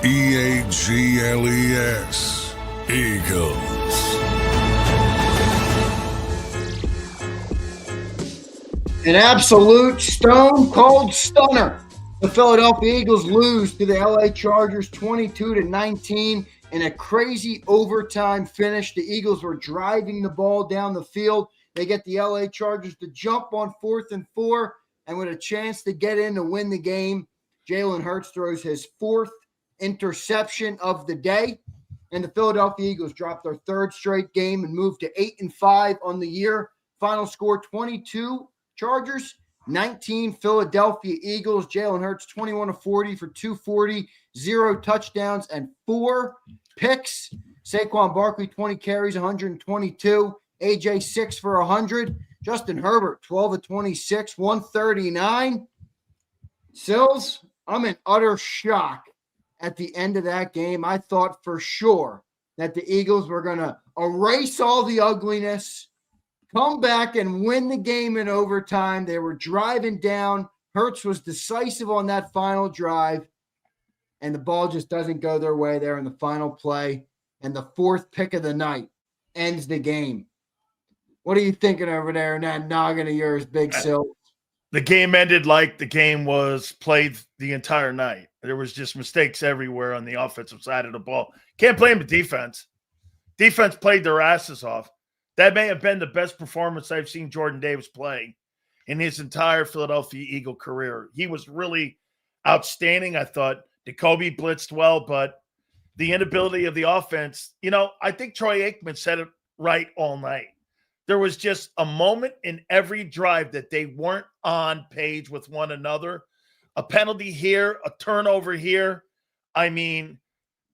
Eagles. Eagles. An absolute stone-cold stunner. The Philadelphia Eagles lose to the LA Chargers 22-19 in a crazy overtime finish. The Eagles were driving the ball down the field. They get the LA Chargers to jump on 4th and 4, and with a chance to get in to win the game, Jalen Hurts throws his 4th interception of the day, and the Philadelphia Eagles drop their 3rd straight game and move to 8-5 on the year. Final score 22 Chargers, 19 Philadelphia Eagles. Jalen Hurts 21-40 for 240, 0 touchdowns and 4 picks. Saquon Barkley 20 carries, 122. AJ 6 for 100. Justin Herbert 12-26, 139. Sills, I'm in utter shock at the end of that game. I thought for sure that the Eagles were going to erase all the ugliness, come back and win the game in overtime. They were driving down. Hurts was decisive on that final drive, and the ball just doesn't go their way there in the final play. And the 4th pick of the night ends the game. What are you thinking over there in that noggin of yours, Big Sil? The game ended like the game was played the entire night. There was just mistakes everywhere on the offensive side of the ball. Can't blame the defense. Defense played their asses off. That may have been the best performance I've seen Jordan Davis play in his entire Philadelphia Eagle career. He was really outstanding. I thought Jacoby blitzed well, but the inability of the offense, I think Troy Aikman said it right all night. There was just a moment in every drive that they weren't on page with one another. A penalty here, a turnover here. I mean,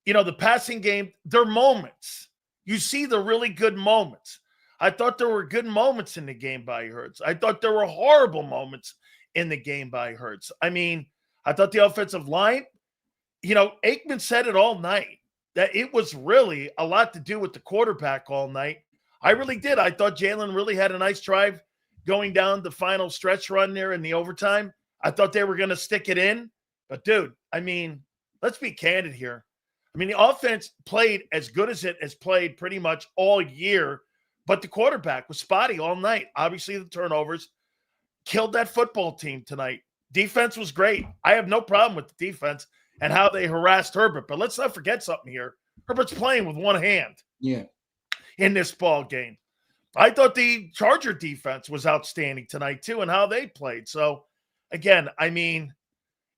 the passing game, they're moments. You see the really good moments. I thought there were good moments in the game by Hurts. I thought there were horrible moments in the game by Hurts. I mean, I thought the offensive line, Aikman said it all night, that it was really a lot to do with the quarterback all night. I really did. I thought Jalen really had a nice drive going down the final stretch run there in the overtime. I thought they were going to stick it in. But, dude, I mean, let's be candid here. I mean, the offense played as good as it has played pretty much all year, but the quarterback was spotty all night. Obviously, the turnovers killed that football team tonight. Defense was great. I have no problem with the defense and how they harassed Herbert. But let's not forget something here. Herbert's playing with one hand. Yeah. In this ball game. I thought the Charger defense was outstanding tonight too, and how they played. So again, I mean,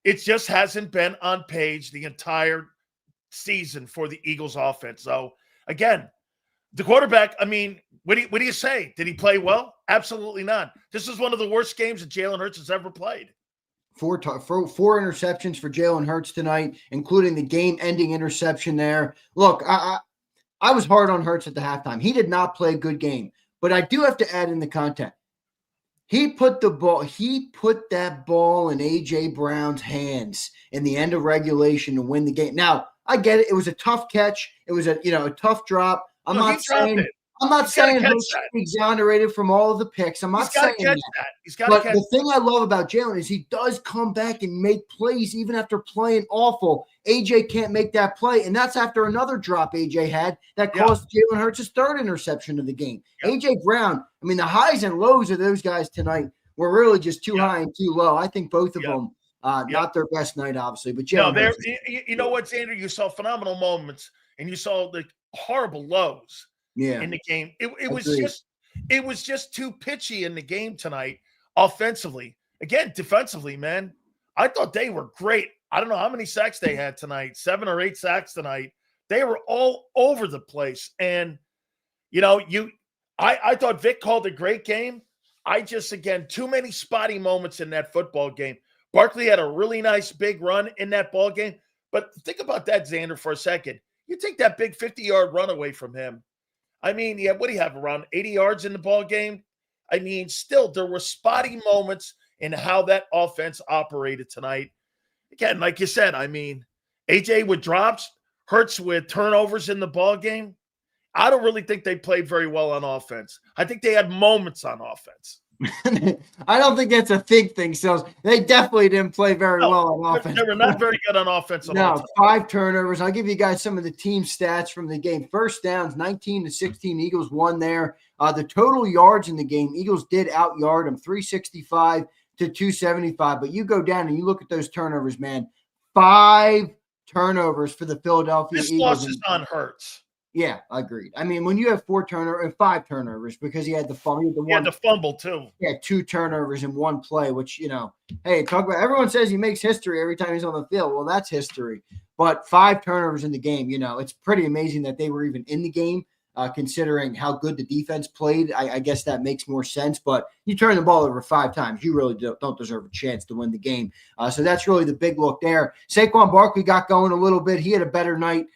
it just hasn't been on page the entire season for the Eagles offense. So again, the quarterback, I mean, what do you say? Did he play well? Absolutely not. This is one of the worst games that Jalen Hurts has ever played. 4 interceptions for Jalen Hurts tonight, including the game-ending interception there. Look, I was hard on Hurts at the halftime. He did not play a good game, but I do have to add in the content. He put that ball in A.J. Brown's hands in the end of regulation to win the game. Now, I get it. It was a tough catch. It was a tough drop. I'm not saying Hurts should be exonerated from all of the picks. I'm not saying that. But the thing I love about Jalen is he does come back and make plays even after playing awful. AJ can't make that play, and that's after another drop AJ had that caused Jalen Hurts his 3rd interception of the game. AJ Brown, I mean, the highs and lows of those guys tonight were really just too high and too low. I think both of them, not their best night, obviously. But Jalen you know what, Xander? You saw phenomenal moments, and you saw the horrible lows in the game. It was just too pitchy in the game tonight offensively. Again, defensively, man, I thought they were great. I don't know how many sacks they had tonight, 7 or 8 sacks tonight. They were all over the place. And, I thought Vic called a great game. Again, too many spotty moments in that football game. Barkley had a really nice big run in that ball game. But think about that, Xander, for a second. You take that big 50-yard run away from him. I mean, what do you have, around 80 yards in the ball game? I mean, still, there were spotty moments in how that offense operated tonight. Again, like you said, I mean, AJ with drops, Hurts with turnovers in the ball game. I don't really think they played very well on offense. I think they had moments on offense. I don't think that's a thing, Sills. They definitely didn't play very well on offense. They were not very good on offense at all. No, 5 turnovers. I'll give you guys some of the team stats from the game. First downs, 19-16. Eagles won there. The total yards in the game, Eagles did out-yard them, 365 to 275. But you go down and you look at those turnovers, man. 5 turnovers for the Philadelphia Eagles. This loss is on Hurts. Yeah, agreed. I mean, when you have 5 turnovers, because he had the fumble, he had the fumble too. Yeah, 2 turnovers in one play, which, hey, talk about, everyone says he makes history every time he's on the field. Well, that's history. But 5 turnovers in the game, it's pretty amazing that they were even in the game, considering how good the defense played. I guess that makes more sense. But you turn the ball over 5 times, you really don't deserve a chance to win the game. So that's really the big look there. Saquon Barkley got going a little bit. He had a better night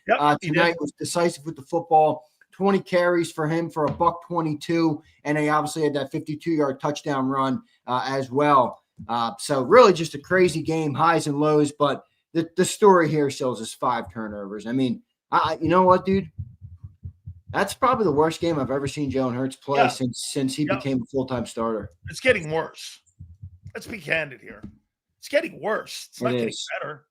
tonight. Was decisive with the football. 20 carries for him for $122, and they obviously had that 52-yard touchdown run as well. So really just a crazy game, highs and lows. But the story here shows us 5 turnovers. I mean, you know what, dude? That's probably the worst game I've ever seen Jalen Hurts play since he became a full-time starter. It's getting worse. Let's be candid here. It's getting worse. It's not getting better.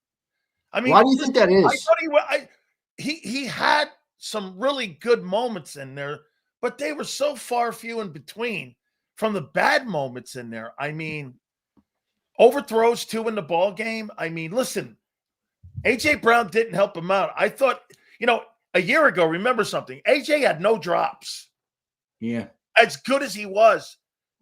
I mean, why do you think that is? I thought he had some really good moments in there, but they were so far few in between from the bad moments in there. I mean, overthrows 2 in the ball game. I mean, listen, A.J. Brown didn't help him out. I thought, a year ago, remember something, A.J. had no drops. Yeah. As good as he was.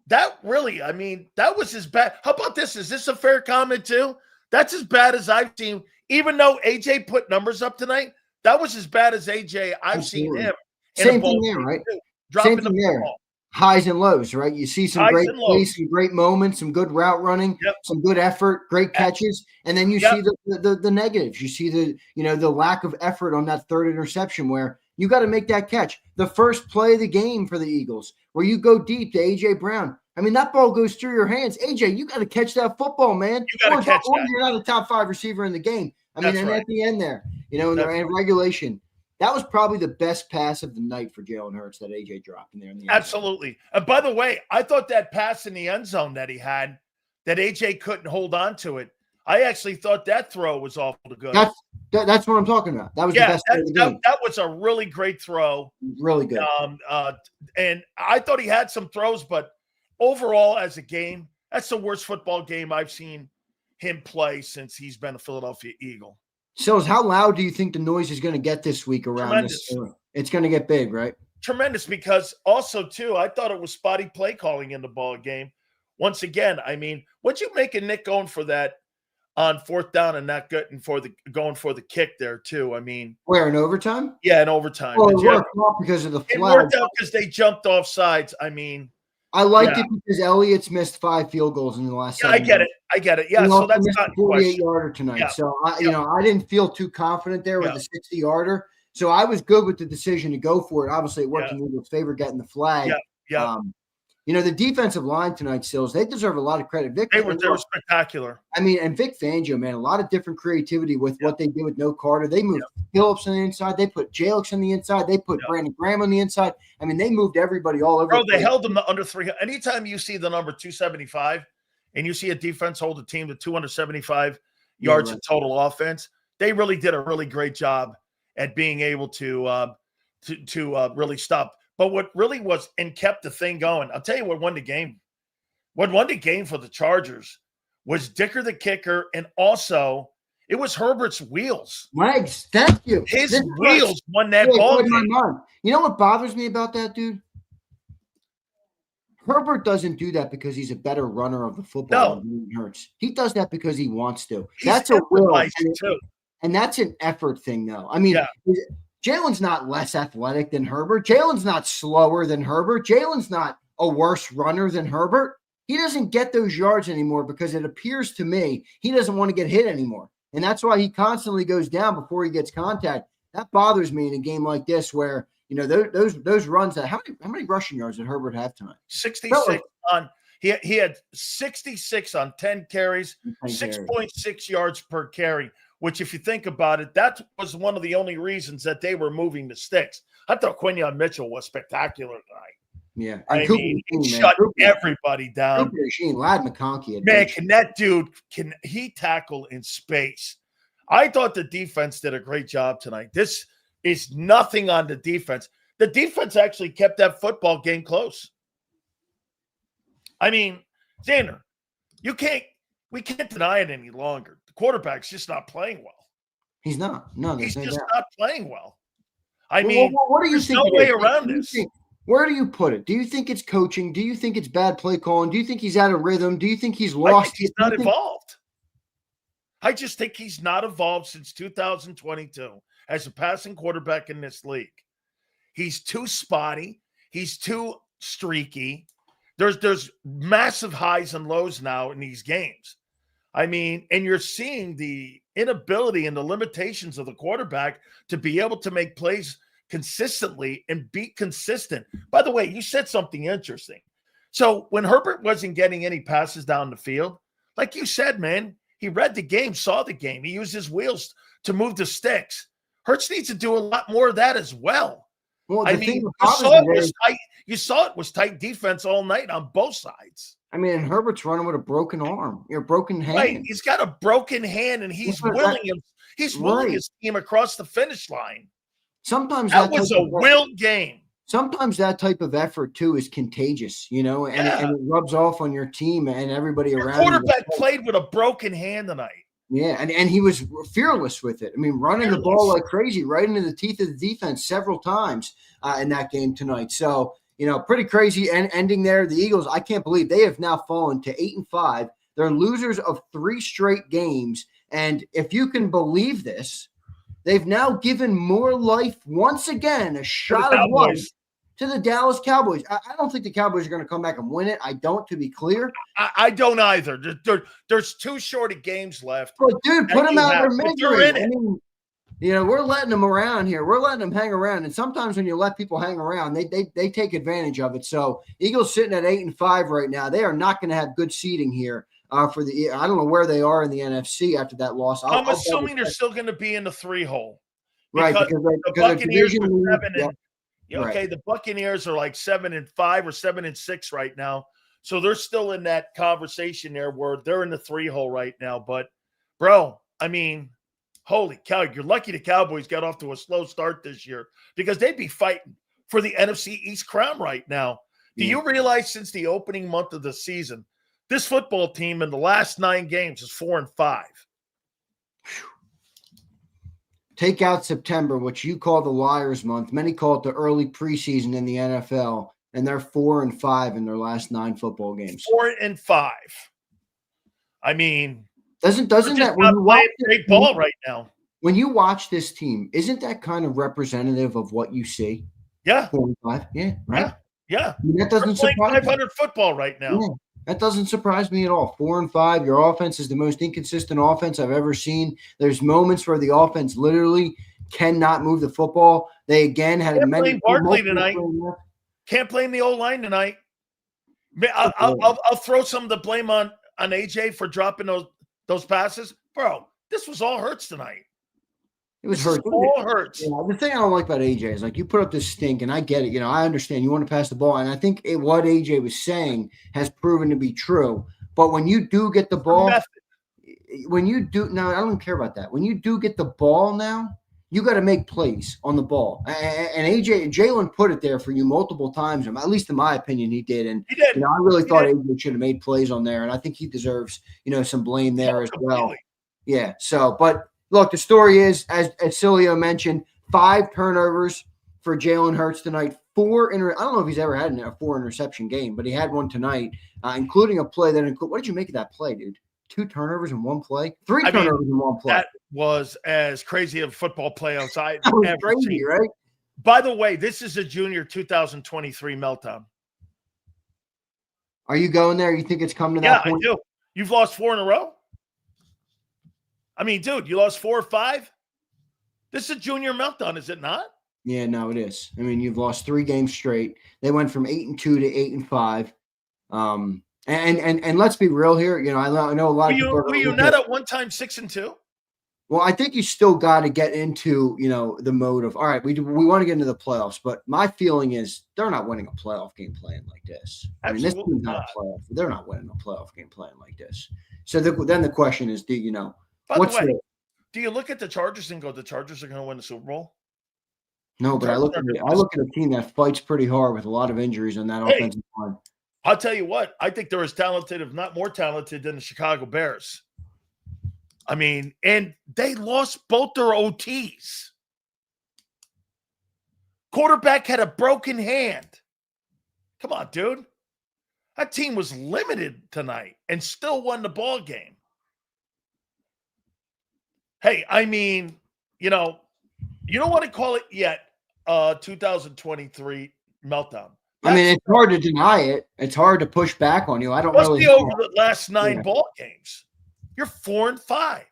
That really, that was as bad. How about this? Is this a fair comment too? That's as bad as I've seen. Even though A.J. put numbers up tonight, that was as bad as A.J. I've seen him. Same thing there, right? Dropping the ball. Highs and lows, right? You see some great plays, some great moments, some good route running, some good effort, great catches, and then you see the negatives. You see the lack of effort on that 3rd interception where you got to make that catch. The first play of the game for the Eagles, where you go deep to A.J. Brown. I mean, that ball goes through your hands. A.J., you got to catch that football, man. You got to catch that. You're not a top 5 receiver in the game. At the end there, in regulation. That was probably the best pass of the night for Jalen Hurts that A.J. dropped in there. Absolutely. And by the way, I thought that pass in the end zone that he had, that A.J. couldn't hold on to it, I actually thought that throw was awful good. That's what I'm talking about. That was the best play of the game. That was a really great throw. Really good. And I thought he had some throws, but overall as a game, that's the worst football game I've seen him play since he's been a Philadelphia Eagle. So how loud do you think the noise is going to get this week around this? It's going to get big, right? Tremendous, because also, too, I thought it was spotty play calling in the ball game. Once again, what'd you make of Nick going for that on 4th down and not going for the kick there, too? Where, in overtime? Yeah, in overtime. Well, it worked out because of the flag. It worked out because they jumped off sides. I liked it because Elliott's missed 5 field goals in the last 7 I get it. Yeah, so that's not a 48-yarder tonight. Yeah. So, I didn't feel too confident there with the 60-yarder. So, I was good with the decision to go for it. Obviously, it worked in Eagles' favor getting the flag. Yeah. The defensive line tonight, Sills, they deserve a lot of credit. They were spectacular. And Vic Fangio, man, a lot of different creativity with what they did with No Carter. They moved Phillips on the inside. They put Jalix on the inside. They put Brandon Graham on the inside. They moved everybody all over. Bro, they held them to under 300. Anytime you see the number 275 and you see a defense hold a team to 275 yards of total offense, they really did a really great job at being able to really stop. But what really was and kept the thing going, I'll tell you what won the game. What won the game for the Chargers was Dicker the kicker, and also it was Herbert's wheels. Legs, thank you. His wheels won that ball game. You know what bothers me about that, dude? Herbert doesn't do that because he's a better runner of the football than Hurts. He does that because he wants to. That's a will. And that's an effort thing, though. Jalen's not less athletic than Herbert. Jalen's not slower than Herbert. Jalen's not a worse runner than Herbert. He doesn't get those yards anymore because it appears to me he doesn't want to get hit anymore. And that's why he constantly goes down before he gets contact. That bothers me in a game like this where, those runs that how many rushing yards did Herbert have tonight? 66 on he had 66 on 10 carries, 6.6 yards per carry. Which, if you think about it, that was one of the only reasons that they were moving the sticks. I thought Quinyon Mitchell was spectacular tonight. Yeah. I Cooper mean, he Machine, shut everybody down. Cooper Machine, Lad McConkey. Man, can that dude, can he tackle in space? I thought the defense did a great job tonight. This is nothing on the defense. The defense actually kept that football game close. I mean, Zander, we can't deny it any longer. The quarterback's just not playing well. He's not. No, he's no just doubt. not playing well. I mean, what do you there's think no way around this. Where do you put it? Do you think it's coaching? Do you think it's bad play calling? Do you think he's out of rhythm? Do you think he's lost? I think he's not evolved. I just think he's not evolved since 2022 as a passing quarterback in this league. He's too spotty. He's too streaky. There's massive highs and lows now in these games. I mean, and you're seeing the inability and the limitations of the quarterback to be able to make plays consistently and be consistent. By the way, you said something interesting. So when Herbert wasn't getting any passes down the field, like you said, man, he read the game, saw the game. He used his wheels to move the sticks. Hurts needs to do a lot more of that as well. Well, I mean, you saw it was tight defense all night on both sides. I mean, and Herbert's running with a broken arm, broken hand. Right, he's got a broken hand, and he's willing his team across the finish line. Sometimes that was a willed game. Sometimes that type of effort too is contagious, and it rubs off on your team and everybody around. The quarterback played with a broken hand tonight. Yeah, and he was fearless with it. I mean, running the ball like crazy, right into the teeth of the defense several times in that game tonight. So, pretty crazy ending there. The Eagles, I can't believe they have now fallen to 8-5. They're losers of 3 straight games. And if you can believe this, they've now given more life once again, a shot of life to the Dallas Cowboys. I don't think the Cowboys are going to come back and win it. I don't, to be clear. I don't either. There's too short of games left. But dude, put them out of their misery. I mean, we're letting them around here. We're letting them hang around. And sometimes when you let people hang around, they take advantage of it. So Eagles sitting at 8-5 right now. They are not going to have good seeding here for the. I don't know where they are in the NFC after that loss. I'm assuming they're still going to be in the 3-hole. Right, because the Buccaneers are 7 right. The Buccaneers are like 7-5 or 7-6 right now. So they're still in that conversation there where they're in the 3-hole right now. But, bro, I mean, holy cow, you're lucky the Cowboys got off to a slow start this year because they'd be fighting for the NFC East crown right now. Do you realize since the opening month of the season, this football team in the last 9 games is 4-5? Take out September, which you call the liars month. Many call it the early preseason in the NFL, and they're 4-5 in their last 9 football games. 4-5. I mean, doesn't that when you watch great ball right now? When you watch this team, isn't that kind of representative of what you see? Yeah, 4-5. Yeah, right. Yeah. I mean, that doesn't surprise me. 500 football right now. Yeah. That doesn't surprise me at all. 4-5. Your offense is the most inconsistent offense I've ever seen. There's moments where the offense literally cannot move the football. They again had Can't blame Barkley tonight. Can't blame the O-line tonight. I'll throw some of the blame on AJ for dropping those passes. Bro, this was all Hurts tonight. It was Hurts. All Hurts. Yeah, the thing I don't like about AJ is like you put up this stink, and I get it. I understand you want to pass the ball, and I think what AJ was saying has proven to be true. But when you do get the ball, I don't care about that. When you do get the ball now, you got to make plays on the ball. And Jalen put it there for you multiple times. At least in my opinion, he did. And he did. I really thought AJ should have made plays on there, and I think he deserves some blame there as well. Yeah. So, but. Look, the story is, as Sileo mentioned, 5 turnovers for Jalen Hurts tonight. I don't know if he's ever had a 4-interception game, but he had one tonight, including a play that included. What did you make of that play, dude? 2 turnovers in one play? 3 turnovers in one play. That was as crazy of a football play I've ever seen. Right? By the way, this is a junior 2023 meltdown. Are you going there? You think it's come to that point? Yeah, I do. You've lost 4 in a row? I mean, dude, you lost 4 or 5? This is a junior meltdown, is it not? Yeah, no, it is. I mean, you've lost 3 games straight. They went from 8-2 to 8-5. And let's be real here. I know a lot of people. Were you not at one time 6-2? Well, I think you still got to get into, the mode of, all right, we want to get into the playoffs, but my feeling is they're not winning a playoff game playing like this. I mean, this team's not a playoff. They're not winning a playoff game playing like this. So then the question is, By the way, do you look at the Chargers and go, the Chargers are going to win the Super Bowl? No, but I look at a team that fights pretty hard with a lot of injuries on that offensive line. I'll tell you what, I think they're as talented, if not more talented, than the Chicago Bears. I mean, and they lost both their OTs. Quarterback had a broken hand. Come on, dude. That team was limited tonight and still won the ball game. Hey, I mean, you don't want to call it yet 2023 meltdown. I mean, it's hard to deny it. It's hard to push back on you. I don't really be over the last 9 ball games. You're 4-5.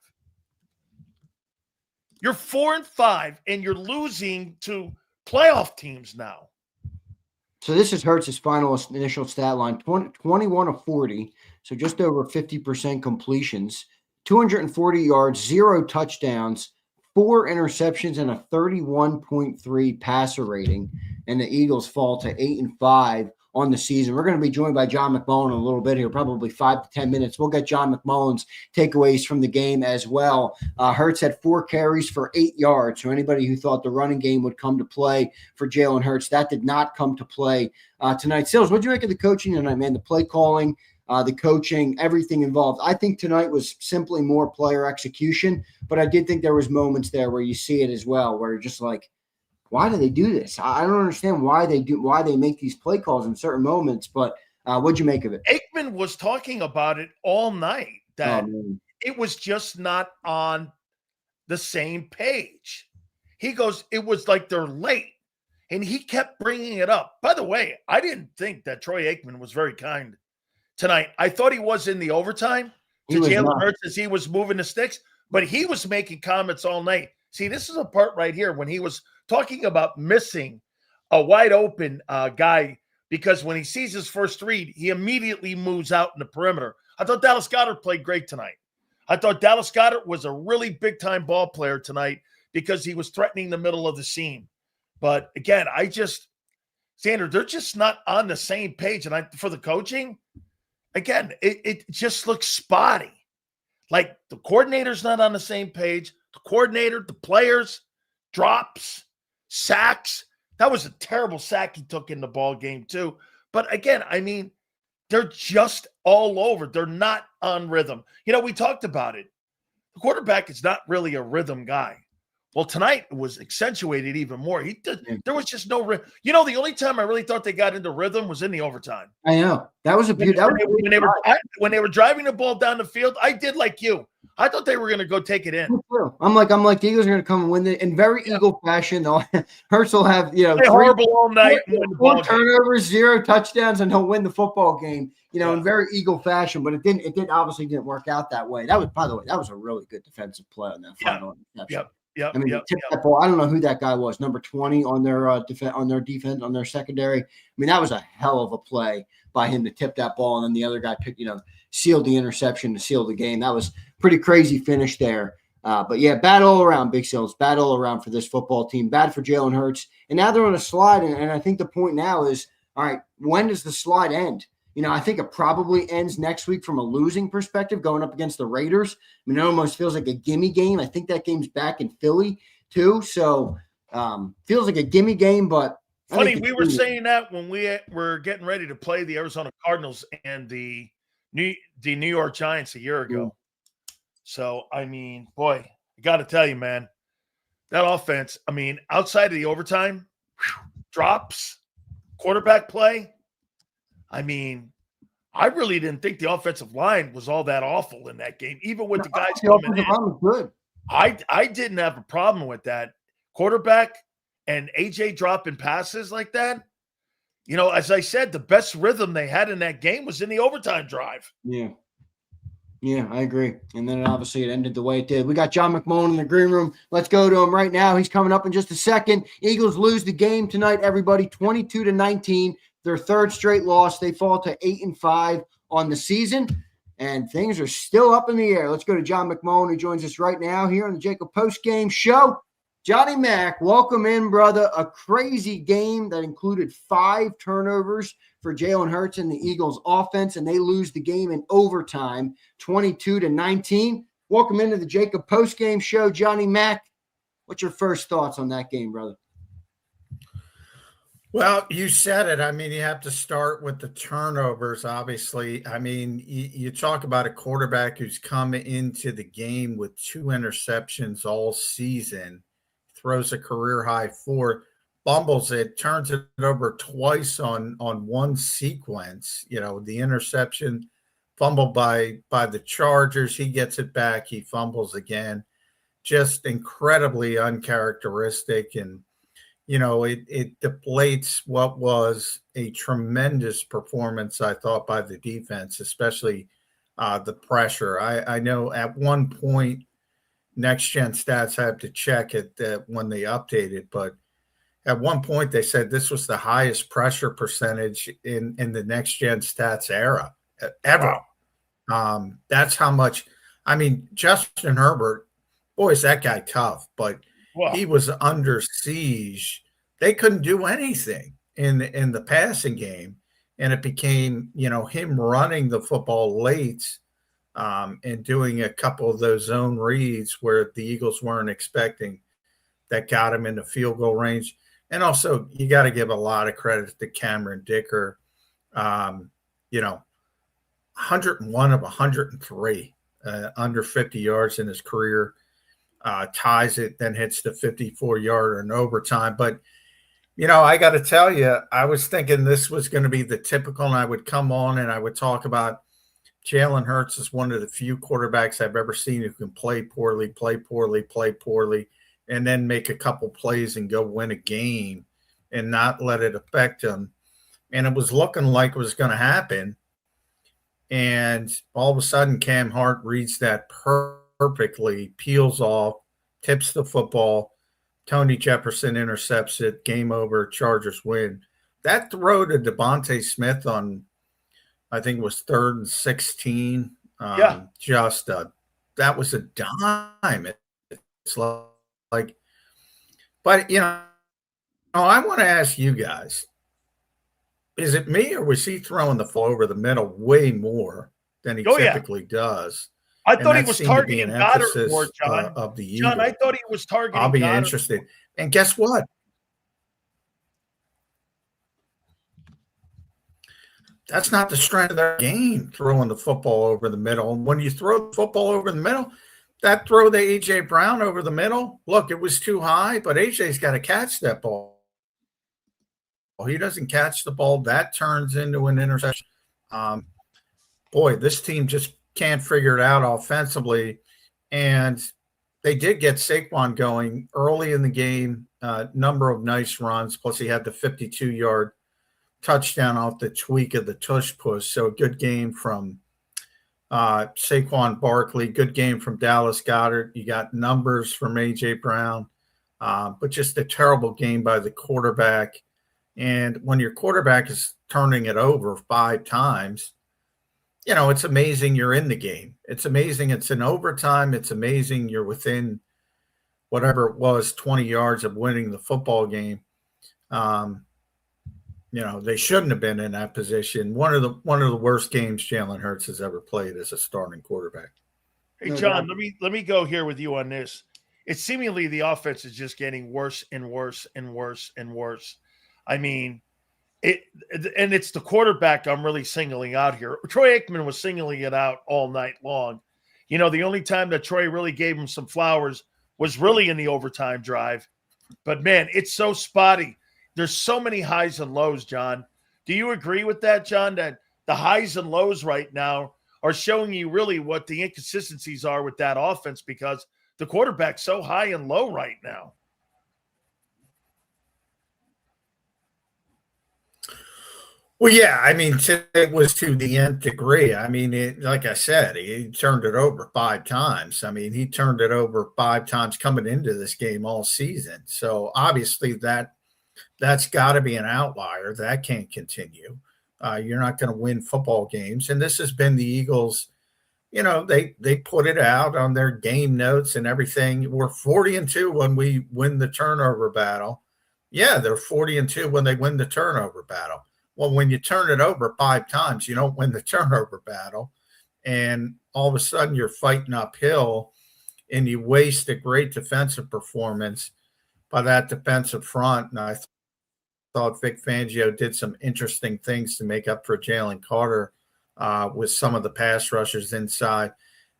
You're 4-5, and you're losing to playoff teams now. So this is Hurts' final initial stat line, 21 of 40, so just over 50% completions, 240 yards, 0 touchdowns, 4 interceptions, and a 31.3 passer rating. And the Eagles fall to 8-5 on the season. We're going to be joined by John McMullen in a little bit here, probably 5 to 10 minutes. We'll get John McMullen's takeaways from the game as well. Hurts had 4 carries for 8 yards. So anybody who thought the running game would come to play for Jalen Hurts, that did not come to play tonight. Sills, what did you make of the coaching tonight, man? The play calling, the coaching, everything involved. I think tonight was simply more player execution, but I did think there was moments there where you see it as well, where you're just like, why do they do this? I don't understand why they make these play calls in certain moments, but what'd you make of it? Aikman was talking about it all night, that it was just not on the same page. He goes, it was like they're late, and he kept bringing it up. By the way, I didn't think that Troy Aikman was very kind tonight. I thought he was in the overtime to Jalen Hurts as he was moving the sticks, but he was making comments all night. See, this is a part right here when he was talking about missing a wide open guy, because when he sees his first read, he immediately moves out in the perimeter. I thought Dallas Goedert played great tonight. I thought Dallas Goedert was a really big-time ball player tonight because he was threatening the middle of the seam. But again, Zander, they're just not on the same page. And for the coaching, again, it just looks spotty. Like the coordinator's not on the same page. The coordinator, the players, drops, sacks. That was a terrible sack he took in the ball game too. But again, I mean, they're just all over. They're not on rhythm. We talked about it. The quarterback is not really a rhythm guy. Well, tonight it was accentuated even more. There was just no rhythm. The only time I really thought they got into rhythm was in the overtime. I know. That was a beautiful. When they were driving the ball down the field, I did like you. I thought they were going to go take it in. I'm like the Eagles are going to come and win it in very Eagle fashion. Hurts will have horrible all night, 4 turnovers, 0 touchdowns, and he'll win the football game. In very Eagle fashion, but it obviously didn't work out that way. That was, by the way, that was a really good defensive play on that final interception. Yep. I mean, that ball. I don't know who that guy was. Number 20 on their defense, on their secondary. I mean, that was a hell of a play by him to tip that ball, and then the other guy sealed the interception to seal the game. That was pretty crazy finish there. But yeah, bad all around, Big Sills. Bad all around for this football team. Bad for Jalen Hurts, and now they're on a slide. And I think the point now is, all right, when does the slide end? I think it probably ends next week from a losing perspective, going up against the Raiders. I mean, it almost feels like a gimme game. I think that game's back in Philly too. So feels like a gimme game, but funny, we were saying that when we were getting ready to play the Arizona Cardinals and the New York Giants a year ago. So, I mean, boy, I got to tell you, man, that offense, I mean, outside of the overtime, drops, quarterback play, I mean, I really didn't think the offensive line was all that awful in that game, even with the guys coming in. Good. I didn't have a problem with that. Quarterback and AJ dropping passes like that. As I said, the best rhythm they had in that game was in the overtime drive. Yeah, I agree. And then obviously it ended the way it did. We got John McMullen in the green room. Let's go to him right now. He's coming up in just a second. Eagles lose the game tonight, everybody, 22-19. Their 3rd straight loss. They fall to 8-5 on the season. and things are still up in the air. Let's go to John McMullen, who joins us right now here on the JAKIB Postgame Show. Johnny Mac, welcome in, brother. A crazy game that included 5 turnovers for Jalen Hurts and the Eagles offense, and they lose the game in overtime, 22-19. Welcome into the JAKIB Postgame Show, Johnny Mac. What's your first thoughts on that game, brother? Well, you said it. I mean, you have to start with the turnovers, obviously. I mean, you talk about a quarterback who's come into the game with 2 interceptions all season, throws a career-high 4, fumbles it, turns it over twice on one sequence. You know, the interception fumbled by the Chargers. He gets it back. He fumbles again. Just incredibly uncharacteristic, and you know, it deflates what was a tremendous performance, I thought, by the defense, especially the pressure. I know at one point, Next Gen Stats had to check it when they updated, but at one point they said this was the highest pressure percentage in the Next Gen Stats era ever. Wow. That's how much. I mean, Justin Herbert, boy, is that guy tough, but he was under siege. They couldn't do anything in the passing game, and it became, you know, him running the football late and doing a couple of those zone reads where the Eagles weren't expecting that got him into field goal range. And also, you got to give a lot of credit to Cameron Dicker. You know, 101 of 103, under 50 yards in his career. Ties it, then hits the 54-yarder in overtime. But, you know, I got to tell you, I was thinking this was going to be the typical, and I would come on and I would talk about Jalen Hurts is one of the few quarterbacks I've ever seen who can play poorly, and then make a couple plays and go win a game and not let it affect him. And it was looking like it was going to happen. And all of a sudden, Cam Hart reads that perfectly, peels off, tips the football. Tony Jefferson intercepts it. Game over. Chargers win. That throw to DeVonta Smith on, I think it was 3rd and 16. That was a dime. It's like, but, you know, I want to ask you guys, is it me or was he throwing the ball over the middle way more than he typically does? I thought he was targeting Goddard more, John. Of the Eagles. John, I thought he was targeting I'll be Goddard. Interested. And guess what? That's not the strength of their game, throwing the football over the middle. And when you throw the football over the middle, that throw to A.J. Brown over the middle, look, it was too high, but A.J.'s got to catch that ball. He doesn't catch the ball. That turns into an interception. Boy, this team just can't figure it out offensively. And they did get Saquon going early in the game, number of nice runs, plus he had the 52-yard touchdown off the tweak of the tush push. So a good game from Saquon Barkley, good game from Dallas Goedert. You got numbers from A.J. Brown, but just a terrible game by the quarterback. And when your quarterback is turning it over 5 times, you know, it's amazing you're in the game. It's amazing it's in overtime. It's amazing you're within whatever it was, 20 yards of winning the football game. You know, they shouldn't have been in that position. One of the worst games Jalen Hurts has ever played as a starting quarterback. Hey, John, let me go here with you on this. It's seemingly the offense is just getting worse and worse and worse and worse. I mean, it's the quarterback I'm really singling out here. Troy Aikman was singling it out all night long. You know, the only time that Troy really gave him some flowers was really in the overtime drive. But, man, it's so spotty. There's so many highs and lows, John. Do you agree with that, John, that the highs and lows right now are showing you really what the inconsistencies are with that offense because the quarterback's so high and low right now? Well, yeah, I mean, it was to the nth degree. I mean, like I said, he turned it over 5 times. I mean, he turned it over 5 times coming into this game all season. So obviously that's got to be an outlier. That can't continue. You're not going to win football games. And this has been the Eagles' they put it out on their game notes and everything. We're 40-2 when we win the turnover battle. Yeah, they're 40-2 when they win the turnover battle. Well, when you turn it over 5 times, you don't win the turnover battle. And all of a sudden you're fighting uphill and you waste a great defensive performance by that defensive front. And I thought Vic Fangio did some interesting things to make up for Jalen Carter with some of the pass rushers inside.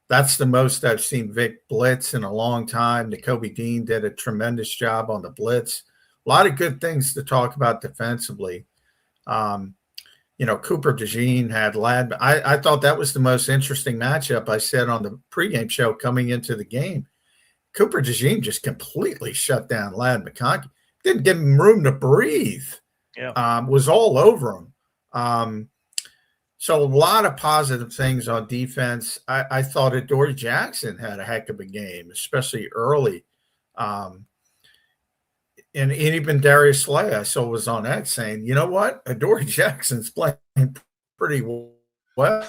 That's the most I've seen Vic blitz in a long time. Nakobe Dean did a tremendous job on the blitz. A lot of good things to talk about defensively. Cooper DeJean had Lad. I thought that was the most interesting matchup. I said on the pregame show coming into the game, Cooper DeJean just completely shut down Lad McConkey. Didn't give him room to breathe. Yeah. Was all over him. So a lot of positive things on defense. I thought Adoree Jackson had a heck of a game, especially early. And even Darius Slay, I saw, was on X saying, you know what? Adoree Jackson's playing pretty well.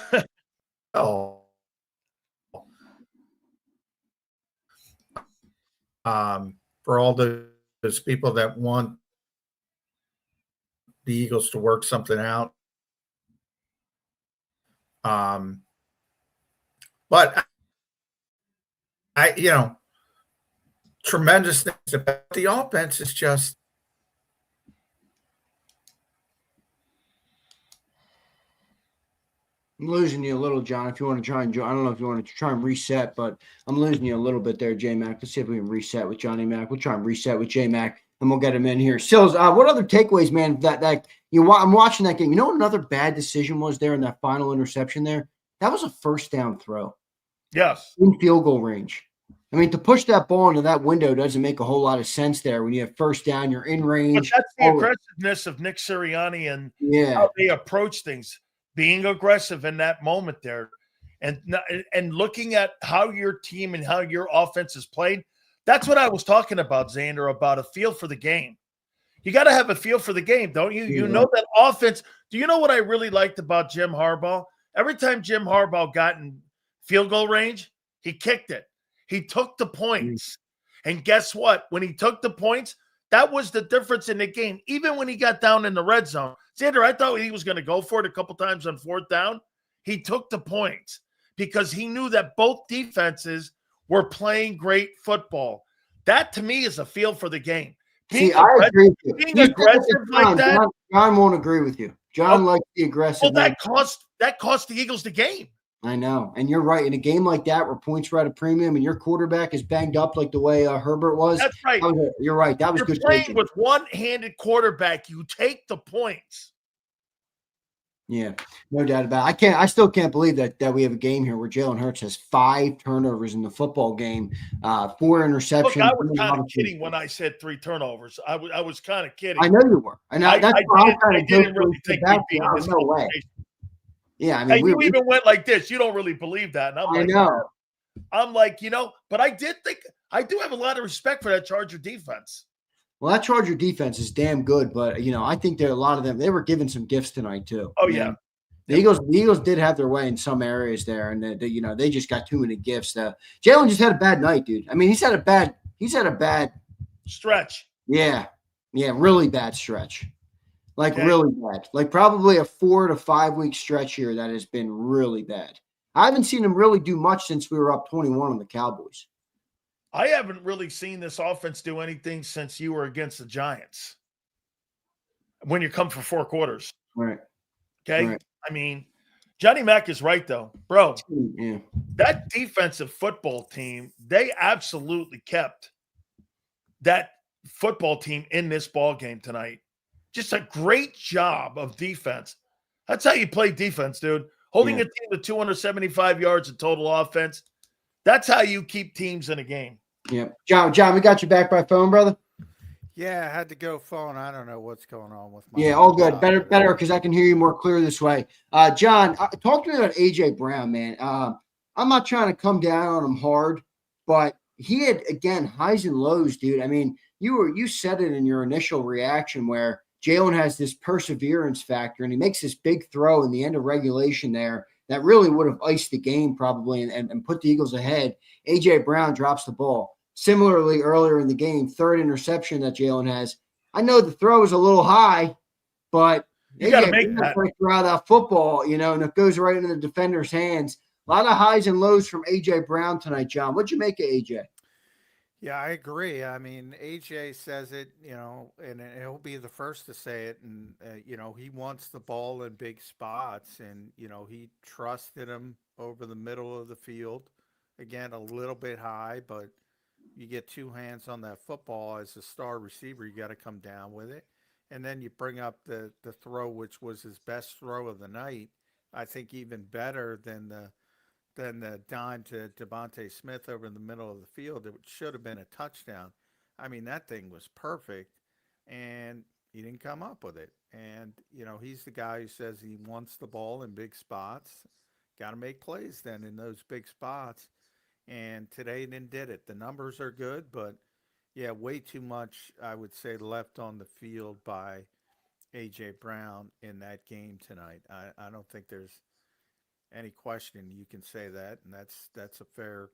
For all those people that want the Eagles to work something out. But tremendous things about the offense is just. I'm losing you a little, John. If you want to try and I don't know if you want to try and reset, but I'm losing you a little bit there, J Mac. Let's see if we can reset with Johnny Mac. We'll try and reset with J Mac, and we'll get him in here. Sills, what other takeaways, man? I'm watching that game. You know what another bad decision was there in that final interception there? That was a first down throw. Yes. In field goal range. I mean, to push that ball into that window doesn't make a whole lot of sense there when you have first down, you're in range. But that's the aggressiveness of Nick Sirianni and how they approach things, being aggressive in that moment there and looking at how your team and how your offense is played. That's what I was talking about, Zander, about a feel for the game. You got to have a feel for the game, don't you? You know that offense. Do you know what I really liked about Jim Harbaugh? Every time Jim Harbaugh got in field goal range, he kicked it. He took the points. And guess what? When he took the points, that was the difference in the game. Even when he got down in the red zone. Zander, I thought he was going to go for it a couple times on 4th down. He took the points because he knew that both defenses were playing great football. That, to me, is a feel for the game. I agree with you. Being aggressive like that. John won't agree with you. John likes the aggressive. Well, that cost the Eagles the game. I know. And you're right. In a game like that where points were at a premium and your quarterback is banged up like the way Herbert was. That's right. You're right. That was good. You're playing with one-handed quarterback. You take the points. Yeah, no doubt about it. I still can't believe that we have a game here where Jalen Hurts has 5 turnovers in the football game, 4 interceptions. Look, I was kind of kidding when I said 3 turnovers. I was kind of kidding. I know you were. And I didn't really think we'd be in this no way. Yeah, I mean, you even went like this. You don't really believe that. And I'm like, but I did think I do have a lot of respect for that Charger defense. Well, that Charger defense is damn good, but I think a lot of them, they were given some gifts tonight too. Oh yeah. The Eagles did have their way in some areas there, and they just got too many gifts. Jalen just had a bad night, dude. I mean, he's had a bad stretch. Yeah, really bad stretch. Really bad. Like probably a 4 to 5 week stretch here that has been really bad. I haven't seen him really do much since we were up 21 on the Cowboys. I haven't really seen this offense do anything since you were against the Giants. When you come for 4 quarters. Right. Okay. Right. I mean, Johnny Mac is right though, bro. Yeah. That defensive football team, they absolutely kept that football team in this ball game tonight. Just a great job of defense. That's how you play defense, dude. Holding a team to 275 yards of total offense. That's how you keep teams in a game. Yeah. John, we got you back by phone, brother. Yeah, I had to go phone. I don't know what's going on with my all good. Better, because I can hear you more clear this way. John, talk to me about A.J. Brown, man. I'm not trying to come down on him hard, but he had, again, highs and lows, dude. I mean, you said it in your initial reaction where Jalen has this perseverance factor, and he makes this big throw in the end of regulation there that really would have iced the game probably and put the Eagles ahead. A.J. Brown drops the ball. Similarly, earlier in the game, third interception that Jalen has. I know the throw is a little high, but You got to A.J. make Brown that. throw out that football, and it goes right into the defender's hands. A lot of highs and lows from A.J. Brown tonight, John. What'd you make of A.J.? Yeah, I agree. I mean, AJ says it, and he'll be the first to say it. And, he wants the ball in big spots. And, he trusted him over the middle of the field. Again, a little bit high, but you get two hands on that football as a star receiver, you got to come down with it. And then you bring up the throw, which was his best throw of the night. I think even better than the dime to DeVonta Smith over in the middle of the field. It should have been a touchdown. I mean, that thing was perfect, and he didn't come up with it. And, he's the guy who says he wants the ball in big spots. Got to make plays then in those big spots. And today didn't did it. The numbers are good, but, yeah, way too much, I would say, left on the field by A.J. Brown in that game tonight. I don't think there's any question you can say that, and that's a fair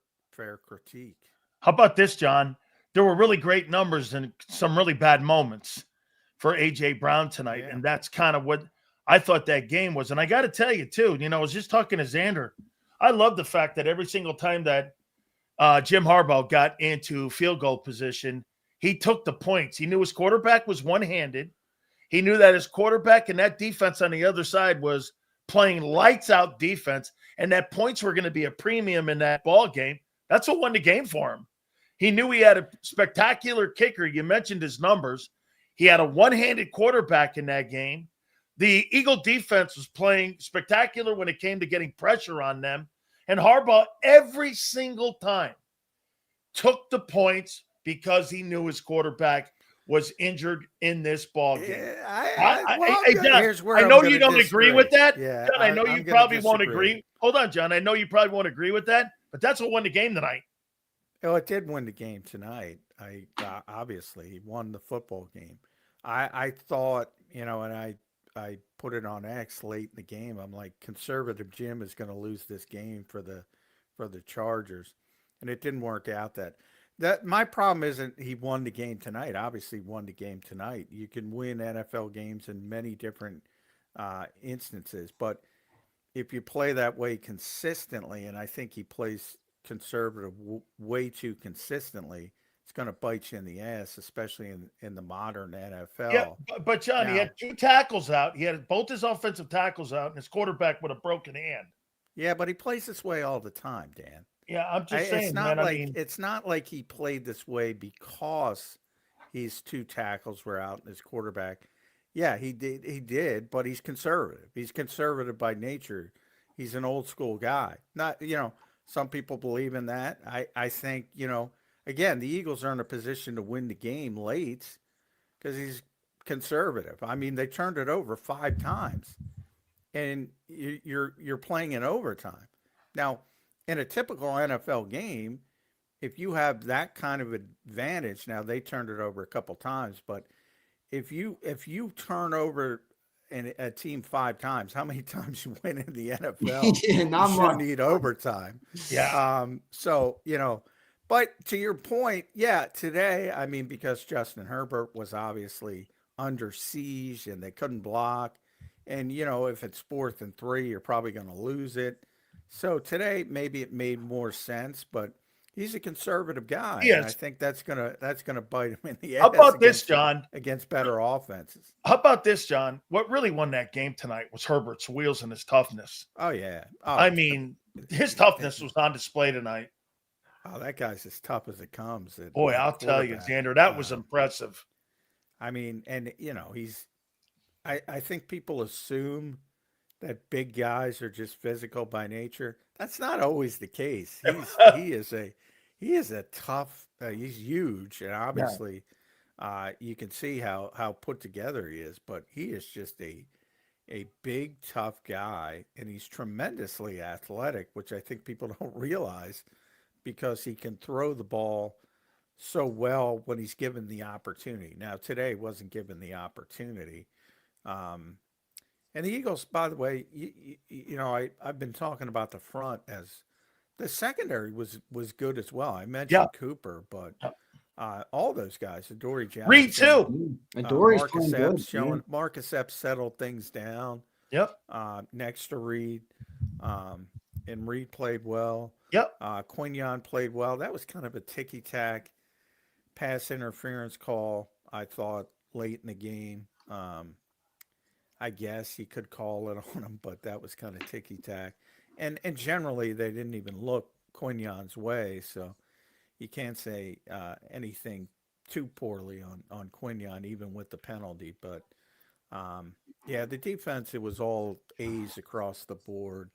critique. How about this, John? There were really great numbers and some really bad moments for A.J. Brown tonight, and that's kind of what I thought that game was. And I got to tell you, too, I was just talking to Zander. I love the fact that every single time that Jim Harbaugh got into field goal position, he took the points. He knew his quarterback was one-handed. He knew that his quarterback and that defense on the other side was playing lights out defense, and that points were going to be a premium in that ball game. That's what won the game for him. He knew he had a spectacular kicker. You mentioned his numbers. He had a one-handed quarterback in that game. The Eagle defense was playing spectacular when it came to getting pressure on them. And Harbaugh, every single time, took the points because he knew his quarterback was injured in this ball game. Yeah, John, I know you don't agree with that. Yeah, John, I know you probably won't agree. Hold on, John. I know you probably won't agree with that, but that's what won the game tonight. Oh, it did win the game tonight. Obviously he won the football game. I thought, and I put it on X late in the game. I'm like, conservative Jim is going to lose this game for the Chargers, and it didn't work out that my problem isn't he won the game tonight. Obviously won the game tonight. You can win NFL games in many different instances, but if you play that way consistently, and I think he plays conservative way too consistently, it's going to bite you in the ass, especially in the modern NFL. Yeah, but John, he had two tackles out. He had both his offensive tackles out, and his quarterback with a broken hand. Yeah, but he plays this way all the time, Dan. Yeah, I'm just saying, it's not like he played this way because his two tackles were out and his quarterback. Yeah, he did, but he's conservative. He's conservative by nature. He's an old school guy. Not, some people believe in that. I think, again, the Eagles are in a position to win the game late because he's conservative. I mean, they turned it over 5 times, and you're playing in overtime. Now, in a typical NFL game, if you have that kind of advantage, now they turned it over a couple times, but if you turn over a team 5 times, how many times you win in the NFL? Yeah, not you much. need overtime. Yeah. So, but to your point, yeah, today, I mean, because Justin Herbert was obviously under siege and they couldn't block. And, if it's 4th and 3, you're probably going to lose it. So today, maybe it made more sense, but he's a conservative guy. Yes. And I think that's gonna bite him in the ass. How about this, John? Against better offenses. How about this, John? What really won that game tonight was Herbert's wheels and his toughness. Oh, yeah. I mean, his toughness was on display tonight. Oh, that guy's as tough as it comes. Boy, I'll tell you, Zander, that was impressive. I mean, and, I think people assume that big guys are just physical by nature. That's not always the case. He is a tough. He's huge, and obviously, you can see how put together he is. But he is just a big, tough guy, and he's tremendously athletic, which I think people don't realize because he can throw the ball so well when he's given the opportunity. Now today wasn't given the opportunity. And the Eagles, by the way, I've been talking about the front as the secondary was good as well. I mentioned Yeah. Cooper, but all those guys, Adoree Jackson, Reed too. Adoree's Marcus playing Epps good. Marcus Epps settled things down Yep. next to Reed, and Reed played well. Yep. Quinyon played well. That was kind of a ticky-tack pass interference call, I thought, late in the game. I guess you could call it on him, but that was kind of ticky-tack. And generally, they didn't even look Quinyon's way, so you can't say anything too poorly on Quinyon, even with the penalty. But, the defense, it was all A's across the board.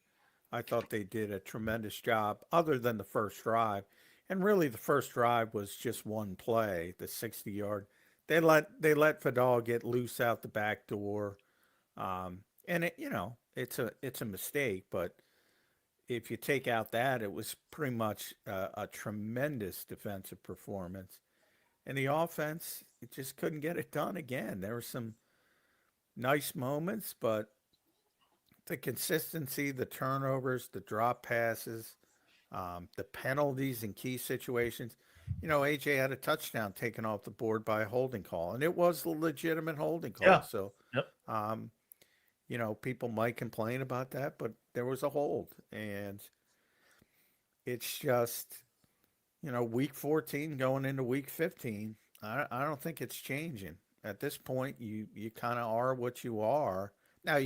I thought they did a tremendous job, other than the first drive. And really, the first drive was just one play, the 60-yard. They let Vidal get loose out the back door, and it's a mistake. But if you take out that, it was pretty much a tremendous defensive performance. And the offense, it just couldn't get it done again. There were some nice moments, but the consistency, the turnovers, the drop passes, the penalties in key situations. AJ had a touchdown taken off the board by a holding call, and it was a legitimate holding call. Yeah. So, Yep. People might complain about that, but there was a hold. And it's just, week 14 going into week 15, I don't think it's changing. At this point, you kind of are what you are. Now,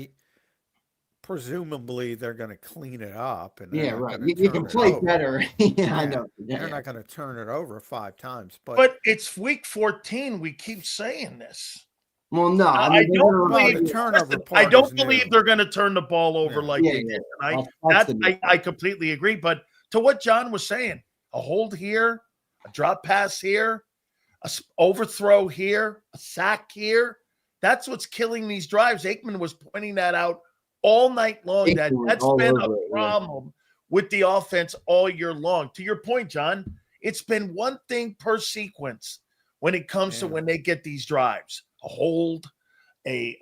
presumably they're going to clean it up. And Yeah, right. You can play better. I know. Yeah. They're not going to turn it over 5 times. But it's week 14. We keep saying this. Well, no. I don't believe they're going to turn the ball over like they did tonight. I completely agree. But to what John was saying, a hold here, a drop pass here, a overthrow here, a sack here, that's what's killing these drives. Aikman was pointing that out all night long. That's been a problem with the offense all year long. To your point, John, it's been one thing per sequence when it comes to when they get these drives: a hold, a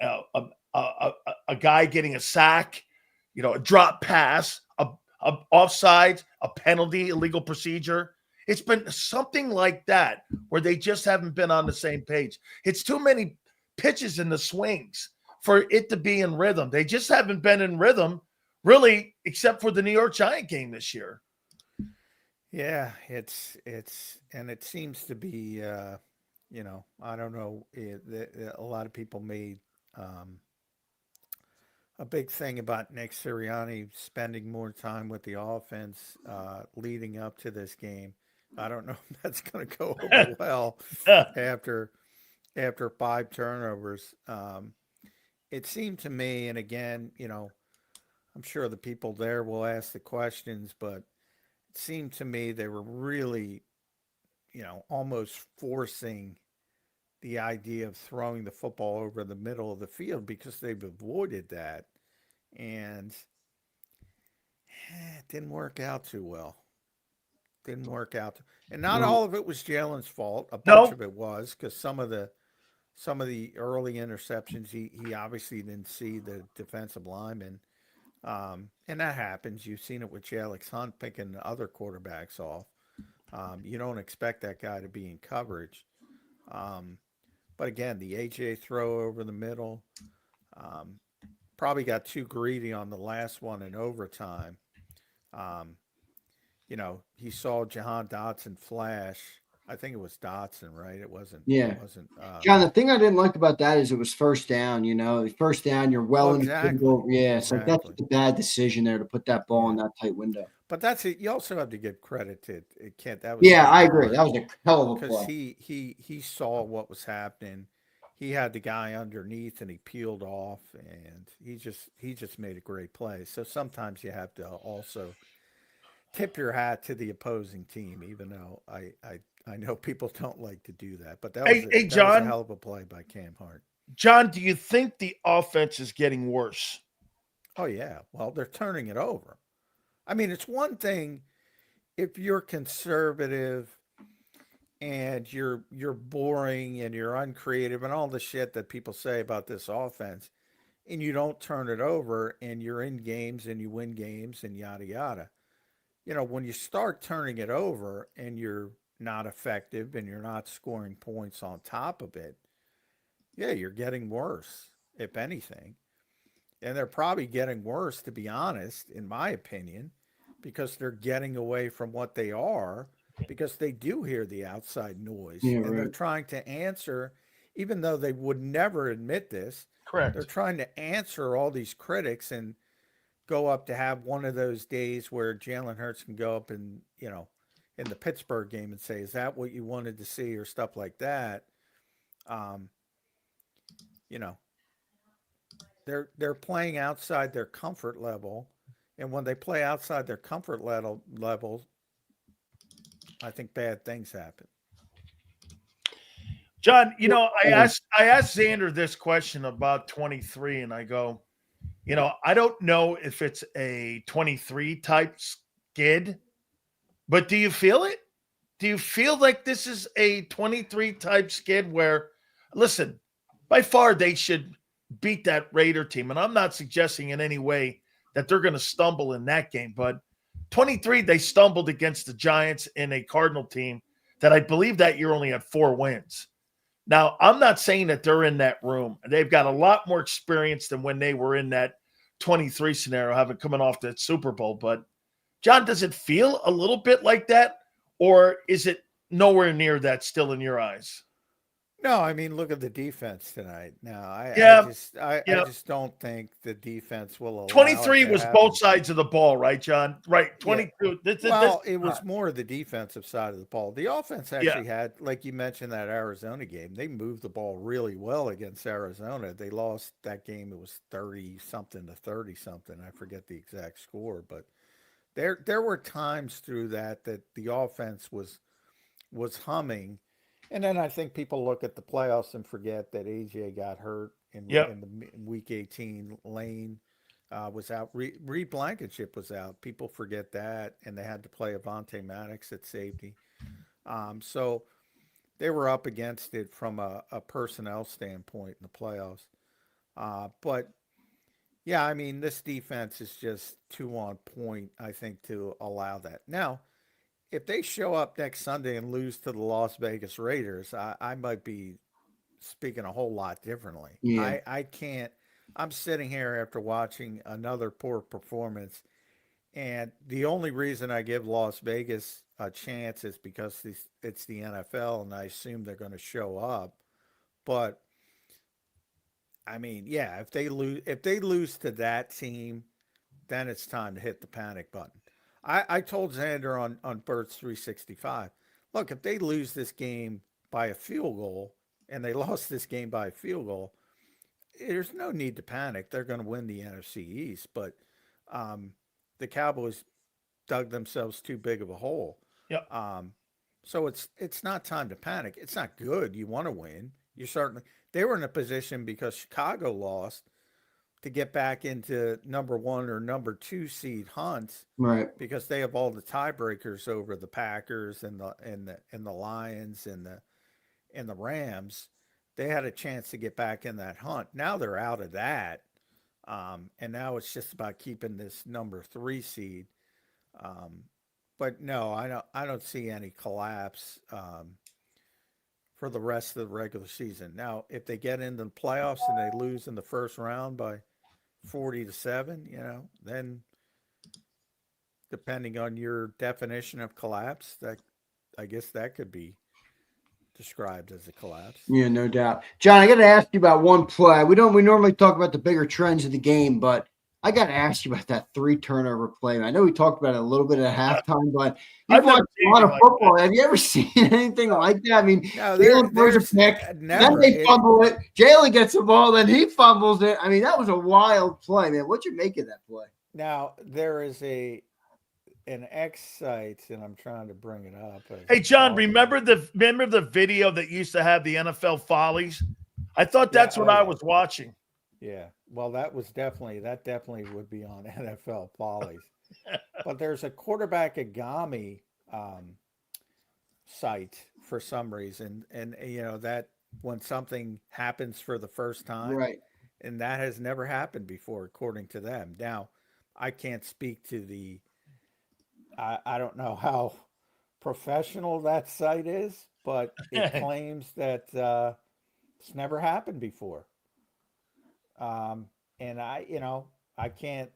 guy getting a sack, a drop pass, a offsides, a penalty, illegal procedure. It's been something like that where they just haven't been on the same page. It's too many pitches in the swings for it to be in rhythm. They just haven't been in rhythm, really, except for the New York Giant game this year. Yeah, it's and it seems to be, I don't know. A lot of people made a big thing about Nick Sirianni spending more time with the offense leading up to this game. I don't know if that's going to go over well after 5 turnovers. It seemed to me, and again, I'm sure the people there will ask the questions, but it seemed to me they were really, almost forcing the idea of throwing the football over the middle of the field because they've avoided that. And it didn't work out too well. Didn't work out. And not all of it was Jalen's fault. A bunch of it was, because some of the early interceptions, he obviously didn't see the defensive lineman. And that happens. You've seen it with Alex Hunt picking other quarterbacks off. You don't expect that guy to be in coverage. But again, the AJ throw over the middle, probably got too greedy on the last one in overtime. He saw Jahan Dotson flash. I think it was Dotson, right? It wasn't. Yeah. It wasn't. John, the thing I didn't like about that is it was first down. First down, you're well in the field. Yeah, so that's a bad decision there to put that ball in that tight window. But that's it. You also have to give credit to it. That was I agree. That was a hell of a play. Because he saw what was happening. He had the guy underneath and he peeled off, and he just made a great play. So sometimes you have to also tip your hat to the opposing team, even though I know people don't like to do that. But that was a hell of a play by Cam Hart. John, do you think the offense is getting worse? Oh, yeah. Well, they're turning it over. I mean, it's one thing if you're conservative and you're boring and you're uncreative and all the shit that people say about this offense. and you don't turn it over, and you're in games and you win games and yada yada. When you start turning it over and you're not effective and you're not scoring points on top of it, yeah, you're getting worse, if anything. And they're probably getting worse, to be honest, in my opinion, because they're getting away from what they are, because they do hear the outside noise. Yeah, and they're right. trying to answer, even though they would never admit this, Correct. they're trying to answer all these critics and go up to have one of those days where Jalen Hurts can go up and, in the Pittsburgh game and say, is that what you wanted to see, or stuff like that. Um, you know, they're playing outside their comfort level, and when they play outside their comfort level, I think bad things happen. John, I asked Zander this question about 23, and I go, I don't know if it's a 23 type skid, but do you feel it? Do you feel like this is a 23 type skid where, listen, by far they should beat that Raider team, and I'm not suggesting in any way that they're going to stumble in that game, but 23, they stumbled against the Giants in a Cardinal team that I believe that year only had 4 wins. Now, I'm not saying that they're in that room. They've got a lot more experience than when they were in that 23 scenario, having coming off that Super Bowl. But, John, does it feel a little bit like that, or is it nowhere near that still in your eyes? No, I mean, look at the defense tonight. No, I just don't think the defense will allow 23 was happen. both sides of the ball, right, John? Right, 22. Yeah. It was more the defensive side of the ball. The offense actually had, like you mentioned, that Arizona game. They moved the ball really well against Arizona. They lost that game. It was 30-something to 30-something. I forget the exact score, but there were times through that the offense was humming. And then I think people look at the playoffs and forget that AJ got hurt in the week 18. Lane was out. Reed Blankenship was out. People forget that, and they had to play Avonte Maddox at safety. So they were up against it from a personnel standpoint in the playoffs. But yeah, I mean, this defense is just too on point, I think, to allow that. Now, if they show up next Sunday and lose to the Las Vegas Raiders, I might be speaking a whole lot differently. Yeah. I can't. I'm sitting here after watching another poor performance, and the only reason I give Las Vegas a chance is because it's the NFL, and I assume they're going to show up. But I mean, yeah, if they lose to that team, then it's time to hit the panic button. I told Zander on Bert's 365, look, if they lose this game by a field goal, and they lost this game by a field goal, there's no need to panic. They're going to win the NFC East, but the Cowboys dug themselves too big of a hole. Yeah. So it's not time to panic. It's not good. You want to win. They were in a position because Chicago lost to get back into number 1 or number 2 seed hunts, Right? Because they have all the tiebreakers over the Packers and the Lions and the Rams. They had a chance to get back in that hunt. Now they're out of that, and now it's just about keeping this number 3 seed. But no, I don't see any collapse for the rest of the regular season. Now, if they get into the playoffs and they lose in the first round by 40-7, then depending on your definition of collapse, that I guess that could be described as a collapse. Yeah, no doubt. John, I got to ask you about one play. We normally talk about the bigger trends of the game, but I got to ask you about that 3 turnover play. I know we talked about it a little bit at halftime, but you've watched a lot of football. Have you ever seen anything like that? I mean, Jalen throws a pick, then they fumble it. Jalen gets the ball, then he fumbles it. I mean, that was a wild play, man. What'd you make of that play? Now, there is an X site, and I'm trying to bring it up. Hey, John, remember the video that used to have the NFL follies? I thought that's what I was watching. Yeah, well, that definitely would be on NFL follies. But there's a quarterback Agami site for some reason, and that when something happens for the first time, right, And that has never happened before, according to them. Now, I can't speak to I don't know how professional that site is, but it claims that it's never happened before. And I can't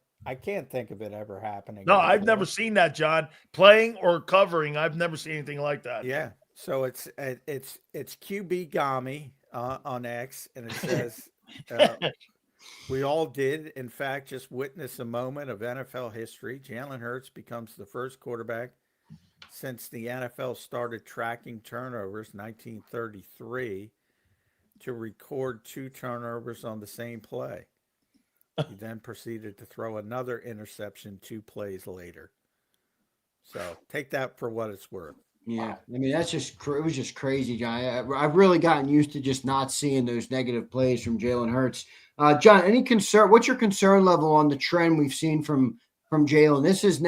think of it ever happening No, I've before. never seen that, John. Playing or covering, I've never seen anything like that. Yeah. So it's QB Gami on X, and it says we all did, in fact, just witness a moment of NFL history. Jalen Hurts becomes the first quarterback since the NFL started tracking turnovers, 1933, to record 2 turnovers on the same play. He then proceeded to throw another interception 2 plays later. So take that for what it's worth. Yeah, I mean, that's just it was just crazy, John. I've really gotten used to just not seeing those negative plays from Jalen Hurts. John, any concern? What's your concern level on the trend we've seen from Jalen? This is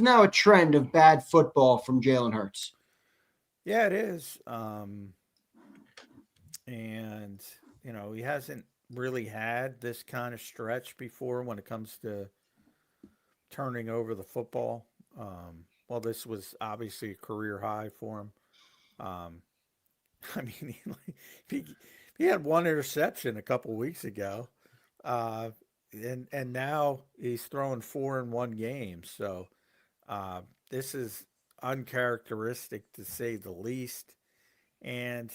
now a trend of bad football from Jalen Hurts. Yeah, it is. And he hasn't really had this kind of stretch before when it comes to turning over the football. Well, this was obviously a career high for him. I mean, he had 1 interception a couple weeks ago, and now he's throwing 4 in 1 game. So this is uncharacteristic to say the least. And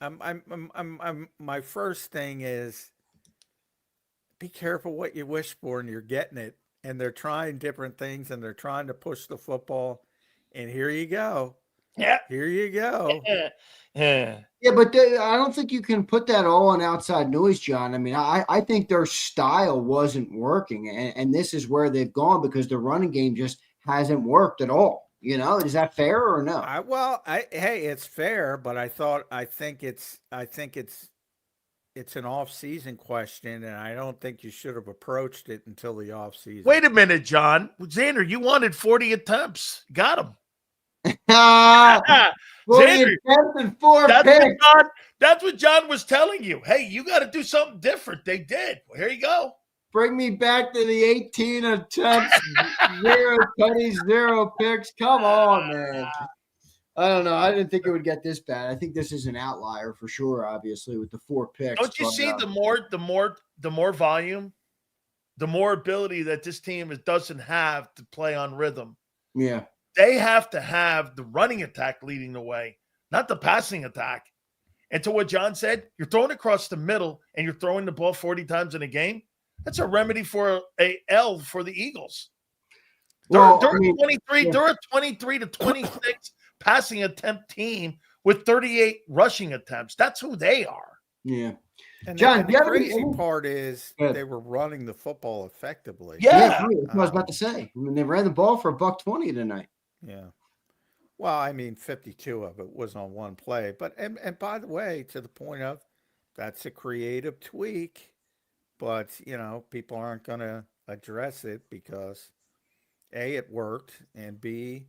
I'm my first thing is be careful what you wish for, and you're getting it. And they're trying different things, and they're trying to push the football. And here you go. Yeah. Here you go. Yeah. Yeah, but I don't think you can put that all on outside noise, John. I mean, I think their style wasn't working, and this is where they've gone because the running game just hasn't worked at all. Is that fair or no? Hey, it's fair, but I think it's an off-season question, and I don't think you should have approached it until the off-season. Wait a minute, John. Zander, you wanted 40 attempts. Got him. 40 Zander, attempts and 4 picks. That's what John was telling you. Hey, you got to do something different. They did. Well, here you go. Bring me back to the 18 attempts, 0 tutties, 0 picks. Come on, man. I don't know. I didn't think it would get this bad. I think this is an outlier for sure, obviously, with the 4 picks. Don't you see the more volume, the more ability that this team doesn't have to play on rhythm. Yeah. They have to have the running attack leading the way, not the passing attack. And to what John said, you're throwing across the middle and you're throwing the ball 40 times in a game. That's a remedy for a L for the Eagles. They're 23 to 26 passing attempt team with 38 rushing attempts. That's who they are. Yeah. And John, the crazy part is they were running the football effectively. Yeah, that's what I was about to say. I mean, they ran the ball for $120 tonight. Yeah. Well, I mean, 52 of it was on 1 play. But and by the way, to the point of that's a creative tweak, but people aren't going to address it because A, it worked, and B,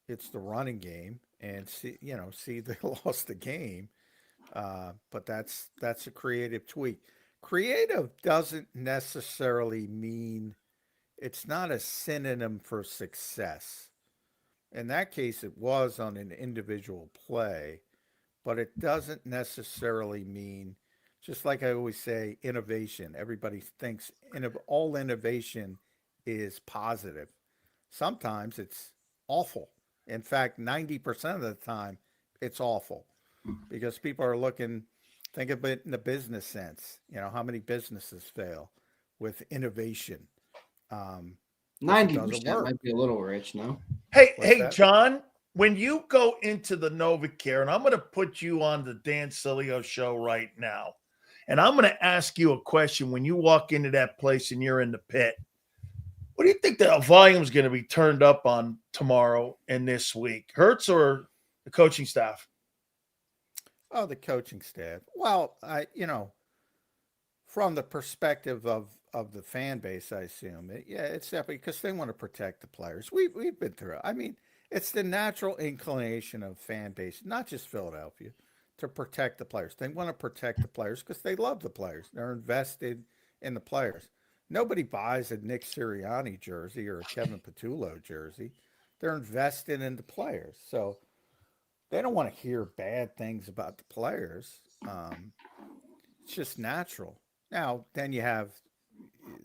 it's the running game, and C, they lost the game. But that's a creative tweak. Creative doesn't necessarily mean it's not a synonym for success. In that case, it was on an individual play, but it doesn't necessarily mean, just like I always say, innovation. Everybody thinks all innovation is positive. Sometimes it's awful. In fact, 90% of the time, it's awful because people are looking, think of it in the business sense. How many businesses fail with innovation? 90% might be a little rich, no? Hey, John, when you go into the NovaCare, and I'm going to put you on the Dan Sileo show right now, and I'm going to ask you a question when you walk into that place and you're in the pit. What do you think the volume is going to be turned up on tomorrow and this week? Hurts or the coaching staff? Oh, the coaching staff. Well, from the perspective of the fan base, I assume, it's definitely because they want to protect the players. We've been through it. I mean, it's the natural inclination of fan base, not just Philadelphia, to protect the players. They want to protect the players because they love the players. They're invested in the players. Nobody buys a Nick Sirianni jersey or a Kevin Patullo jersey. They're invested in the players. So they don't want to hear bad things about the players. It's just natural. Now, then you have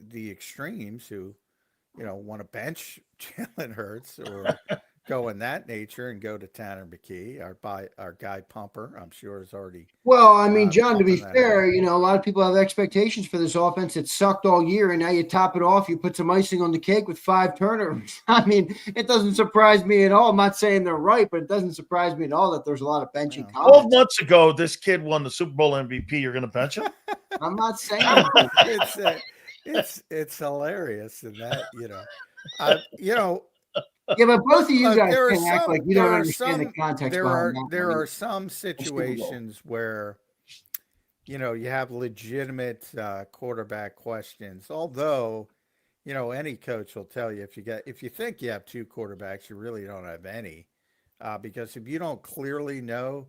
the extremes who, want to bench Jalen Hurts or go in that nature and go to Tanner McKee, our guy Pumper. I'm sure is already. Well, I mean, John, to be pumping that fair, out. a lot of people have expectations for this offense. It sucked all year, and now you top it off. You put some icing on the cake with 5 turnovers. I mean, it doesn't surprise me at all. I'm not saying they're right, but it doesn't surprise me at all that there's a lot of benching 12 comments. months ago, this kid won the Super Bowl MVP. You're going to bench him? I'm not saying that. It's hilarious, and that Yeah, but both of you guys there are can act some- like you there don't are understand the some- context There behind are that. there I mean, are some situations where you have legitimate quarterback questions. Although, any coach will tell you if you think you have 2 quarterbacks, you really don't have any, because if you don't clearly know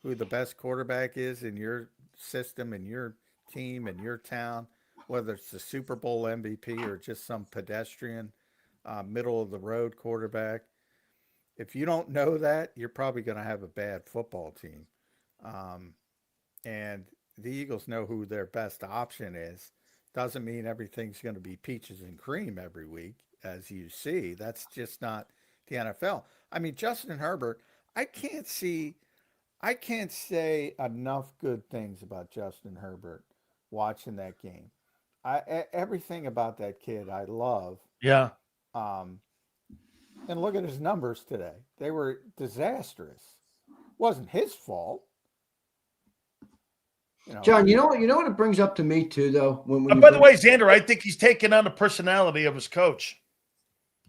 who the best quarterback is in your system, in your team, in your town, whether it's the Super Bowl MVP or just some pedestrian, middle of the road quarterback. If you don't know that, you're probably going to have a bad football team. And the Eagles know who their best option is. Doesn't mean everything's going to be peaches and cream every week, as you see. That's just not the NFL. I mean, Justin Herbert, I can't say enough good things about Justin Herbert watching that game. Everything about that kid I love. Yeah. And look at his numbers today. They were disastrous. Wasn't his fault. John, you know what it brings up to me too, though. When By the way, Xander, I think he's taken on the personality of his coach.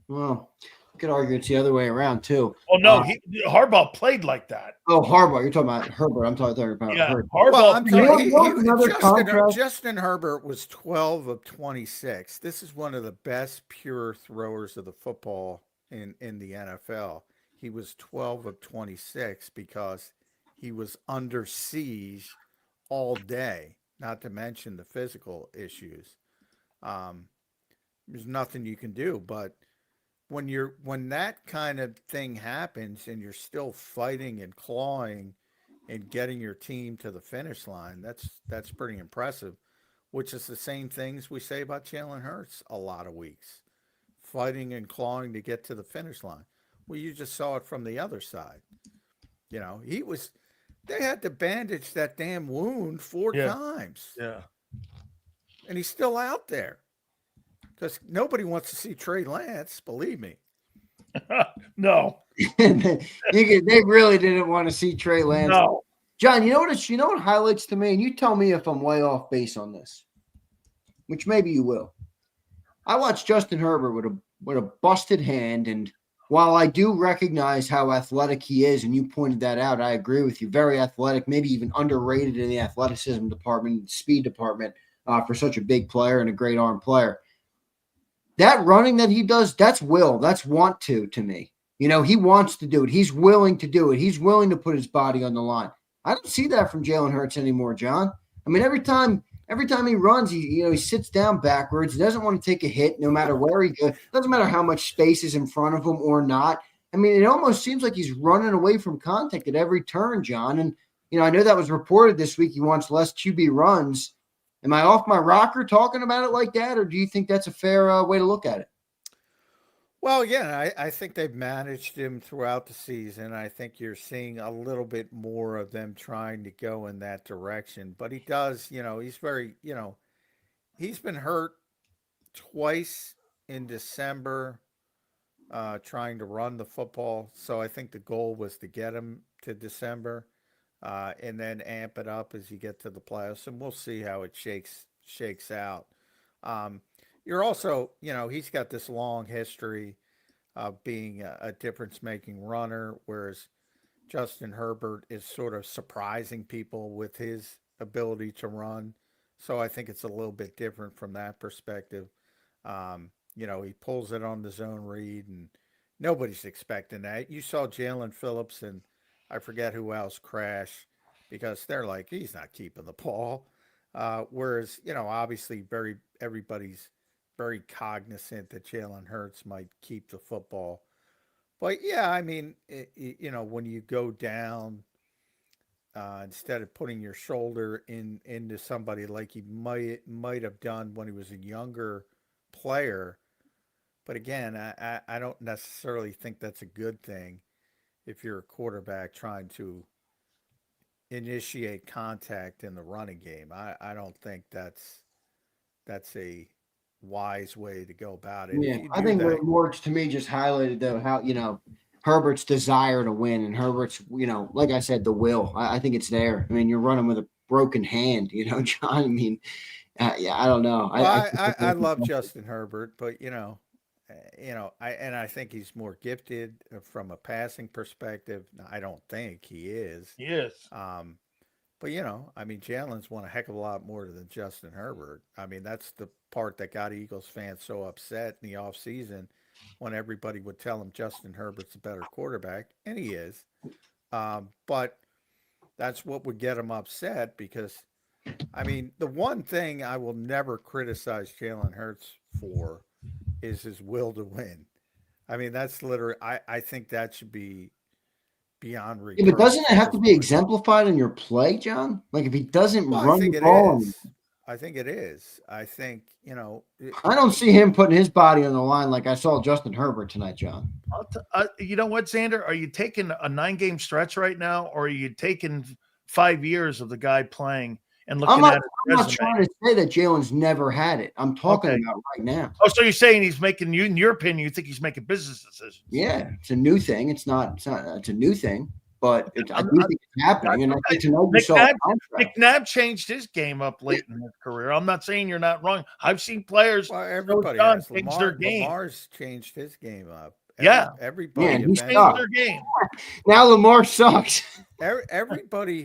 Well, you could argue it's the other way around too. Oh no, Harbaugh played like that. Oh, Harbaugh, you're talking about Herbert. I'm talking about Herbert. Harbaugh. Well, I'm telling you, another Justin Herbert was 12 of 26. This is one of the best pure throwers of the football in the NFL. He was 12 of 26 because he was under siege all day, not to mention the physical issues. There's nothing you can do, but when that kind of thing happens and you're still fighting and clawing and getting your team to the finish line, that's pretty impressive, which is the same things we say about Jalen Hurts a lot of weeks. Fighting and clawing to get to the finish line. Well, you just saw it from the other side. They had to bandage that damn wound 4 times. Yeah. And he's still out there. Because nobody wants to see Trey Lance, believe me. No. They really didn't want to see Trey Lance. No. John, you know what highlights to me, and you tell me if I'm way off base on this, which maybe you will. I watched Justin Herbert with a busted hand, and while I do recognize how athletic he is, and you pointed that out, I agree with you. Very athletic, maybe even underrated in the athleticism department, speed department, for such a big player and a great arm player. That running that he does, that's will. That's want to me. He wants to do it. He's willing to do it. He's willing to put his body on the line. I don't see that from Jalen Hurts anymore, John. I mean, every time he runs, he sits down backwards. He doesn't want to take a hit no matter where he goes. Doesn't matter how much space is in front of him or not. I mean, it almost seems like he's running away from contact at every turn, John. And, I know that was reported this week. He wants less QB runs. Am I off my rocker talking about it like that, or do you think that's a fair way to look at it? Well, yeah, I think they've managed him throughout the season. I think you're seeing a little bit more of them trying to go in that direction. But he does, he's very, he's been hurt twice in December trying to run the football. So I think the goal was to get him to December and then amp it up as you get to the playoffs. And we'll see how it shakes out. You're also, he's got this long history of being a difference-making runner, whereas Justin Herbert is sort of surprising people with his ability to run. So I think it's a little bit different from that perspective. He pulls it on the zone read, and nobody's expecting that. You saw Jalen Phillips and I forget who else crash because they're like, he's not keeping the ball. Whereas, obviously everybody's very cognizant that Jalen Hurts might keep the football. But yeah, I mean, when you go down, instead of putting your shoulder into somebody like he might have done when he was a younger player. But again, I don't necessarily think that's a good thing if you're a quarterback trying to initiate contact in the running game. I don't think that's a wise way to go about it. If Yeah, you I do think that, what works to me just highlighted though how Herbert's desire to win and Herbert's like I said, the will. I think it's there. I mean, you're running with a broken hand, John. I mean, yeah, I don't know. well, I I love Justin Herbert, but I think he's more gifted from a passing perspective. I don't think he is. Yes. But I mean, Jalen's won a heck of a lot more than Justin Herbert. I mean, that's the part that got Eagles fans so upset in the offseason when everybody would tell him Justin Herbert's a better quarterback, and he is. But that's what would get him upset because, I mean, the one thing I will never criticize Jalen Hurts for is his will to win. I mean, that's literally, I think that should be beyond reproach. Yeah, but doesn't it have to be point. exemplified in your play, John? Like if he doesn't Well, run the ball, I think it is. I think, I don't see him putting his body on the line like I saw Justin Herbert tonight, John. You know what, Zander? Are you taking a 9-game stretch right now, or are you taking 5 years of the guy playing and looking at his I'm not resume? trying to say that Jalen's never had it. I'm talking about right now. Oh, so you're saying he's making in your opinion, you think he's making business decisions? Yeah, it's a new thing. It's a new thing, but I do think it's happening. And I think tonight we saw McNabb changed his game up late in his career. I'm not saying you're not wrong. I've seen players. Well, everybody has. Change their game. Lamar's changed his game up. Everybody changed their game. Now Lamar sucks. Everybody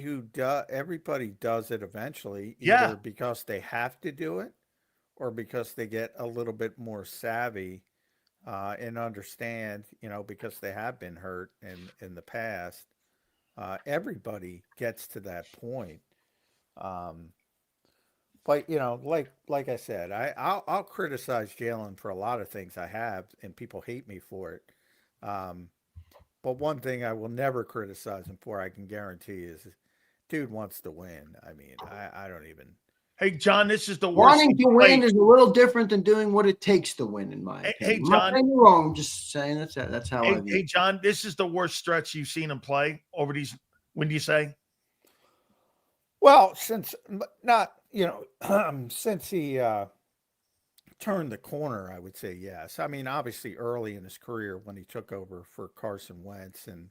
does it eventually, either because they have to do it or because they get a little bit more savvy and understand, because they have been hurt in the past. Everybody gets to that point. But like I said, I'll criticize Jalen for a lot of things I have, and people hate me for it. But one thing I will never criticize him for, I can guarantee, is dude wants to win. I mean, I don't even. Hey, John, this is the worst. Wanting to win is a little different than doing what it takes to win, in my opinion. Hey, John, I'm not saying you're wrong. I'm just saying that's how I view it. Hey, John, this is the worst stretch you've seen him play over these. When do you say? Well, since he turned the corner, I would say yes. I mean, obviously early in his career when he took over for Carson Wentz, and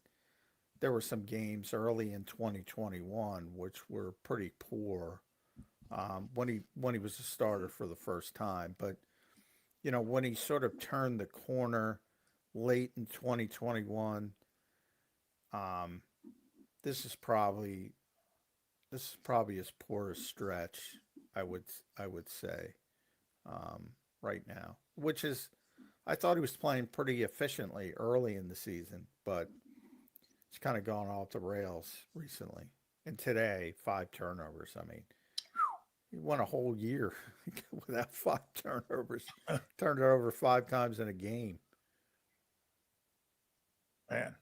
there were some games early in 2021 which were pretty poor when he was a starter for the first time. But when he sort of turned the corner late in 2021, this is probably his poorest stretch, I would say, right now. Which is, I thought he was playing pretty efficiently early in the season, but it's kind of gone off the rails recently. And today, 5 turnovers. I mean, he won a whole year without 5 turnovers. Turned it over 5 times in a game. Man.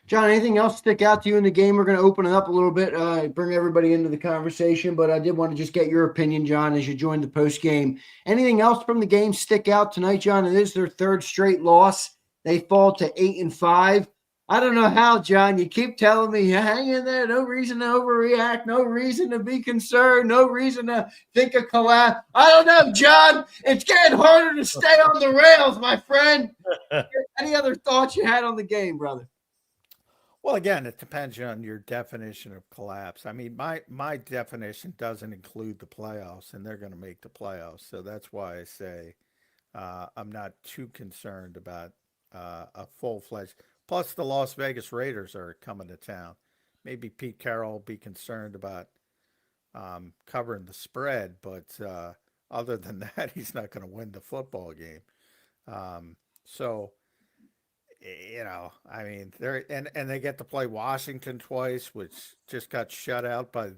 John, anything else stick out to you in the game? We're going to open it up a little bit, bring everybody into the conversation, but I did want to just get your opinion, John, as you joined the post game. Anything else from the game stick out tonight, John? It is their 3rd straight loss. They fall to 8-5. I don't know how, John. You keep telling me, hang in there, no reason to overreact, no reason to be concerned, no reason to think of collapse. I don't know, John. It's getting harder to stay on the rails, my friend. Any other thoughts you had on the game, brother? Well, again, it depends on your definition of collapse. I mean, my definition doesn't include the playoffs, and they're going to make the playoffs. So that's why I say I'm not too concerned about a full-fledged. Plus, the Las Vegas Raiders are coming to town. Maybe Pete Carroll will be concerned about covering the spread, but other than that, he's not going to win the football game. So, I mean, and they get to play Washington twice, which just got shut out by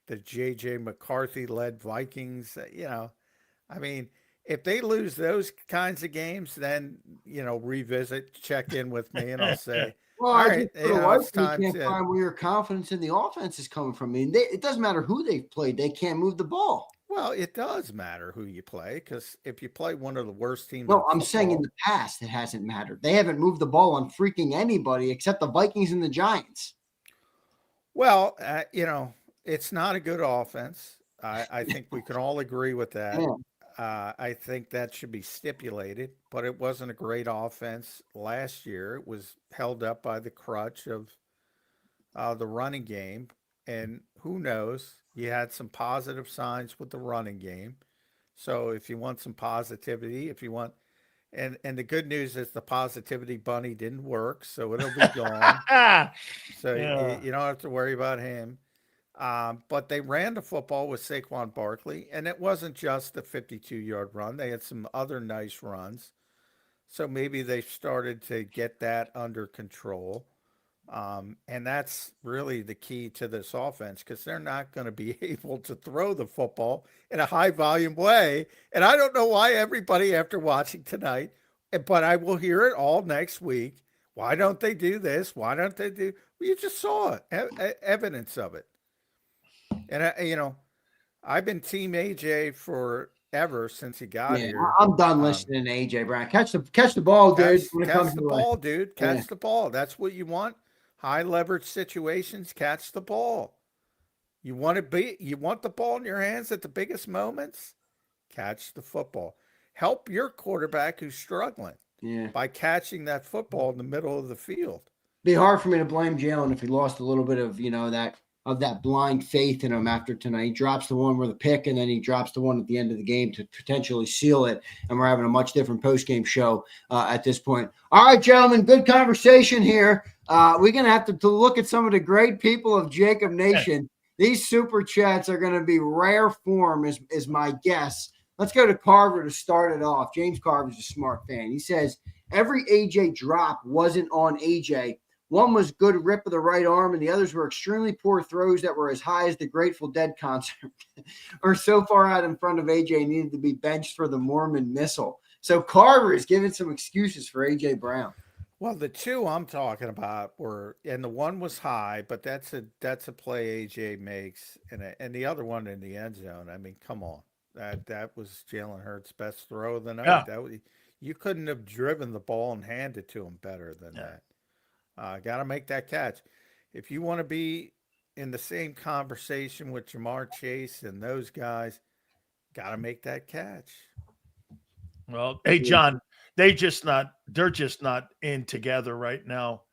the J.J. McCarthy-led Vikings. I mean, if they lose those kinds of games, then, revisit, check in with me, and I'll say, well, all right, it's time can't to. find where your confidence in the offense is coming from. I mean, it doesn't matter who they've played; they can't move the ball. Well, it does matter who you play, because if you play one of the worst teams, no, I'm saying in the past it hasn't mattered. They haven't moved the ball on freaking anybody except the Vikings and the Giants. Well, it's not a good offense. I think we can all agree with that. Yeah. I think that should be stipulated, but it wasn't a great offense last year. It was held up by the crutch of the running game. And who knows? You had some positive signs with the running game. So if you want some positivity, and the good news is the positivity bunny didn't work, so it'll be gone. So you don't have to worry about him. But they ran the football with Saquon Barkley, and it wasn't just the 52-yard run. They had some other nice runs. So maybe they started to get that under control. And that's really the key to this offense, because they're not going to be able to throw the football in a high volume way. And I don't know why everybody, after watching tonight, but I will hear it all next week. Why don't they do this? Why don't they do? Well, you just saw it, evidence of it. And I've been Team AJ forever since he got here. I'm done listening to AJ Brown. Catch the ball, dude. Catch the ball, dude. Catch the ball. That's what you want. High leverage situations, catch the ball. You want the ball in your hands at the biggest moments? Catch the football. Help your quarterback who's struggling by catching that football in the middle of the field. Be hard for me to blame Jalen if he lost a little bit of, that blind faith in him after tonight. He drops the one with a pick, and then he drops the one at the end of the game to potentially seal it. And we're having a much different post-game show at this point. All right, gentlemen, good conversation here. We're going to have to look at some of the great people of JAKIB Nation. These super chats are going to be rare form is my guess. Let's go to Carver to start it off. James Carver's a smart fan. He says, every AJ drop wasn't on AJ. One was good rip of the right arm, and the others were extremely poor throws that were as high as the Grateful Dead concert or so far out in front of AJ needed to be benched for the Mormon missile. So Carver is giving some excuses for AJ Brown. Well, the two I'm talking about and the one was high, but that's a play AJ makes, and the other one in the end zone. I mean, come on, that was Jalen Hurts' best throw of the night. Yeah. You couldn't have driven the ball and handed to him better than that. Got to make that catch. If you want to be in the same conversation with Jamar Chase and those guys, got to make that catch. Well, hey, John, they're just not in together right now.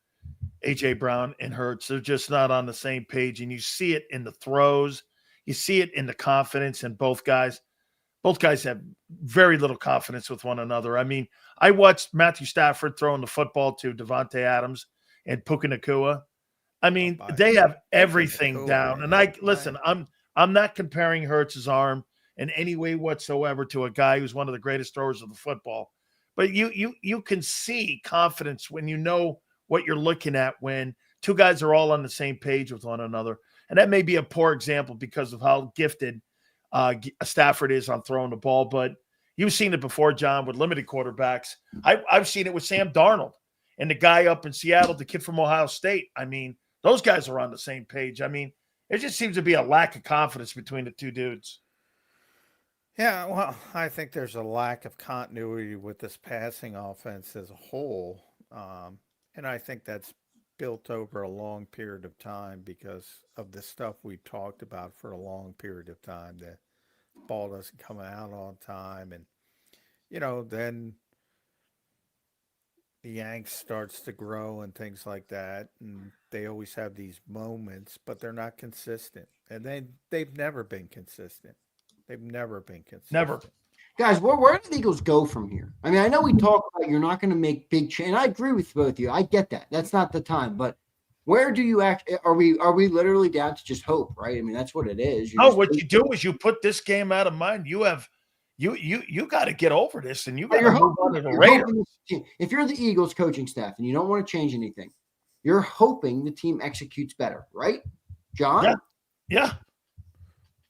AJ Brown and Hurts, they're just not on the same page. And you see it in the throws. You see it in the confidence in both guys. Both guys have very little confidence with one another. I mean, I watched Matthew Stafford throwing the football to DeVonta Adams and Puka Nacua. I mean, they have everything down. And I'm not comparing Hurts' arm in any way whatsoever to a guy who's one of the greatest throwers of the football. But you can see confidence when you know what you're looking at when two guys are all on the same page with one another. And that may be a poor example because of how gifted Stafford is on throwing the ball. But you've seen it before, John, with limited quarterbacks. I've seen it with Sam Darnold and the guy up in Seattle, the kid from Ohio State. I mean, those guys are on the same page. I mean, it just seems to be a lack of confidence between the two dudes. Yeah, well, I think there's a lack of continuity with this passing offense as a whole. And I think that's built over a long period of time because of the stuff we've talked about for a long period of time. The ball doesn't come out on time. And, then the angst starts to grow and things like that. And they always have these moments, but they're not consistent. And they've never been consistent. They've never been consistent. Never. Guys, where do the Eagles go from here? I mean, I know we talk about you're not going to make big change. I agree with both of you. I get that. That's not the time. But where do you act? Are we literally down to just hope, right? I mean, that's what it is. What you do is you put this game out of mind. You have You got to get over this, and you got You're to move on to the Raiders. If you're the Eagles coaching staff and you don't want to change anything, you're hoping the team executes better, right, John? Yeah.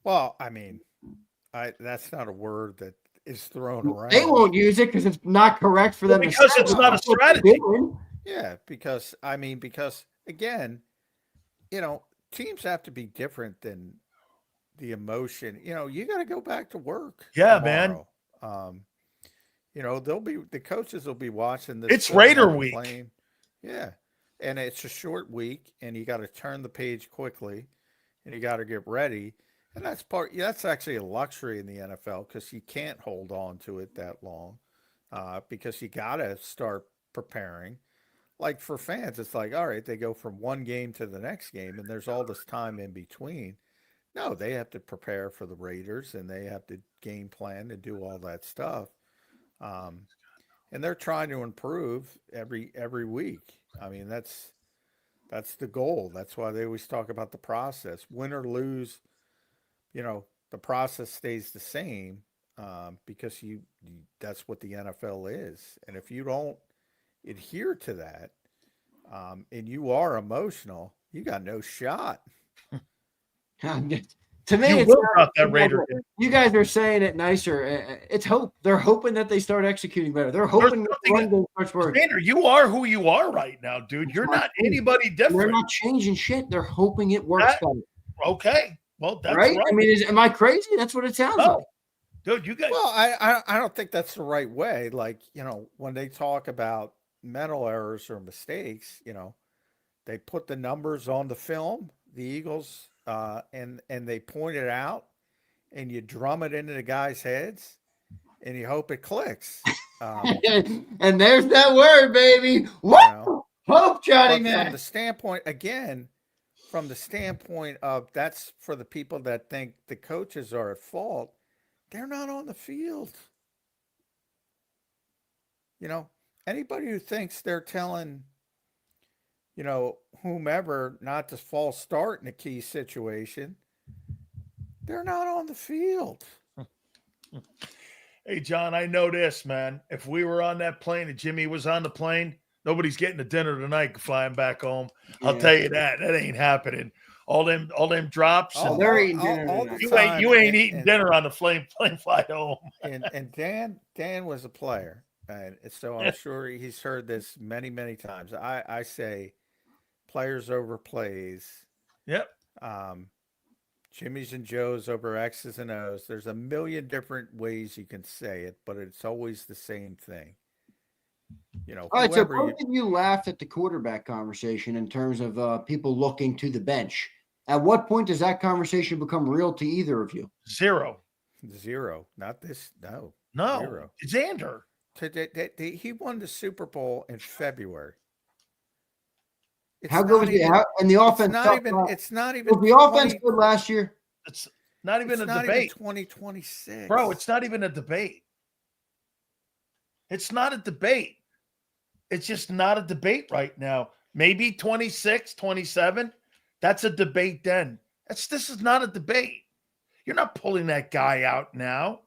Well, I mean, that's not a word that is thrown around. They won't use it because it's not correct for them because it's not a strategy. Yeah, because again, teams have to be different than the emotion. You got to go back to work. Yeah, tomorrow. Man. The coaches will be watching this. It's Raider week. Playing. Yeah, and it's a short week, and you got to turn the page quickly, and you got to get ready. And that's actually a luxury in the NFL because you can't hold on to it that long because you got to start preparing. Like for fans, it's like, all right, they go from one game to the next game, and there's all this time in between. No, they have to prepare for the Raiders, and they have to game plan and do all that stuff. And they're trying to improve every week. I mean, that's the goal. That's why they always talk about the process. Win or lose, the process stays the same because that's what the NFL is. And if you don't adhere to that and you are emotional, you got no shot. To me, you guys are saying it nicer. It's hope. They're hoping that they start executing better. They're hoping that starts working. Tanner, you are who you are right now, dude. You're not anybody different. They're not changing shit. They're hoping it works better. Okay. Well, that's right. I mean, am I crazy? That's what it sounds like. Dude, you guys. Well, I don't think that's the right way. Like, when they talk about mental errors or mistakes, they put the numbers on the film, the Eagles, and they point it out, and you drum it into the guys' heads, and you hope it clicks. And there's that word, baby. What? Hope, Johnny, man. From the standpoint of that's for the people that think the coaches are at fault, they're not on the field. Anybody who thinks they're telling, whomever not to false start in a key situation, they're not on the field. Hey, John, I know this, man. If we were on that plane and Jimmy was on the plane, nobody's getting a dinner tonight flying back home. Yeah. I'll tell you that. That ain't happening. All them drops. They're eating dinner. You ain't eating dinner on the plane flight home. And Dan was a player. And so I'm sure he's heard this many, many times. I say players over plays. Yep. Jimmy's and Joe's over X's and O's. There's a million different ways you can say it, but it's always the same thing. All right, so both of you laughed at the quarterback conversation in terms of people looking to the bench. At what point does that conversation become real to either of you? Zero. Not this. No. Zero. Zander. He won the Super Bowl in February. How good was he? And the offense? It's not even. Was the offense good last year? It's not even a debate. 2026, bro. It's not even a debate. It's not a debate. It's just not a debate right now. Maybe 26, 27. That's a debate then. This is not a debate. You're not pulling that guy out now.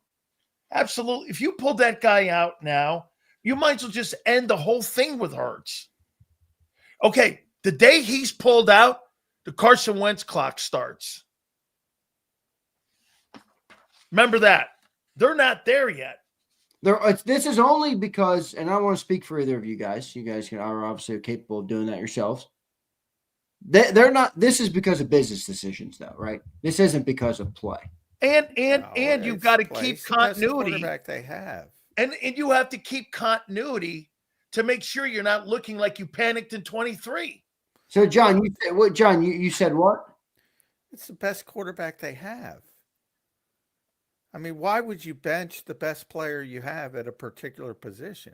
Absolutely. If you pull that guy out now, you might as well just end the whole thing with Hurts. Okay, the day he's pulled out, the Carson Wentz clock starts. Remember that. They're not there yet. This is only because, and I don't want to speak for either of you guys. You guys are obviously capable of doing that yourselves. They're not. This is because of business decisions, though, right? This isn't because of play. And you've got to keep continuity. Quarterback they have, and you have to keep continuity to make sure you're not looking like you panicked in 23. So, John, you said what? John, you said what? It's the best quarterback they have. I mean, why would you bench the best player you have at a particular position?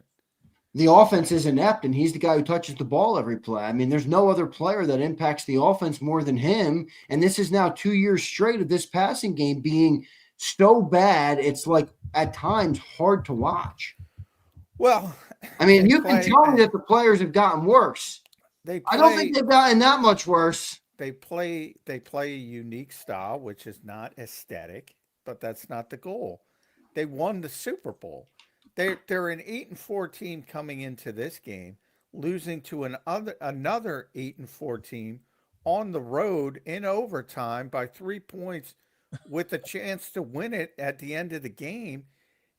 The offense is inept, and he's the guy who touches the ball every play. I mean, there's no other player that impacts the offense more than him. And this is now 2 years straight of this passing game being so bad, it's like at times hard to watch. Well, I mean, you can tell me that the players have gotten worse. I don't think they've gotten that much worse. They play a unique style, which is not aesthetic, but that's not the goal. They won the Super Bowl. They're an 8-4 team coming into this game, losing to another 8-4 team on the road in overtime by 3 points with a chance to win it at the end of the game.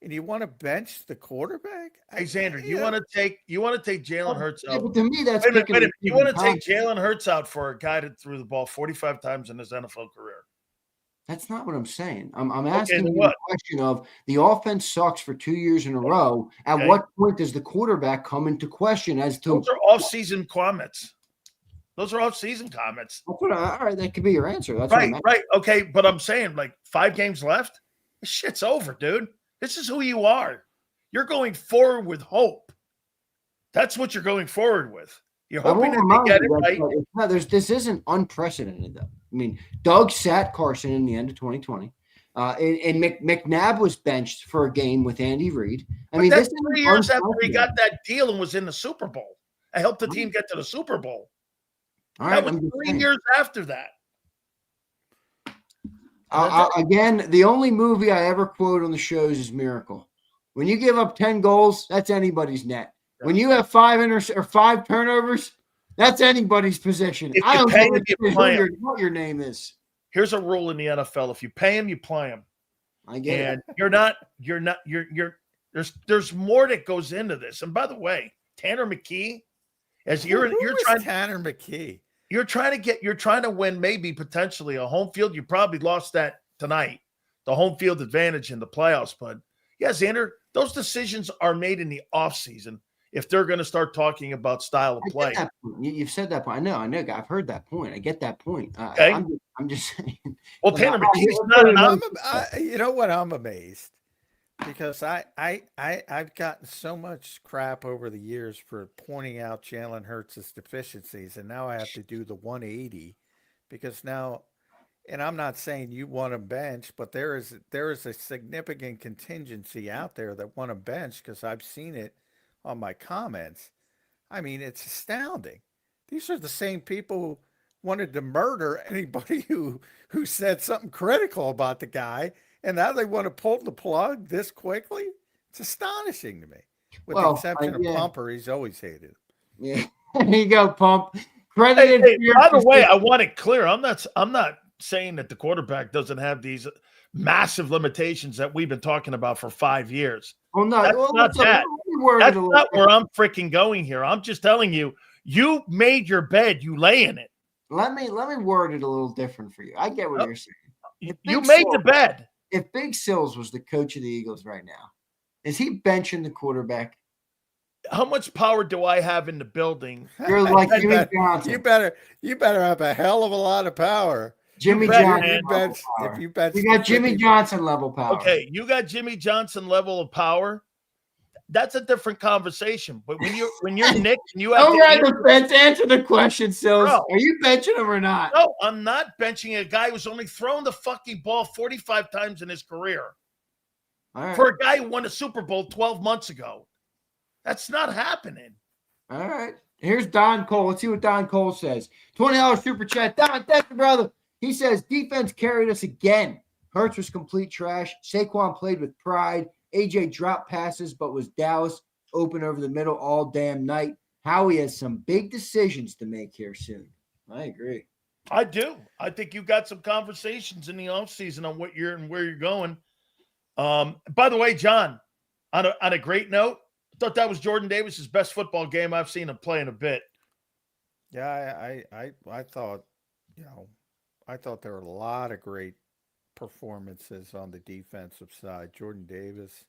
And you want to bench the quarterback? Hey, Xander, you want to take Jalen Hurts Yeah, out? but to me, that's Wait a minute, picking wait a minute. You want to time. take Jalen Hurts out for a guy that threw the ball 45 times in his NFL career? That's not what I'm saying. I'm asking then you what? the question of the offense sucks for 2 years in a row. At Okay. what point does the quarterback come into question as to Those are off-season comments. Those are off-season comments. all right, that could be your answer. That's what I'm Right, asking. right. Okay, but I'm saying, like, 5 games left? This shit's over, dude. This is who you are. You're going forward with hope. That's what you're going forward with. You're I hoping won't that remind they get you it that, right. this isn't unprecedented, though. I mean, Doug sat Carson in the end of 2020. And McNabb was benched for a game with Andy Reid. But This that's is 3 years after he got unprecedented. that deal and was in the Super Bowl. I helped the team get to the Super Bowl. All That right, was I'm just 3 saying. years after that. Again, the only movie I ever quote on the shows is Miracle. When you give up 10 goals, that's anybody's net. When you have 5 turnovers, that's anybody's position. If I you don't pay know him, you play him. what your name is. Here's a rule in the NFL: if you pay him, you play him. I get And it. there's more that goes into this. And by the way, Tanner McKee, as Who you're is trying Tanner McKee? you're trying to win maybe potentially a home field. You probably lost that tonight, the home field advantage in the playoffs. But yeah, Xander, those decisions are made in the offseason if they're going to start talking about style of play. I get that point. You've said that point. I know. I've heard that point. I get that point. Okay. I'm just saying. Well, Tanner McKee's not an You know what? I'm amazed because I've gotten so much crap over the years for pointing out Jalen Hurts' deficiencies, and now I have to do the 180 because now, and I'm not saying you want him bench, but there is a significant contingency out there that want him bench because I've seen it on my comments. I mean, it's astounding. These are the same people who wanted to murder anybody who said something critical about the guy, and now they want to pull the plug this quickly. It's astonishing to me. With the exception of Pumper, he's always hated him. Yeah, there you go, Pump. Hey, by the way, I want it clear. I'm not saying that the quarterback doesn't have these massive limitations that we've been talking about for 5 years. Oh no, that's not that. That's not where I'm freaking going here. I'm just telling you, you made your bed, you lay in it. Let me word it a little different for you. I get what you're saying. You made the bed. If Big Sills was the coach of the Eagles right now, is he benching the quarterback? How much power do I have in the building? You're like Jimmy Johnson. You better have a hell of a lot of power. Jimmy Johnson. If you bet, you got Jimmy Johnson level power. Okay, you got Jimmy Johnson level of power. That's a different conversation. But when you're Nick and you have to answer the question, Sills. Bro, are you benching him or not? No, I'm not benching a guy who's only thrown the fucking ball 45 times in his career. All right. For a guy who won a Super Bowl 12 months ago. That's not happening. All right. Here's Don Cole. Let's see what Don Cole says. $20 super chat. Don, thank you, brother. He says, defense carried us again. Hurts was complete trash. Saquon played with pride. AJ dropped passes, but was Dallas open over the middle all damn night. Howie has some big decisions to make here soon. I agree. I do. I think you got some conversations in the offseason on what you're and where you're going. By the way, John, on a great note, I thought that was Jordan Davis's best football game I've seen him play in a bit. Yeah, I thought, I thought there were a lot of great performances on the defensive side. Jordan Davis,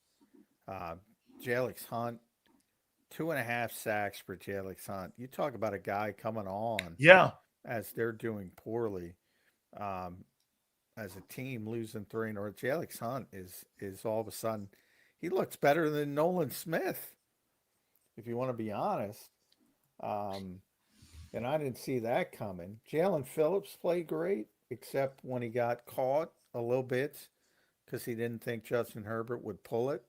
Jalix Hunt, 2.5 sacks for Jalix Hunt. You talk about a guy coming on. Yeah. As they're doing poorly, as a team losing 3 in a row. Jalix Hunt is all of a sudden, he looks better than Nolan Smith, if you want to be honest. And I didn't see that coming. Jalen Phillips played great, except when he got caught a little bit because he didn't think Justin Herbert would pull it.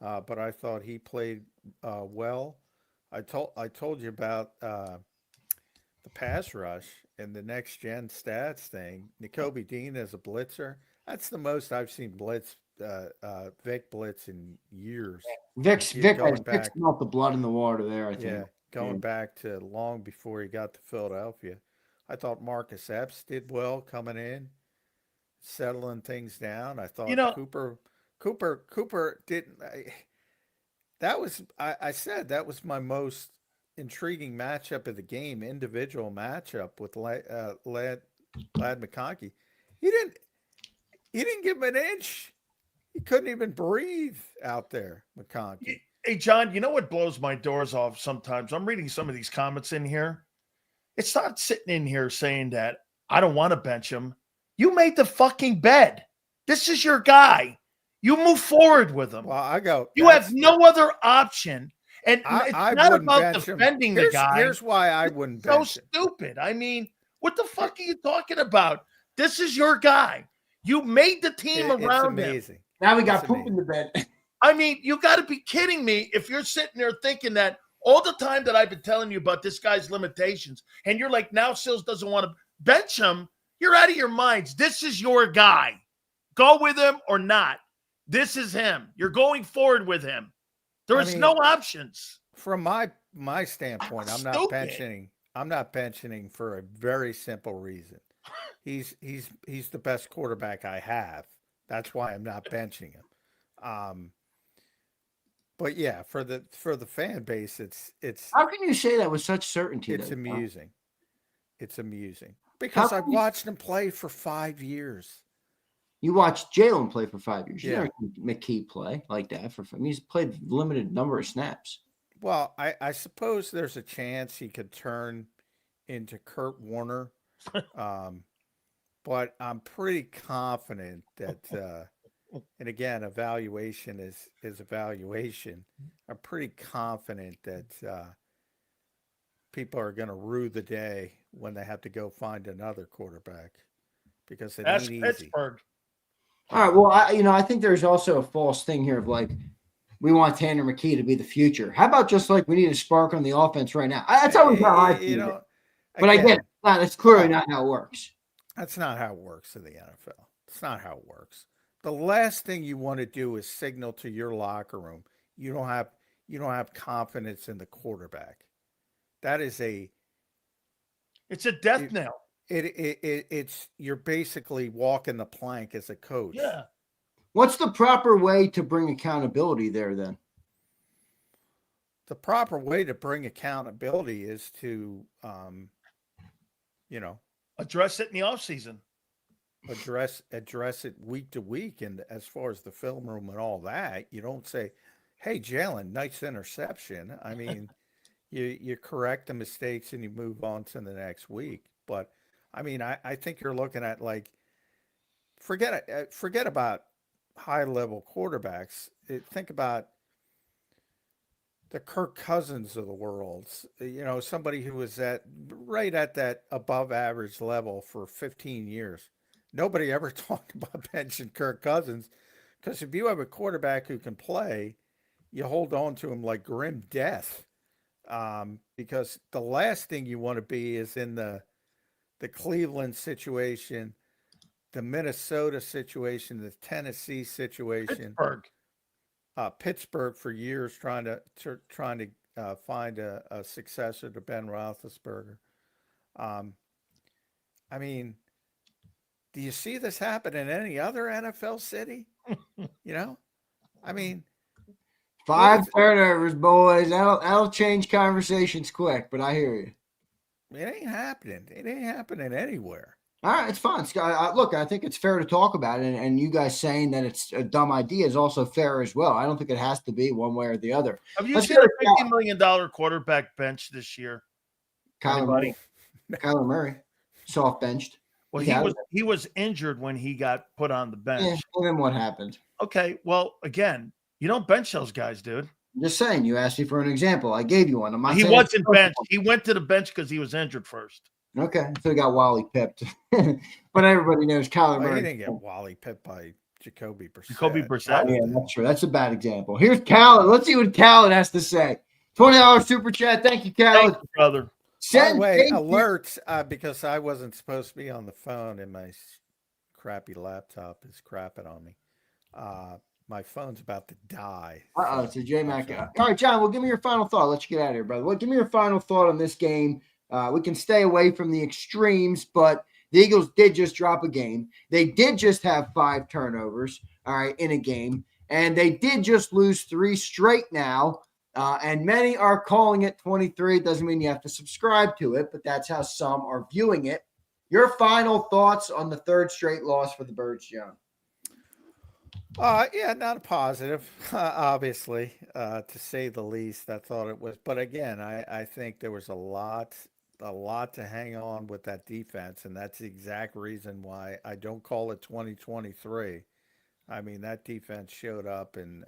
But I thought he played well. I told you about the pass rush and the next gen stats thing. Nakobe Dean as a blitzer. That's the most I've seen blitz Vic Blitz in years. Vic's back, melt the blood in the water there, I think. yeah, going back to long before he got to Philadelphia. I thought Marcus Epps did well coming in, settling things down. I thought Cooper didn't. I said that was my most intriguing matchup of the game, individual matchup with Ladd McConkey. He didn't give him an inch. He couldn't even breathe out there, McConkey. Hey, John, you know what blows my doors off sometimes? I'm reading some of these comments in here. It's not sitting in here saying that I don't want to bench him. You made the fucking bed. This is your guy. You move forward with him. Well, you have no other option. And it's I not about defending the guy. Here's why I wouldn't bench him. So stupid. I mean, what the fuck are you talking about? This is your guy. You made the team around him. Now we got poop in the bed. I mean, you got to be kidding me if you're sitting there thinking that all the time that I've been telling you about this guy's limitations, and you're like, now Sills doesn't want to bench him. You're out of your minds. This is your guy. Go with him or not. This is him. You're going forward with him. There's no options. From my standpoint, I'm not benching. I'm not benching for a very simple reason. He's the best quarterback I have. That's why I'm not benching him. But yeah, for the fan base, it's. How can you say that with such certainty? It's amusing. It's amusing because I've watched him play for 5 years. You watched Jalen play for 5 years. You Yeah. never seen McKee play like that for 5 years. He's played limited number of snaps. Well, I suppose there's a chance he could turn into Kurt Warner. But I'm pretty confident that, and again, evaluation is evaluation. I'm pretty confident that people are going to rue the day when they have to go find another quarterback because it ain't easy. Pittsburgh. All right. Well, I think there's also a false thing here of like, we want Tanner McKee to be the future. How about just like we need a spark on the offense right now? That's always how I feel. But again, I get it. That's clearly not how it works. That's not how it works in the NFL. It's not how it works. The last thing you want to do is signal to your locker room you don't have confidence in the quarterback. That is it's a death knell. It's you're basically walking the plank as a coach. Yeah. What's the proper way to bring accountability there then? The proper way to bring accountability is to address it in the offseason. Address it week to week. And as far as the film room and all that, you don't say, hey, Jalen, nice interception. I mean, you correct the mistakes and you move on to the next week. But I mean, I think you're looking at like, forget about high level quarterbacks. Think about the Kirk Cousins of the world, somebody who was right at that above average level for 15 years. Nobody ever talked about benching Kirk Cousins because if you have a quarterback who can play, you hold on to him like grim death. Because the last thing you want to be is in the Cleveland situation, the Minnesota situation, the Tennessee situation, Pittsburgh for years trying to find a successor to Ben Roethlisberger. I mean, do you see this happen in any other NFL city? I mean, 5 turnovers, boys. That'll change conversations quick. But I hear you. It ain't happening. It ain't happening anywhere. All right, it's fine, Scott. Look, I think it's fair to talk about it, and you guys saying that it's a dumb idea is also fair as well. I don't think it has to be one way or the other. Have you seen a $50 million quarterback bench this year? Kyler Murray, soft benched. Well, he was injured when he got put on the bench. Yeah, and then what happened? Okay, well, again, you don't bench those guys, dude. I'm just saying. You asked me for an example. I gave you one. He wasn't benched. He went to the bench because he was injured first. Okay, so he got Wally pipped. But everybody knows Kyler Murray. He didn't get Wally pipped by Jacoby Brissett. Oh, yeah, that's true. That's a bad example. Here's Khaled. Let's see what Khaled has to say. $20 super chat. Thank you, Khaled. Thank you, brother. By the way, alerts, because I wasn't supposed to be on the phone and my crappy laptop is crapping on me. My phone's about to die. It's a J-Mac. All right, John, well, give me your final thought. Let you get out of here, brother. Well, give me your final thought on this game. We can stay away from the extremes, but the Eagles did just drop a game. They did just have 5 turnovers, all right, in a game, and they did just lose 3 straight now, and many are calling it 23. It doesn't mean you have to subscribe to it, but that's how some are viewing it. Your final thoughts on the 3rd straight loss for the Birds, John? Yeah, not a positive, obviously, to say the least. I thought it was, but again, I think there was a lot to hang on with that defense, and that's the exact reason why I don't call it 2023. I mean, that defense showed up and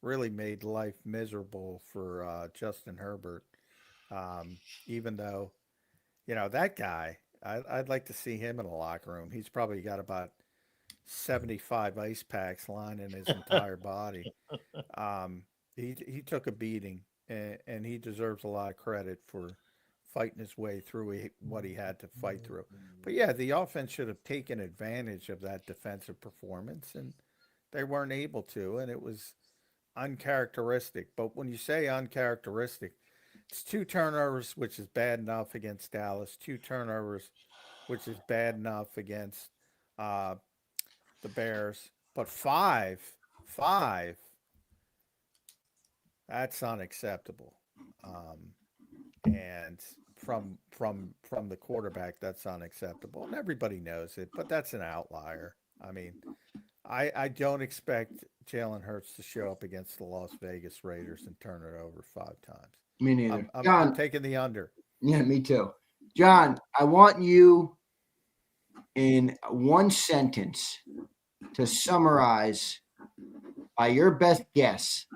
really made life miserable for Justin Herbert. Even though, that guy, I'd like to see him in a locker room. He's probably got about 75 ice packs lining his entire body. He took a beating, and he deserves a lot of credit for fighting his way through what he had to fight through. But yeah, the offense should have taken advantage of that defensive performance, and they weren't able to, and it was uncharacteristic. But when you say uncharacteristic, it's 2 turnovers, which is bad enough against Dallas, 2 turnovers, which is bad enough against the Bears, but 5, that's unacceptable. And from the quarterback, that's unacceptable, and everybody knows it. But that's an outlier. I mean, I don't expect Jalen Hurts to show up against the Las Vegas Raiders and turn it over 5 times. Me neither. I'm taking the under. Yeah, me too. John, I want you in one sentence to summarize, by your best guess,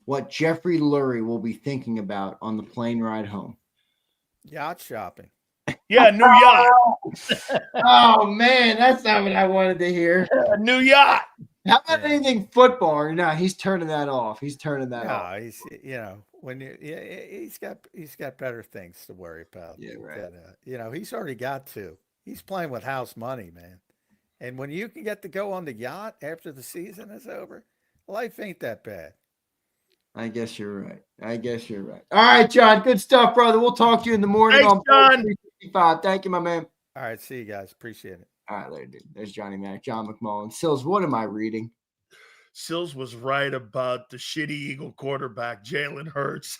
what Jeffrey Lurie will be thinking about on the plane ride home. Yacht shopping. Yeah, new yacht. Oh, man, that's not what I wanted to hear. New yacht. How about anything football? Or no, he's turning that off. He's turning that off. He's he's got better things to worry about. Yeah, right. He's already got 2. He's playing with house money, man. And when you can get to go on the yacht after the season is over, life ain't that bad. I guess you're right. All right, John. Good stuff, brother. We'll talk to you in the morning. Thanks, John. 365. Thank you, my man. All right, see you guys. Appreciate it. All right, later, dude. There's Johnny Mac, John McMullen. Sills, what am I reading? Sills was right about the shitty Eagle quarterback, Jalen Hurts.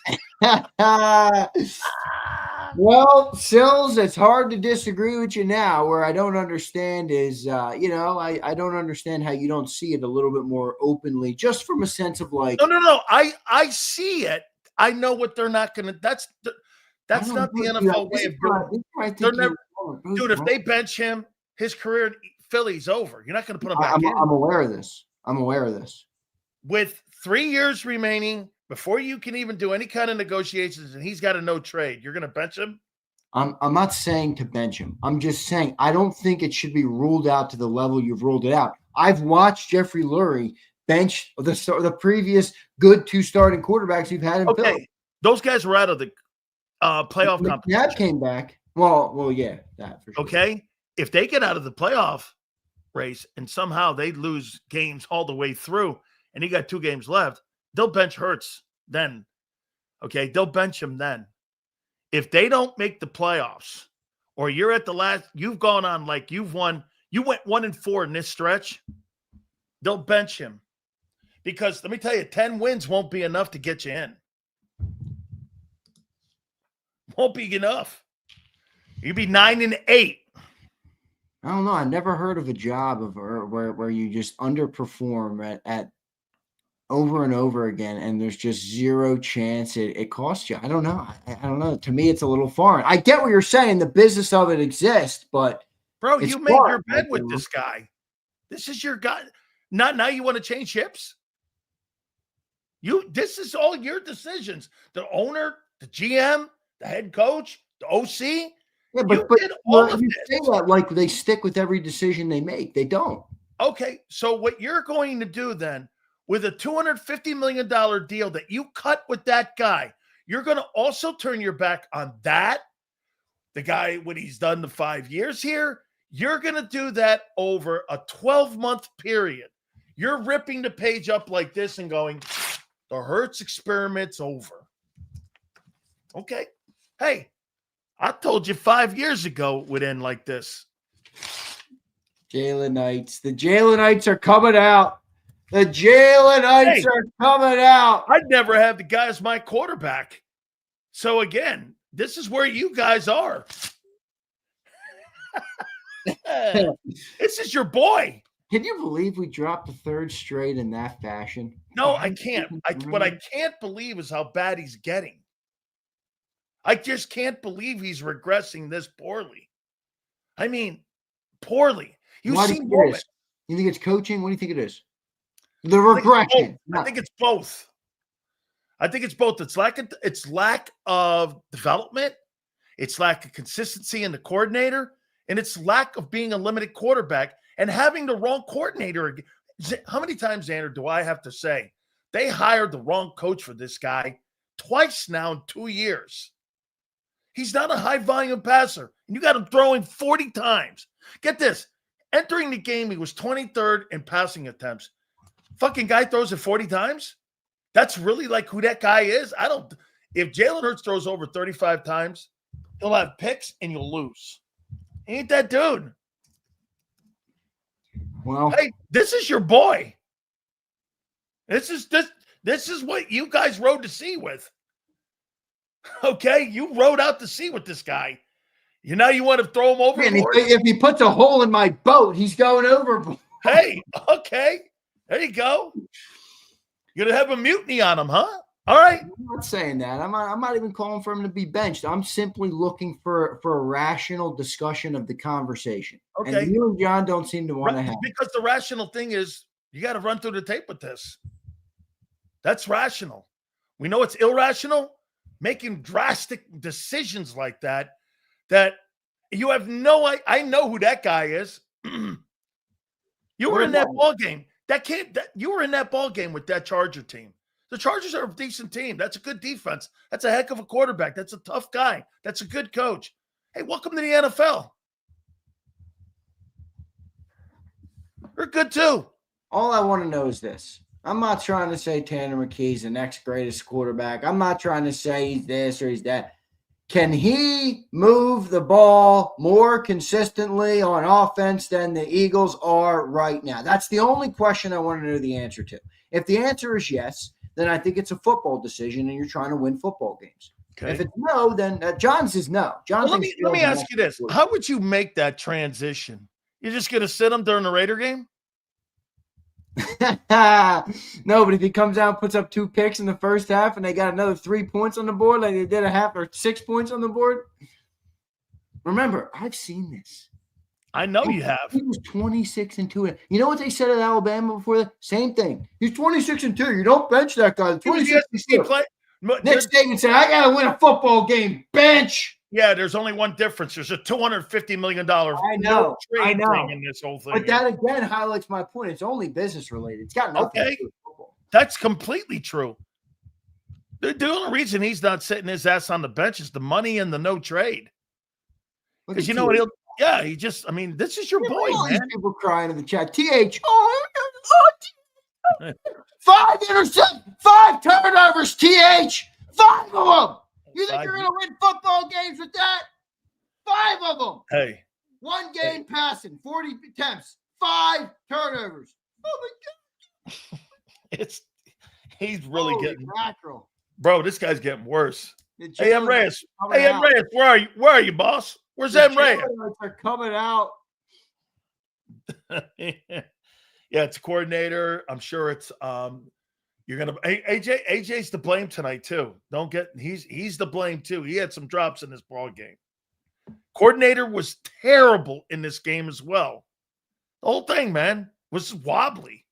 Well, Sills, it's hard to disagree with you now. Where I don't understand is, I don't understand how you don't see it a little bit more openly, just from a sense of like. No. I see it. I know what they're not going to. That's not the NFL way of doing it. They're never, dude, if they bench him, his career in Philly's over. You're not going to put him back in. I'm aware of this. With 3 years remaining, before you can even do any kind of negotiations, and he's got a no trade, you're going to bench him? I'm not saying to bench him. I'm just saying I don't think it should be ruled out to the level you've ruled it out. I've watched Jeffrey Lurie bench the previous good 2 starting quarterbacks you've had in Philly. Those guys were out of the playoff competition. That came back. Well, yeah, that for sure. Okay, if they get out of the playoff race and somehow they lose games all the way through, and he got 2 games left, they'll bench Hurts then. Okay, they'll bench him then. If they don't make the playoffs, or you're at the last, you've gone on like you went 1-4 in this stretch, they'll bench him. Because let me tell you, 10 wins won't be enough to get you in. Won't be enough. You'd be 9-8. I don't know. I never heard of a job where you just underperform at over and over again, and there's just zero chance it costs you. I don't know. I don't know. To me, it's a little foreign. I get what you're saying. The business of it exists, but bro, you made your bed with this guy. This is your guy. Not now. You want to change ships? This is all your decisions. The owner, the GM, the head coach, the OC. Yeah, but you say that like they stick with every decision they make. They don't. Okay, so what you're going to do then, with a $250 million deal that you cut with that guy, you're going to also turn your back on that, the guy when he's done the 5 years here. You're going to do that over a 12-month period. You're ripping the page up like this and going, the Hurts experiment's over. Okay. Hey, I told you 5 years ago it would end like this. Jalenites. The Jalenites are coming out. The Jalenites are coming out. I'd never have the guy as my quarterback. So again, this is where you guys are. This is your boy. Can you believe we dropped the third straight in that fashion? No, I can't. What I can't believe is how bad he's getting. I just can't believe he's regressing this poorly. I mean, poorly. You think it's coaching? What do you think it is? The regression. I think it's both. It's lack of development. It's lack of consistency in the coordinator. And it's lack of being a limited quarterback and having the wrong coordinator. How many times, Xander, do I have to say they hired the wrong coach for this guy twice now in 2 years? He's not a high-volume passer, and you got him throwing 40 times. Get this. Entering the game, he was 23rd in passing attempts. Fucking guy throws it 40 times? That's really like who that guy is? If Jalen Hurts throws over 35 times, he'll have picks and you'll lose. He ain't that dude. Well, hey, this is your boy. This is what you guys rode to sea with. Okay, you rode out to sea with this guy. You want to throw him overboard? If he puts a hole in my boat, he's going overboard. Hey, okay, there you go. You're gonna have a mutiny on him, huh? All right. I'm not saying that. I'm not even calling for him to be benched. I'm simply looking for a rational discussion of the conversation. Okay. And you and John don't seem to want to have. Because the rational thing is you got to run through the tape with this. That's rational. We know it's irrational. Making drastic decisions like that you have no – I know who that guy is. You were in that ball game. You were in that ball game with that Charger team. The Chargers are a decent team. That's a good defense. That's a heck of a quarterback. That's a tough guy. That's a good coach. Hey, welcome to the NFL. We're good too. All I want to know is this. I'm not trying to say Tanner McKee's the next greatest quarterback. I'm not trying to say he's this or he's that. Can he move the ball more consistently on offense than the Eagles are right now? That's the only question I want to know the answer to. If the answer is yes, then I think it's a football decision and you're trying to win football games. Okay. If it's no, then John says no. John, let me ask you this. How would you make that transition? You're just going to sit him during the Raider game? No, but if he comes out and puts up 2 picks in the first half and they got another 3 points on the board like they did a half or 6 points on the board. Remember, I've seen this. I know you have. He was 26-2. You know what they said at Alabama before that? Same thing. He's 26-2. You don't bench that guy. 26-2. Nick Saban said, I got to win a football game. Bench. Yeah, there's only one difference. There's a $250 million trade thing in this whole thing. But that again highlights my point. It's only business related. It's got nothing to do with football. That's completely true. The only reason he's not sitting his ass on the bench is the money and the no trade. Because you know what this is your boy, man. These people crying in the chat. TH. 5 interceptions, 5 turnovers, TH. 5 of them. You think you're going to win football games with that? 5 of them. Hey. 1 game passing, 40 attempts, 5 turnovers. Oh, my God. He's really getting mackerel. Bro, this guy's getting worse. Hey, M. Reyes. Hey, M. Reyes, where are you? Where are you, boss? Where's M. Reyes? They're coming out. Yeah, it's a coordinator. I'm sure it's you're gonna AJ's to blame tonight too. He's to blame too. He had some drops in this ball game. Coordinator was terrible in this game as well. The whole thing, man, was wobbly.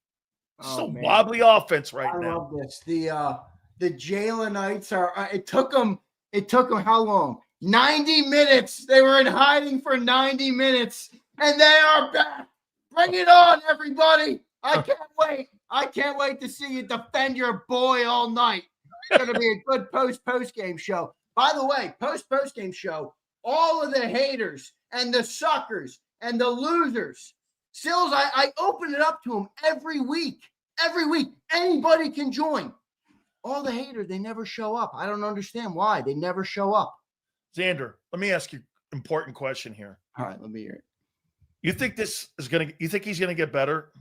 Wobbly offense right now. I love this. The Jalenites are. It took them how long? 90 minutes. They were in hiding for 90 minutes, and they are back. Bring it on, everybody. I can't wait. I can't wait to see you defend your boy all night. It's going to be a good post-game show. By the way, post-game show, all of the haters and the suckers and the losers Sills, I open it up to him every week. Every week. Anybody can join. All the haters, they never show up. I don't understand why. They never show up. Zander, let me ask you an important question here. All right, let me hear it. You think you think he's gonna get better?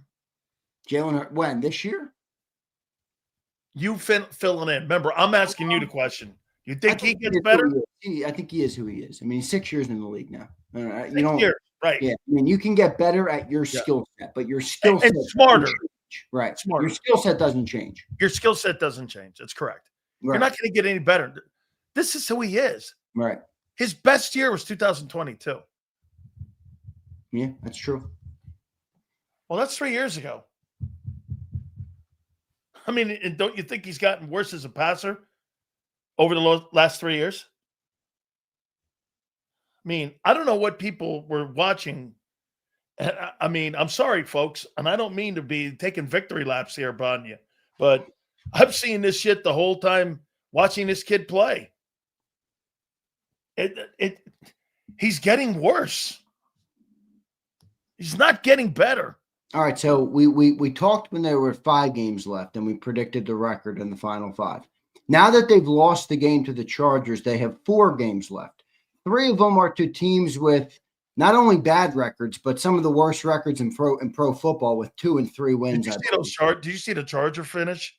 Jalen Hurts, when? This year? You filling in. Remember, I'm asking you the question. You think he gets better? I think he is who he is. I mean, he's 6 years in the league now. You 6 years, right? Yeah. I mean, you can get better at your skill set, but your skill set and smarter. Right. Smarter. Your skill set doesn't change. Your skill set doesn't change. That's correct. Right. You're not going to get any better. This is who he is. Right. His best year was 2022. Yeah, that's true. Well, that's 3 years ago. I mean, and don't you think he's gotten worse as a passer over the last 3 years? I mean, I don't know what people were watching. I mean, I'm sorry, folks, and I don't mean to be taking victory laps here upon you, but I've seen this shit the whole time watching this kid play. He's getting worse. He's not getting better. All right, so we talked when there were 5 games left, and we predicted the record in the final 5. Now that they've lost the game to the Chargers, they have 4 games left. 3 of them are to teams with not only bad records, but some of the worst records in pro football with 2 and 3 wins. Did you see the Charger finish?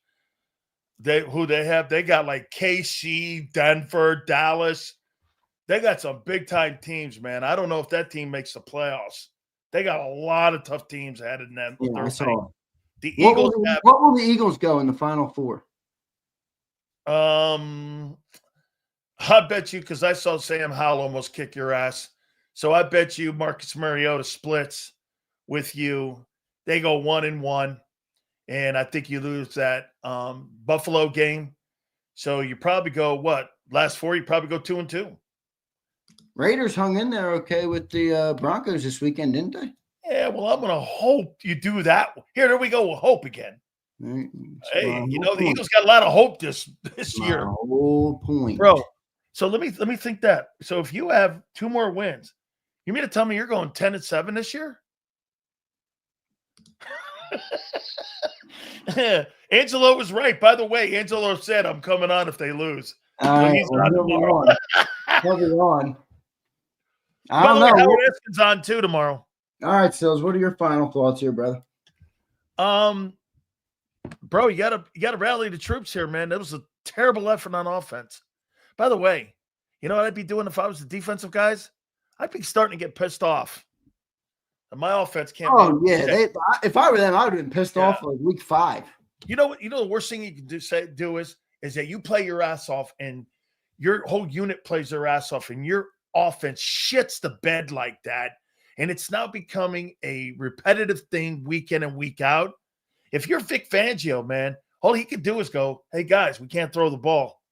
They got like KC, Denver, Dallas. They got some big time teams, man. I don't know if that team makes the playoffs. They got a lot of tough teams ahead of them. Yeah, I saw. The Eagles. What will the Eagles go in the final 4? I bet you, because I saw Sam Howell almost kick your ass. So I bet you Marcus Mariota splits with you. They go 1-1, and I think you lose that Buffalo game. So you probably go last 4? You probably go 2-2. Raiders hung in there okay with the Broncos this weekend, didn't they? Yeah, well, I'm going to hope you do that. There we go with hope again. Right. Hey, the Eagles got a lot of hope this year. Whole point, bro. So let me think that. So if you have 2 more wins, you mean to tell me you're going 10-7 this year? Angelo was right. By the way, Angelo said I'm coming on if they lose. He's on tomorrow. On. I By don't the way, know. Howard Eskin's on too tomorrow. All right, Sills, what are your final thoughts here, brother? Bro, you gotta rally the troops here, man. That was a terrible effort on offense. By the way, you know what I'd be doing if I was the defensive guys? I'd be starting to get pissed off. And my offense can't. Oh yeah, if I were them, I would have been pissed off like week 5. You know what? You know the worst thing you can do is that you play your ass off, and your whole unit plays their ass off, and your offense shits the bed like that, and it's now becoming a repetitive thing week in and week out. If you're Vic Fangio, man, all he could do is go, "Hey guys, we can't throw the ball.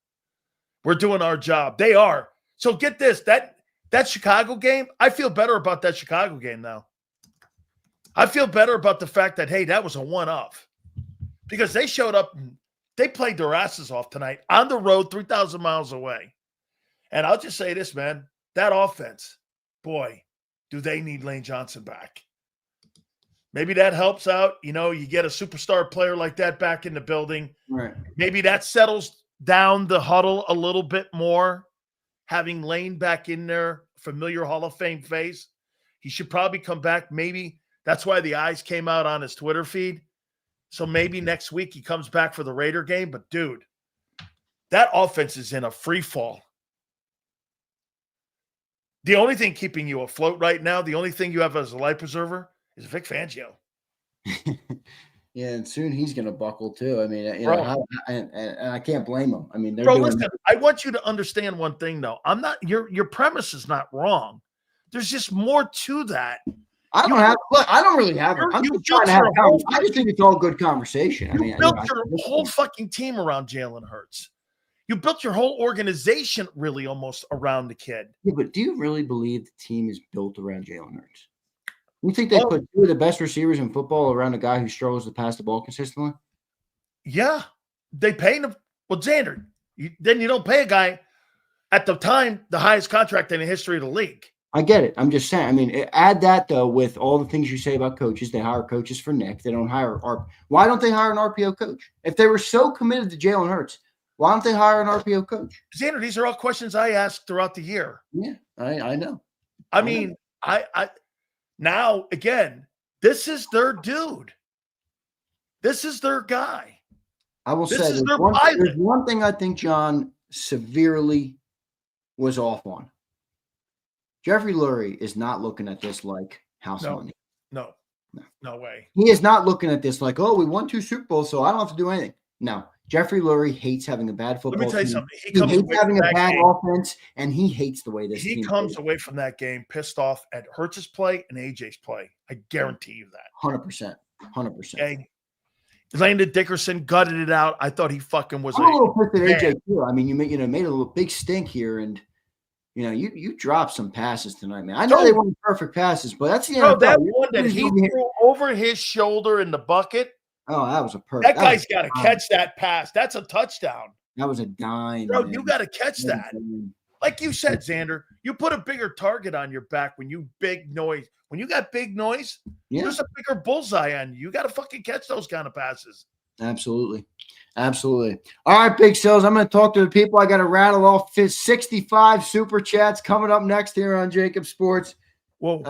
We're doing our job." They are. So get this, that Chicago game, I feel better about that Chicago game now. I feel better about the fact that, hey, that was a one-off. Because they showed up and they played their asses off tonight on the road 3,000 miles away. And I'll just say this, man, that offense, boy, do they need Lane Johnson back. Maybe that helps out. You get a superstar player like that back in the building. Right. Maybe that settles down the huddle a little bit more. Having Lane back in there, familiar Hall of Fame face. He should probably come back. Maybe that's why the eyes came out on his Twitter feed. So maybe next week he comes back for the Raider game. But, dude, that offense is in a free fall. The only thing keeping you afloat right now, the only thing you have as a life preserver is Vic Fangio. Yeah, and soon he's going to buckle too. I mean, and I can't blame him. I mean, listen, I want you to understand one thing, though. Your premise is not wrong. There's just more to that. I don't really have it. I'm just trying to have I just think it's all good conversation. You built your whole fucking team around Jalen Hurts. You built your whole organization really almost around the kid. Yeah, but do you really believe the team is built around Jalen Hurts? You think they put 2 of the best receivers in football around a guy who struggles to pass the ball consistently? Yeah. They paid him. Well, Zander, then you don't pay a guy at the time the highest contract in the history of the league. I get it. I'm just saying. I mean, add that though with all the things you say about coaches. They hire coaches for Nick. They don't hire. Why don't they hire an RPO coach? If they were so committed to Jalen Hurts, why don't they hire an RPO coach? Xander, these are all questions I asked throughout the year. Yeah, I know. I mean, I now again, this is their dude. This is their guy. I will This say is there's their one, pilot. there's one thing I think John severely was off on. Jeffrey Lurie is not looking at this like house money. No way. He is not looking at this like, oh, we won 2 Super Bowls, so I don't have to do anything. No, Jeffrey Lurie hates having a bad football Let me tell you team. something. He hates having a bad offense, and he hates the way this He team comes plays. away from that game pissed off at Hurts's play and AJ's play. I guarantee you that. 100%. 100%. Okay. Landon Dickerson gutted it out. I thought he fucking was I'm a little pissed at man. AJ too. I mean, you made a little big stink here, and you dropped some passes tonight, man. I know they weren't perfect passes, but that's the Bro, NFL. that one that he threw over his shoulder in the bucket. Oh, that was a perfect. That guy's got to catch that pass. That's a touchdown. That was a dime. Bro, man. you got to catch that. Like you said, Xander, you put a bigger target on your back when you big noise. When you got big noise, there's a bigger bullseye on you. You got to fucking catch those kind of passes. Absolutely. Absolutely. All right, Big Sills, I'm going to talk to the people. I got to rattle off 65 super chats coming up next here on JAKIB Sports. Whoa.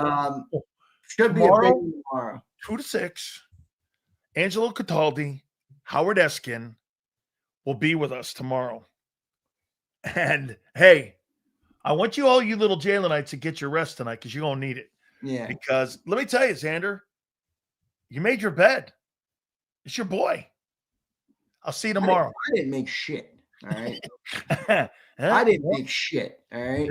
Should be a big one tomorrow. 2 to 6. Angelo Cataldi, Howard Eskin will be with us tomorrow. And hey, I want you all, you little Jalenites, to get your rest tonight because you're going to need it. Yeah. Because let me tell you, Xander, you made your bed. It's your boy. I'll see you tomorrow. I didn't make shit. All right. I didn't make shit. All right.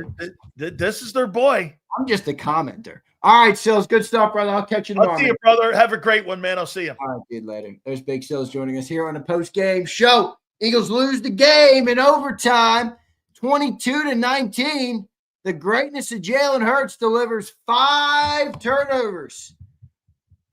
This is their boy. I'm just a commenter. All right, Sills. Good stuff, brother. I'll catch you tomorrow. I'll see you, brother. Have a great one, man. I'll see you. All right, dude. Later. There's Big Sills joining us here on the post-game show. Eagles lose the game in overtime, 22-19. The greatness of Jalen Hurts delivers 5 turnovers.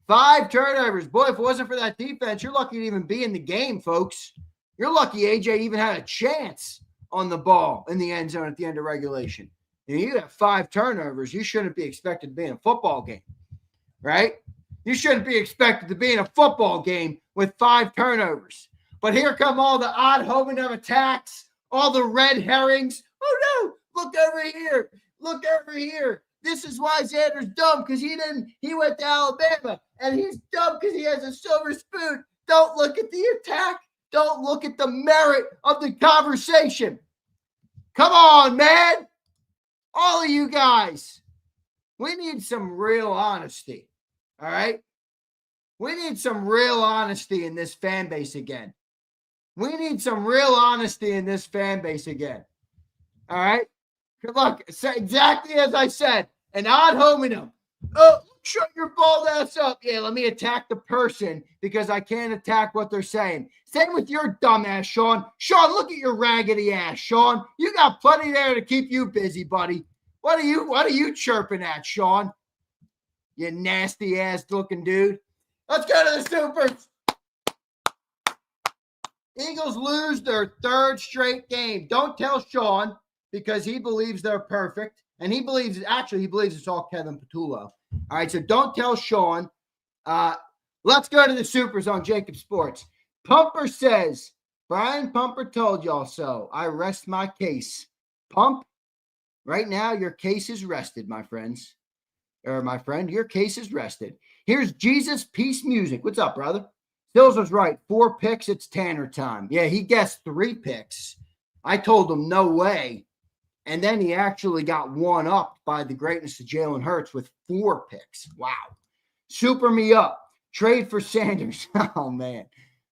5 turnovers. Boy, if it wasn't for that defense, you're lucky to even be in the game, folks. You're lucky AJ even had a chance on the ball in the end zone at the end of regulation. And you have 5 turnovers. You shouldn't be expected to be in a football game, right? You shouldn't be expected to be in a football game with 5 turnovers. But here come all the odd hominem attacks, all the red herrings. Oh, no, look over here. Look over here. This is why Xander's dumb, because he went to Alabama, and he's dumb because he has a silver spoon. Don't look at the attack. Don't look at the merit of the conversation. Come on, man. All of you guys. We need some real honesty. All right? We need some real honesty in this fan base again. We need some real honesty in this fan base again. All right? Look, exactly as I said, an odd hominem. Oh, shut your bald ass up. Yeah, let me attack the person because I can't attack what they're saying. Same with your dumb ass, Sean. Sean, look at your raggedy ass, Sean. You got plenty there to keep you busy, buddy. What are you chirping at, Sean? You nasty ass looking dude. Let's go to the Supers. Eagles lose their 3rd straight game. Don't tell Sean because he believes they're perfect. And he believes it's all Kevin Patullo. All right, so don't tell Sean. Let's go to the Supers on JAKIB Sports. Pumper says, Brian Pumper told y'all so. I rest my case. Pump, right now your case is rested, my friends. Or my friend, your case is rested. Here's Jesus Peace Music. What's up, brother? Stills was right. 4 picks, it's Tanner time. Yeah, he guessed 3 picks. I told him no way. And then he actually got one up by the greatness of Jalen Hurts with 4 picks. Wow. Super me up. Trade for Sanders. Oh, man.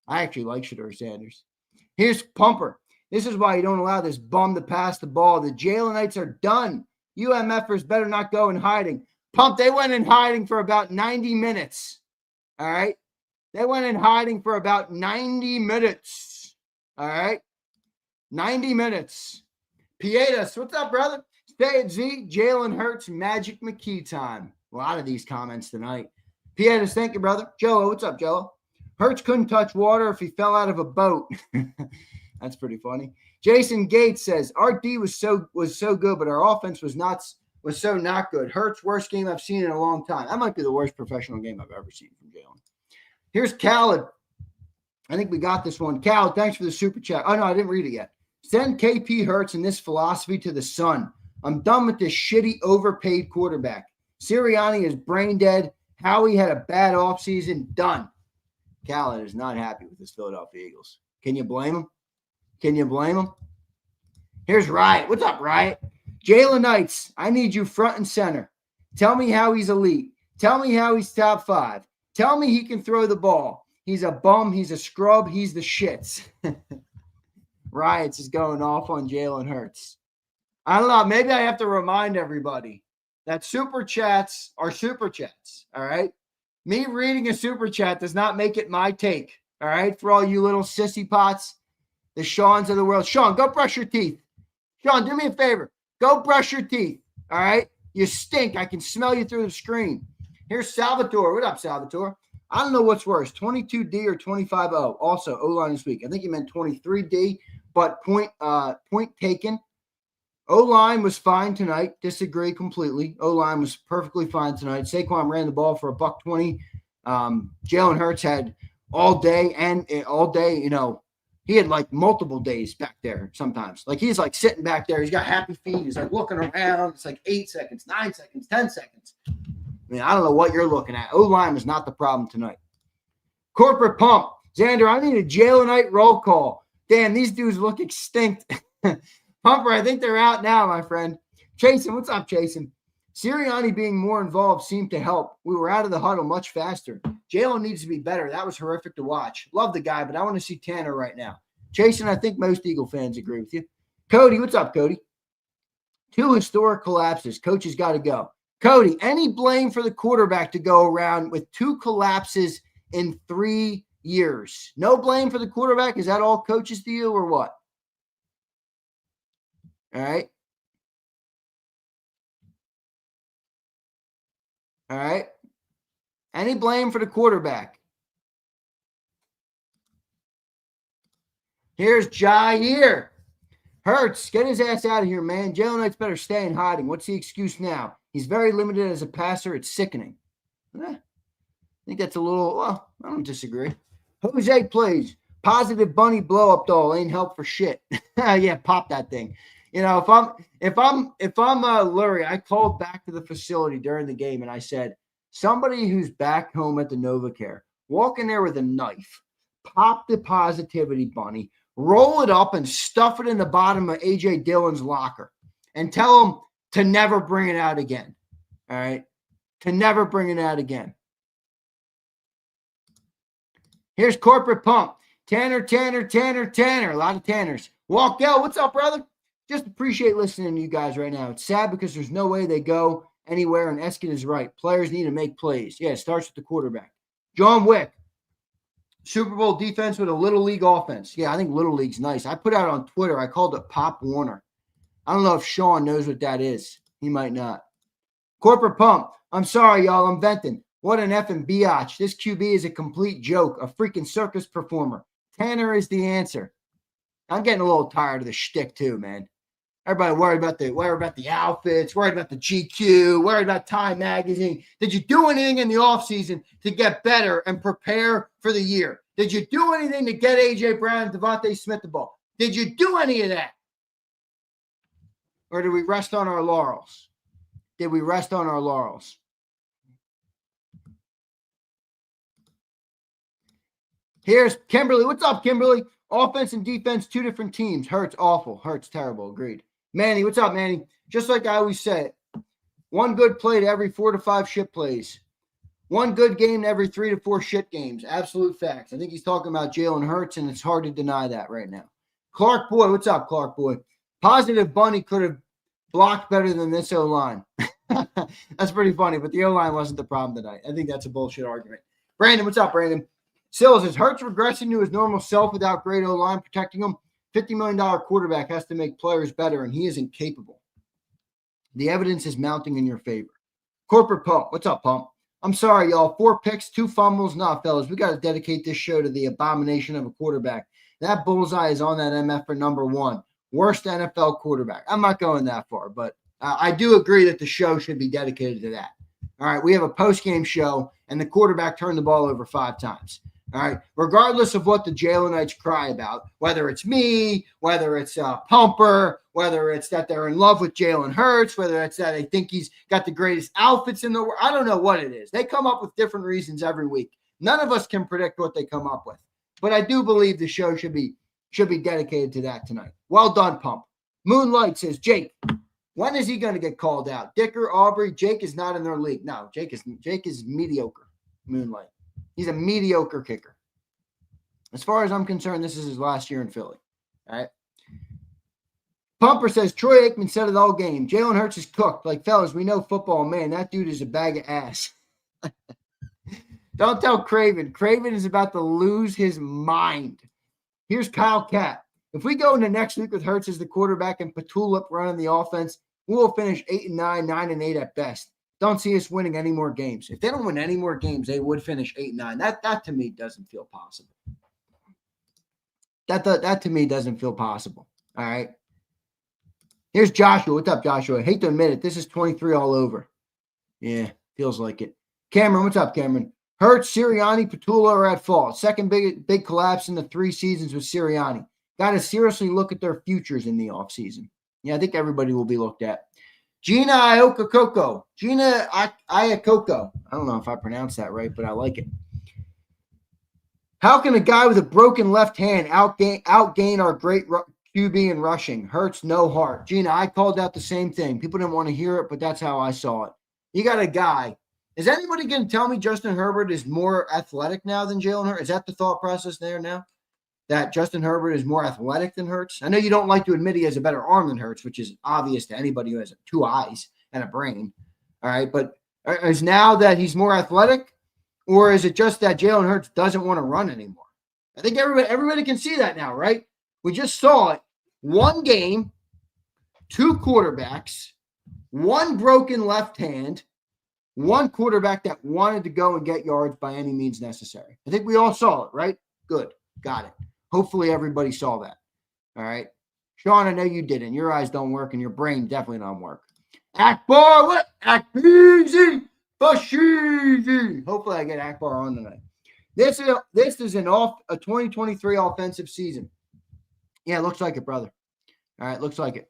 I actually like Shedeur Sanders. Here's Pumper. This is why you don't allow this bum to pass the ball. The Jalenites are done. UMFers better not go in hiding. Pump, they went in hiding for about 90 minutes. All right? They went in hiding for about 90 minutes. All right? 90 minutes. Pietas, what's up, brother? Stay at Z, Jalen Hurts, Magic McKee time. A lot of these comments tonight. Pietas, thank you, brother. Joe, what's up, Joe? Hurts couldn't touch water if he fell out of a boat. That's pretty funny. Jason Gates says, our D was so good, but our offense was not was so not good. Hurts, worst game I've seen in a long time. That might be the worst professional game I've ever seen from Jalen. Here's Khaled. I think we got this one. Khaled, thanks for the super chat. Oh, no, I didn't read it yet. Send KP Hurts and this philosophy to the sun. I'm done with this shitty, overpaid quarterback. Sirianni is brain dead. Howie had a bad offseason. Done. Khaled is not happy with his Philadelphia Eagles. Can you blame him? Can you blame him? Here's Riot. What's up, Riot? Jalen Knights, I need you front and center. Tell me how he's elite. Tell me how he's top 5. Tell me he can throw the ball. He's a bum. He's a scrub. He's the shits. Riots is going off on Jalen Hurts. I don't know. Maybe I have to remind everybody that super chats are super chats. All right. Me reading a super chat does not make it my take. All right. For all you little sissy pots, the Seans of the world. Sean, go brush your teeth. Sean, do me a favor. Go brush your teeth. All right. You stink. I can smell you through the screen. Here's Salvatore. What up, Salvatore? I don't know what's worse, 22D or 25-0. Also, O-line this week. I think he meant 23D, but point taken. O-line was fine tonight. Disagree completely. O-line was perfectly fine tonight. Saquon ran the ball for $120. Jalen Hurts had all day, you know, he had like multiple days back there sometimes. Like he's like sitting back there. He's got happy feet. He's like looking around. It's like 8 seconds, 9 seconds, 10 seconds. I mean, I don't know what you're looking at. O-line is not the problem tonight. Corporate pump. Xander, I need a Jalenite roll call. Damn, these dudes look extinct. Pumper, I think they're out now, my friend. Chasen, what's up, Chasen? Sirianni being more involved seemed to help. We were out of the huddle much faster. Jalen needs to be better. That was horrific to watch. Love the guy, but I want to see Tanner right now. Chasen, I think most Eagle fans agree with you. Cody, what's up, Cody? 2 historic collapses. Coach has got to go. Cody, any blame for the quarterback to go around with 2 collapses in 3 years? No blame for the quarterback? Is that all coaches to you or what? All right. All right. Any blame for the quarterback? Here's Jair. Hurts, get his ass out of here, man. Jalen Hurts better stay in hiding. What's the excuse now? He's very limited as a passer. It's sickening. I think that's a little, well, I don't disagree. Jose plays. Positive bunny blow-up doll ain't help for shit. Yeah, pop that thing. You know, if I'm Lurie, I called back to the facility during the game and I said, somebody who's back home at the NovaCare, walk in there with a knife, pop the positivity bunny, roll it up and stuff it in the bottom of AJ Dillon's locker and tell him to never bring it out again. All right? To never bring it out again. Here's Corporate Pump. Tanner. A lot of Tanners. Walkell, what's up, brother? Just appreciate listening to you guys right now. It's sad because there's no way they go anywhere, and Eskin is right. Players need to make plays. Yeah, it starts with the quarterback. John Wick. Super Bowl defense with a Little League offense. Yeah, I think Little League's nice. I put out on Twitter, I called it Pop Warner. I don't know if Sean knows what that is. He might not. Corporate Pump. I'm sorry, y'all. I'm venting. What an effing biatch. This QB is a complete joke, a freaking circus performer. Tanner is the answer. I'm getting a little tired of the shtick too, man. Everybody worried about the outfits, worried about the GQ, worried about Time Magazine. Did you do anything in the offseason to get better and prepare for the year? Did you do anything to get A.J. Brown and DeVonta Smith the ball? Did you do any of that? Or did we rest on our laurels? Did we rest on our laurels? Here's Kimberly. What's up, Kimberly? Offense and defense, 2 different teams. Hurts awful. Hurts terrible. Agreed. Manny, what's up, Manny? Just like I always say, 1 good play to every 4 to 5 shit plays. 1 good game to every 3 to 4 shit games. Absolute facts. I think he's talking about Jalen Hurts, and it's hard to deny that right now. Clark Boy, what's up, Clark Boy? Positive Bunny could have blocked better than this O-line. That's pretty funny, but the O-line wasn't the problem tonight. I think that's a bullshit argument. Brandon, what's up, Brandon? Sills, is Hurts regressing to his normal self without great O-line protecting him? $50 million quarterback has to make players better, and he isn't capable. The evidence is mounting in your favor. Corporate Pump, what's up, Pump? I'm sorry, y'all. 4 picks, 2 fumbles. Nah, fellas, we got to dedicate this show to the abomination of a quarterback. That bullseye is on that MF for number 1. Worst NFL quarterback. I'm not going that far, but I do agree that the show should be dedicated to that. All right, we have a post-game show, and the quarterback turned the ball over 5 times. All right, regardless of what the Jalenites cry about, whether it's me, whether it's Pumper, whether it's that they're in love with Jalen Hurts, whether it's that they think he's got the greatest outfits in the world, I don't know what it is. They come up with different reasons every week. None of us can predict what they come up with, but I do believe the show should be dedicated to that tonight. Well done, Pump. Moonlight says, Jake, when is he going to get called out? Dicker, Aubrey, Jake is not in their league. No, Jake is mediocre. Moonlight. He's a mediocre kicker. As far as I'm concerned, this is his last year in Philly. All right. Pumper says, Troy Aikman said it all game. Jalen Hurts is cooked. Like, fellas, we know football, man. That dude is a bag of ass. Don't tell Craven. Craven is about to lose his mind. Here's Kyle Catt. If we go into next week with Hurts as the quarterback and Petulip running the offense, we will finish 8-9, 9-8 at best. Don't see us winning any more games. If they don't win any more games, they would finish 8-9. That to me doesn't feel possible. That to me doesn't feel possible. All right. Here's Joshua. What's up, Joshua? I hate to admit it. This is 23 all over. Yeah, feels like it. Cameron, what's up, Cameron? Hurts, Sirianni, Petula are at fault. Second big collapse in the 3 seasons with Sirianni. Got to seriously look at their futures in the offseason. Yeah, I think everybody will be looked at. Gina Iokokoko. Gina Iokoko. I don't know if I pronounced that right, but I like it. How can a guy with a broken left hand outgain our great QB in rushing? Hurts, no heart. Gina, I called out the same thing. People didn't want to hear it, but that's how I saw it. You got a guy. Is anybody going to tell me Justin Herbert is more athletic now than Jalen Hurts? Is that the thought process there now? That Justin Herbert is more athletic than Hurts? I know you don't like to admit he has a better arm than Hurts, which is obvious to anybody who has 2 eyes and a brain. All right, but is now that he's more athletic, or is it just that Jalen Hurts doesn't want to run anymore? I think everybody can see that now, right? We just saw it. 1 game, 2 quarterbacks, 1 broken left hand, 1 quarterback that wanted to go and get yards by any means necessary. I think we all saw it, right? Good. Got it. Hopefully everybody saw that. All right. Sean, I know you didn't. Your eyes don't work and your brain definitely don't work. Akbar, what? Akbar, Bashizi. Hopefully I get Akbar on tonight. This is a 2023 offensive season. Yeah, looks like it, brother. All right, looks like it.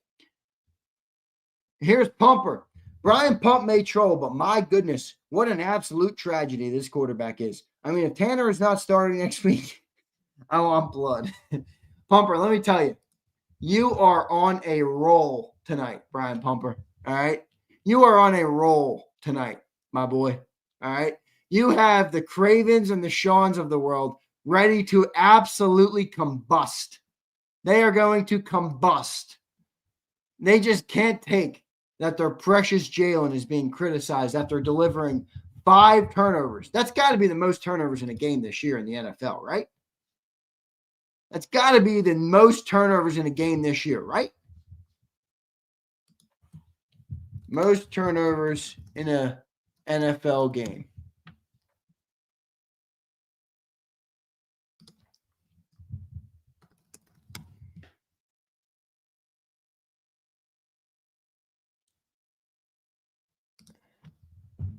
Here's Pumper. Brian Pump may troll, but my goodness, what an absolute tragedy this quarterback is. I mean, if Tanner is not starting next week, I want blood. Pumper, let me tell you, you are on a roll tonight, Brian Pumper. All right? You are on a roll tonight, my boy. All right? You have the Cravens and the Shawns of the world ready to absolutely combust. They are going to combust. They just can't take that their precious Jalen is being criticized after delivering 5 turnovers. That's got to be the most turnovers in a game this year in the NFL, right? That's got to be the most turnovers in a game this year, right? Most turnovers in a NFL game.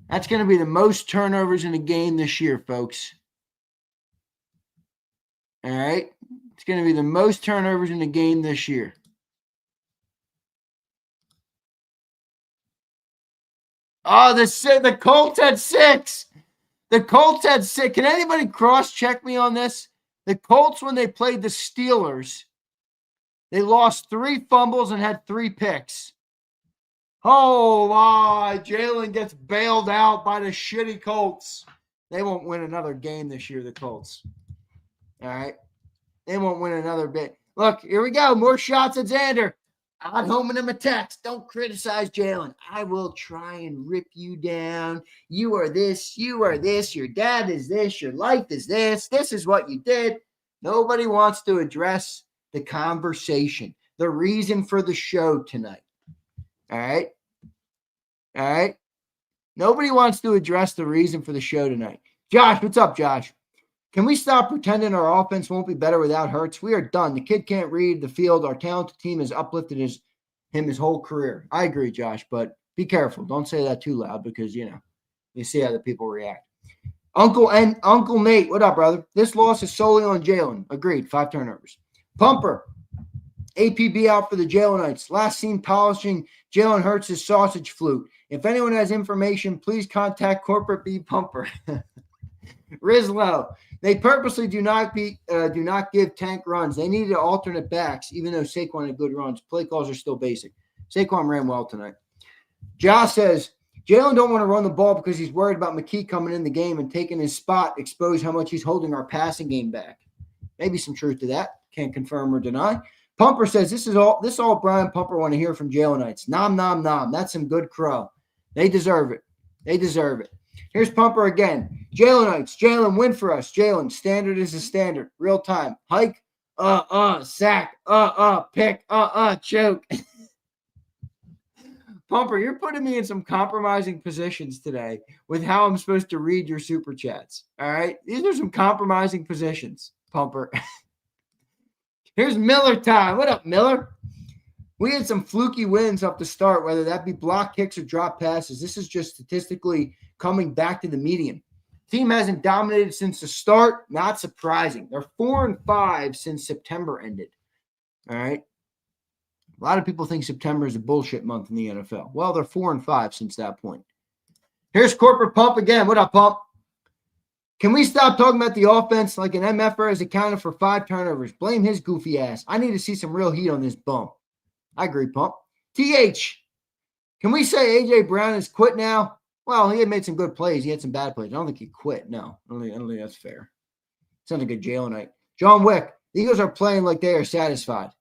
That's going to be the most turnovers in a game this year, folks. All right? It's going to be the most turnovers in a game this year. Oh, the Colts had 6. The Colts had 6. Can anybody cross-check me on this? The Colts, when they played the Steelers, they lost 3 fumbles and had 3 picks. Oh, my. Jalen gets bailed out by the shitty Colts. They won't win another game this year, the Colts. All right? They won't win another bit. Look, here we go. More shots at Zander. Odd homing him a text. Don't criticize Jalen. I will try and rip you down. You are this. You are this. Your dad is this. Your life is this. This is what you did. Nobody wants to address the conversation, the reason for the show tonight. All right? All right? Nobody wants to address the reason for the show tonight. Josh, what's up, Josh? Can we stop pretending our offense won't be better without Hurts? We are done. The kid can't read the field. Our talented team has uplifted his him his whole career. I agree, Josh, but be careful. Don't say that too loud because, you see how the people react. Uncle Nate, what up, brother? This loss is solely on Jalen. Agreed, 5 turnovers. Pumper, APB out for the Jalenites. Last seen polishing Jalen Hurts' sausage flute. If anyone has information, please contact Corporate B Pumper. Rizlo, they purposely do not give tank runs. They needed alternate backs, even though Saquon had good runs. Play calls are still basic. Saquon ran well tonight. Josh says, Jalen don't want to run the ball because he's worried about McKee coming in the game and taking his spot, expose how much he's holding our passing game back. Maybe some truth to that. Can't confirm or deny. Pumper says, this is all Brian Pumper want to hear from Jalenites. Nom, nom, nom. That's some good crow. They deserve it. They deserve it. Here's Pumper again. Jalenites. Jalen, win for us. Jalen, standard is a standard. Real time. Hike, sack, pick, choke. Pumper, you're putting me in some compromising positions today with how I'm supposed to read your super chats. All right? These are some compromising positions, Pumper. Here's Miller time. What up, Miller? We had some fluky wins up to start, whether that be block kicks or drop passes. This is just statistically coming back to the median. Team hasn't dominated since the start. Not surprising. They're 4-5 since September ended. All right? A lot of people think September is a bullshit month in the NFL. Well, they're 4-5 since that point. Here's Corporate Pump again. What up, Pump? Can we stop talking about the offense like an MFR has accounted for 5 turnovers? Blame his goofy ass. I need to see some real heat on this bum. I agree, Pump. TH, can we say A.J. Brown has quit now? Well, he had made some good plays. He had some bad plays. I don't think he quit. No, I don't think that's fair. Sounds like a jail night. John Wick, the Eagles are playing like they are satisfied.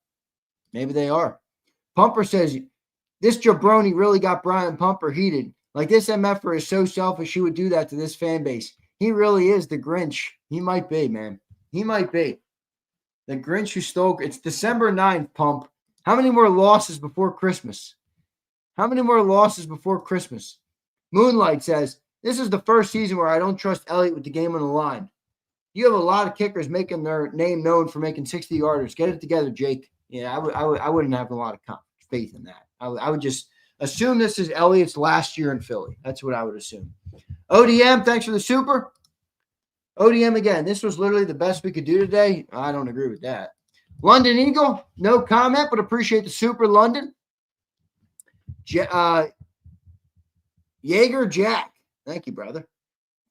Maybe they are. Pumper says, this jabroni really got Brian Pumper heated. Like this MFer is so selfish he would do that to this fan base. He really is the Grinch. He might be, man. He might be. The Grinch who stole. It's December 9th, Pump. How many more losses before Christmas? How many more losses before Christmas? Moonlight says, this is the first season where I don't trust Elliott with the game on the line. You have a lot of kickers making their name known for making 60-yarders. Get it together, Jake. Yeah, I wouldn't have a lot of faith in that. I would just assume this is Elliott's last year in Philly. That's what I would assume. ODM, thanks for the super. ODM again. This was literally the best we could do today. I don't agree with that. London Eagle, no comment, but appreciate the super, London. Jaeger Jack, thank you, brother.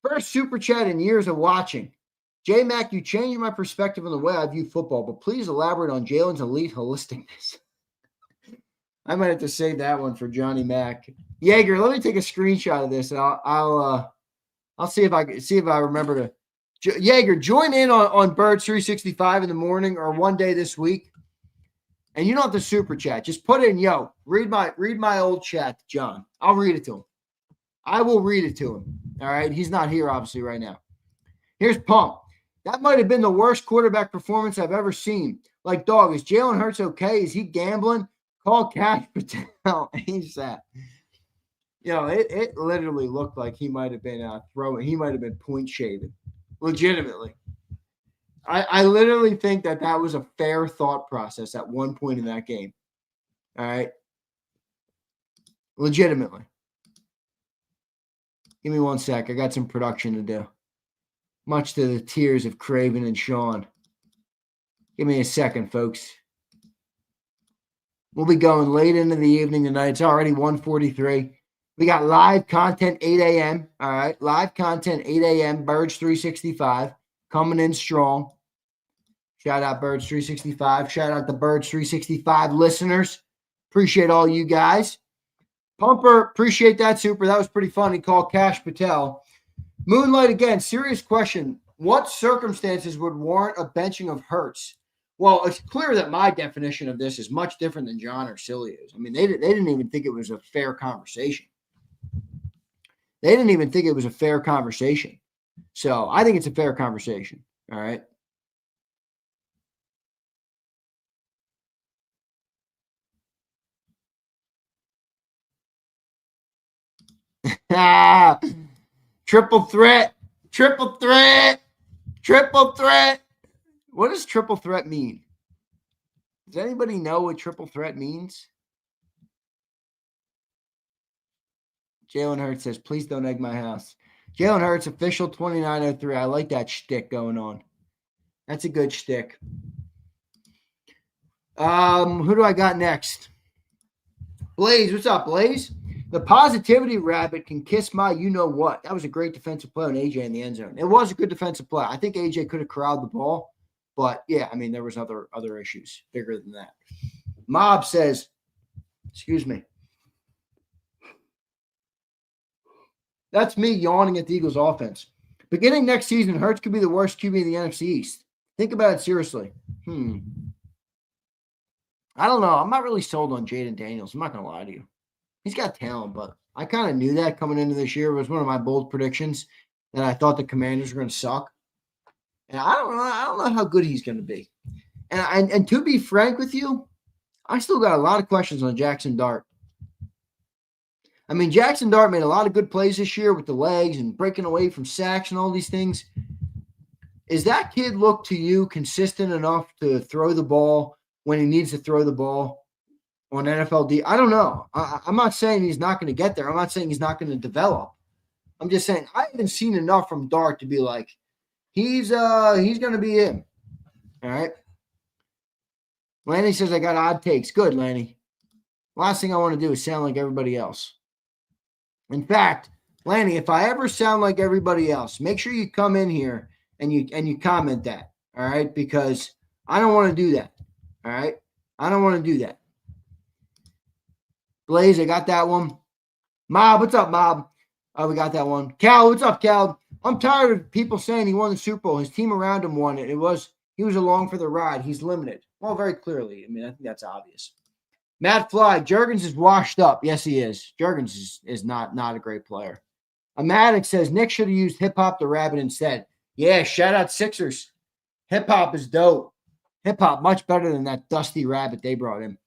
First super chat in years of watching. J-Mac, you changed my perspective on the way I view football, but please elaborate on Jalen's elite holisticness. I might have to save that one for Johnny Mac. Jaeger, let me take a screenshot of this, and I'll see if I remember to. Jaeger, join in on Birds 365 in the morning or one day this week, and you don't have to super chat. Just put in, read my old chat to John. I'll read it to him. I will read it to him. All right, he's not here obviously right now. Here's Pump. That might have been the worst quarterback performance I've ever seen. Like, dog, is Jalen Hurts okay? Is he gambling? Call Cash Patel ASAP. It literally looked like he might have been throwing. He might have been point shaving. Legitimately. I literally think that was a fair thought process at one point in that game. All right? Legitimately. Give me 1 sec. I got some production to do. Much to the tears of Craven and Sean. Give me a second, folks. We'll be going late into the evening tonight. It's already 1:43. We got live content 8 a.m. All right. Live content 8 a.m. Birds 365 coming in strong. Shout out Birds 365. Shout out the Birds 365 listeners. Appreciate all you guys. Pumper, appreciate that super. That was pretty funny. Call Cash Patel. Moonlight again, serious question. What circumstances would warrant a benching of Hurts? Well, it's clear that my definition of this is much different than John or Sileo's. I mean, they didn't even think it was a fair conversation. They didn't even think it was a fair conversation. So I think it's a fair conversation. All right. Triple threat. Triple threat. Triple threat. What does triple threat mean? Does anybody know what triple threat means? Jalen Hurts says, please don't egg my house. Jalen Hurts, official 2903. I like that shtick going on. That's a good shtick. Who do I got next? Blaze, what's up, Blaze? The positivity rabbit can kiss my you-know-what. That was a great defensive play on AJ in the end zone. It was a good defensive play. I think AJ could have corralled the ball, but, yeah, I mean, there was other issues bigger than that. Mob says, excuse me. That's me yawning at the Eagles offense. Beginning next season, Hurts could be the worst QB in the NFC East. Think about it seriously. I don't know. I'm not really sold on Jaden Daniels. I'm not going to lie to you. He's got talent, but I kind of knew that coming into this year. It was one of my bold predictions that I thought the Commanders were going to suck. And I don't know how good he's going to be. And to be frank with you, I still got a lot of questions on Jackson Dart. I mean, Jackson Dart made a lot of good plays this year with the legs and breaking away from sacks and all these things. Is that kid look to you consistent enough to throw the ball when he needs to throw the ball on NFL? I don't know. I'm not saying he's not going to get there. I'm not saying he's not going to develop. I'm just saying I haven't seen enough from Dart to be like, he's going to be in. All right. Lanny says I got odd takes. Good, Lanny. Last thing I want to do is sound like everybody else. In fact, Lanny, if I ever sound like everybody else, make sure you come in here and you comment that. All right, because I don't want to do that. All right, I don't want to do that. Blaze, I got that one. Mob, what's up, Mob? Oh, we got that one. Cal, what's up, Cal? I'm tired of people saying he won the Super Bowl. His team around him won it. He was along for the ride. He's limited. Well, very clearly. I mean, I think that's obvious. Matt Fly, Juergens is washed up. Yes, he is. Juergens is not a great player. Amatic says Nick should have used Hip Hop the Rabbit instead. Yeah, shout out Sixers. Hip Hop is dope. Hip Hop much better than that dusty rabbit they brought in.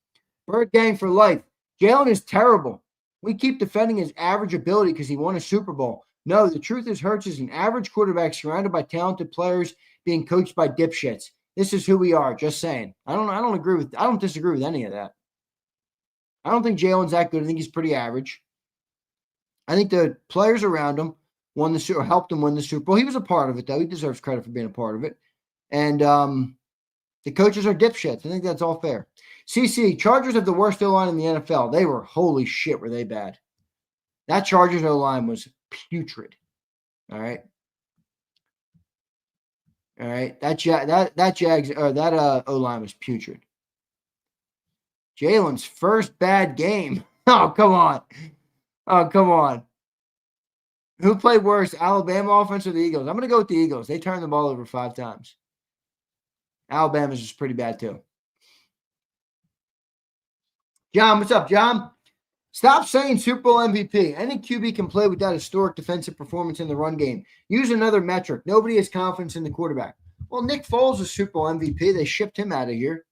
Bird Gang for life. Jalen is terrible. We keep defending his average ability because he won a Super Bowl. No, the truth is Hurts is an average quarterback surrounded by talented players being coached by dipshits. This is who we are. Just saying. I don't disagree with any of that. I don't think Jalen's that good. I think he's pretty average. I think the players around him helped him win the Super Bowl. He was a part of it, though. He deserves credit for being a part of it. And the coaches are dipshits. I think that's all fair. CC, Chargers have the worst O-line in the NFL. They were, holy shit, were they bad. That Chargers O-line was putrid. All right. All right. That O-line was putrid. Jalen's first bad game. Oh, come on. Oh, come on. Who played worse, Alabama offense or the Eagles? I'm going to go with the Eagles. They turned the ball over 5 times. Alabama's just pretty bad, too. John, what's up, John? Stop saying Super Bowl MVP. Any QB can play with that historic defensive performance in the run game. Use another metric. Nobody has confidence in the quarterback. Well, Nick Foles is Super Bowl MVP. They shipped him out of here.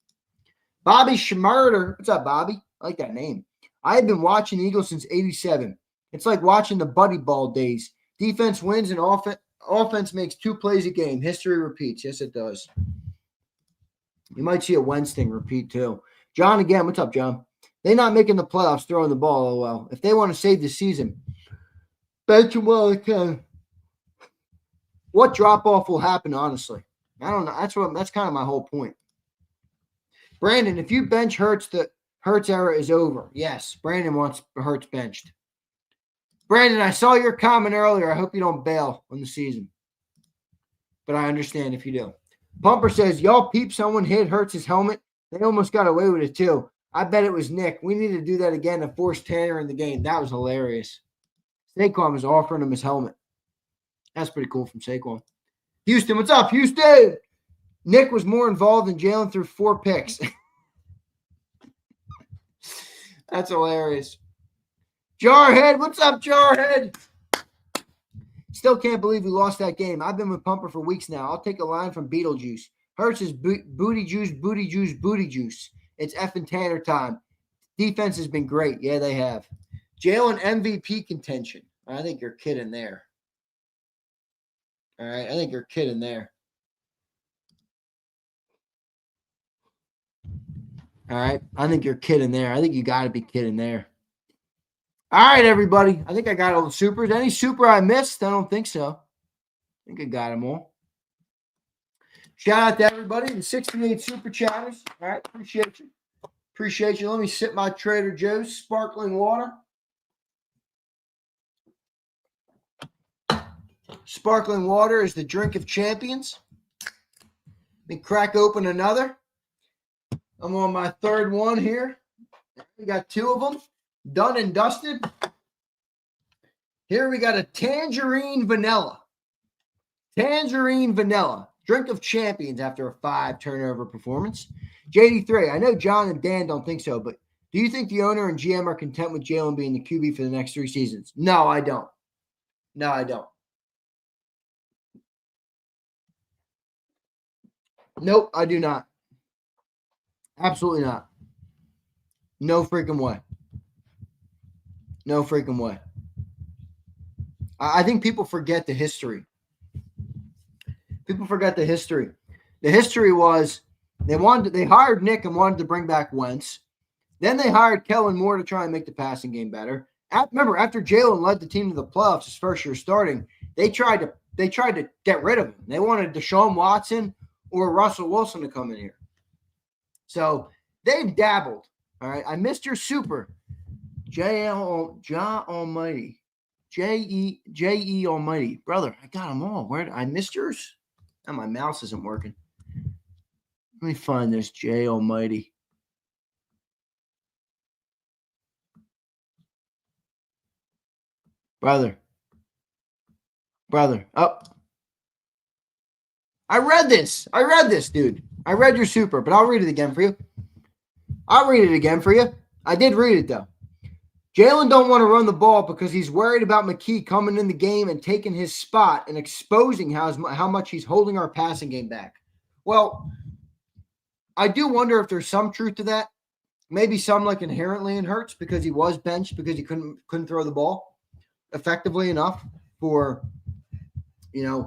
Bobby Schmurder. What's up, Bobby? I like that name. I have been watching the Eagles since 87. It's like watching the Buddy Ball days. Defense wins and offense makes 2 plays a game. History repeats. Yes, it does. You might see a Wentz repeat, too. John again. What's up, John? They're not making the playoffs throwing the ball. Oh, well. If they want to save the season, bench them while they can. What drop-off will happen, honestly? I don't know. That's kind of my whole point. Brandon, if you bench Hurts, the Hurts era is over. Yes, Brandon wants Hurts benched. Brandon, I saw your comment earlier. I hope you don't bail on the season. But I understand if you do. Pumper says, y'all peep someone hit Hurts' helmet. They almost got away with it, too. I bet it was Nick. We need to do that again to force Tanner in the game. That was hilarious. Saquon was offering him his helmet. That's pretty cool from Saquon. Houston, what's up, Houston? Nick was more involved than Jalen threw 4 picks. That's hilarious. Jarhead, what's up, Jarhead? Still can't believe we lost that game. I've been with Pumper for weeks now. I'll take a line from Beetlejuice. Hurts is booty juice, booty juice, booty juice. It's effing Tanner time. Defense has been great. Yeah, they have. Jalen MVP contention. I think you're kidding there. All right, I think you're kidding there. All right, I think you're kidding there. I think you got to be kidding there. All right, everybody. I think I got all the supers. Any super I missed? I don't think so. I think I got them all. Shout out to everybody, the 68 super chatters. All right, appreciate you. Appreciate you. Let me sip my Trader Joe's sparkling water. Sparkling water is the drink of champions. Let me crack open another. I'm on my third one here. We got 2 of them. Done and dusted. Here we got a tangerine vanilla. Tangerine vanilla. Drink of champions after a 5-turnover performance. JD3, I know John and Dan don't think so, but do you think the owner and GM are content with Jalen being the QB for the next 3 seasons? No, I don't. No, I don't. Nope, I do not. Absolutely not. No freaking way. No freaking way. I think people forget the history. People forget the history. The history was they hired Nick and wanted to bring back Wentz. Then they hired Kellen Moore to try and make the passing game better. Remember, after Jalen led the team to the playoffs his first year starting, they tried to get rid of him. They wanted Deshaun Watson or Russell Wilson to come in here. So they've dabbled. All right. I missed your super. Almighty. J-E Almighty. Brother, I got them all. Where I missed yours? Oh, my mouse isn't working. Let me find this J Almighty. Brother. Oh. I read this, dude. I read your super, but I'll read it again for you. I did read it, though. Jalen don't want to run the ball because he's worried about McKee coming in the game and taking his spot and exposing how much he's holding our passing game back. Well, I do wonder if there's some truth to that. Maybe some like inherently in Hurts because he was benched because he couldn't throw the ball effectively enough for, an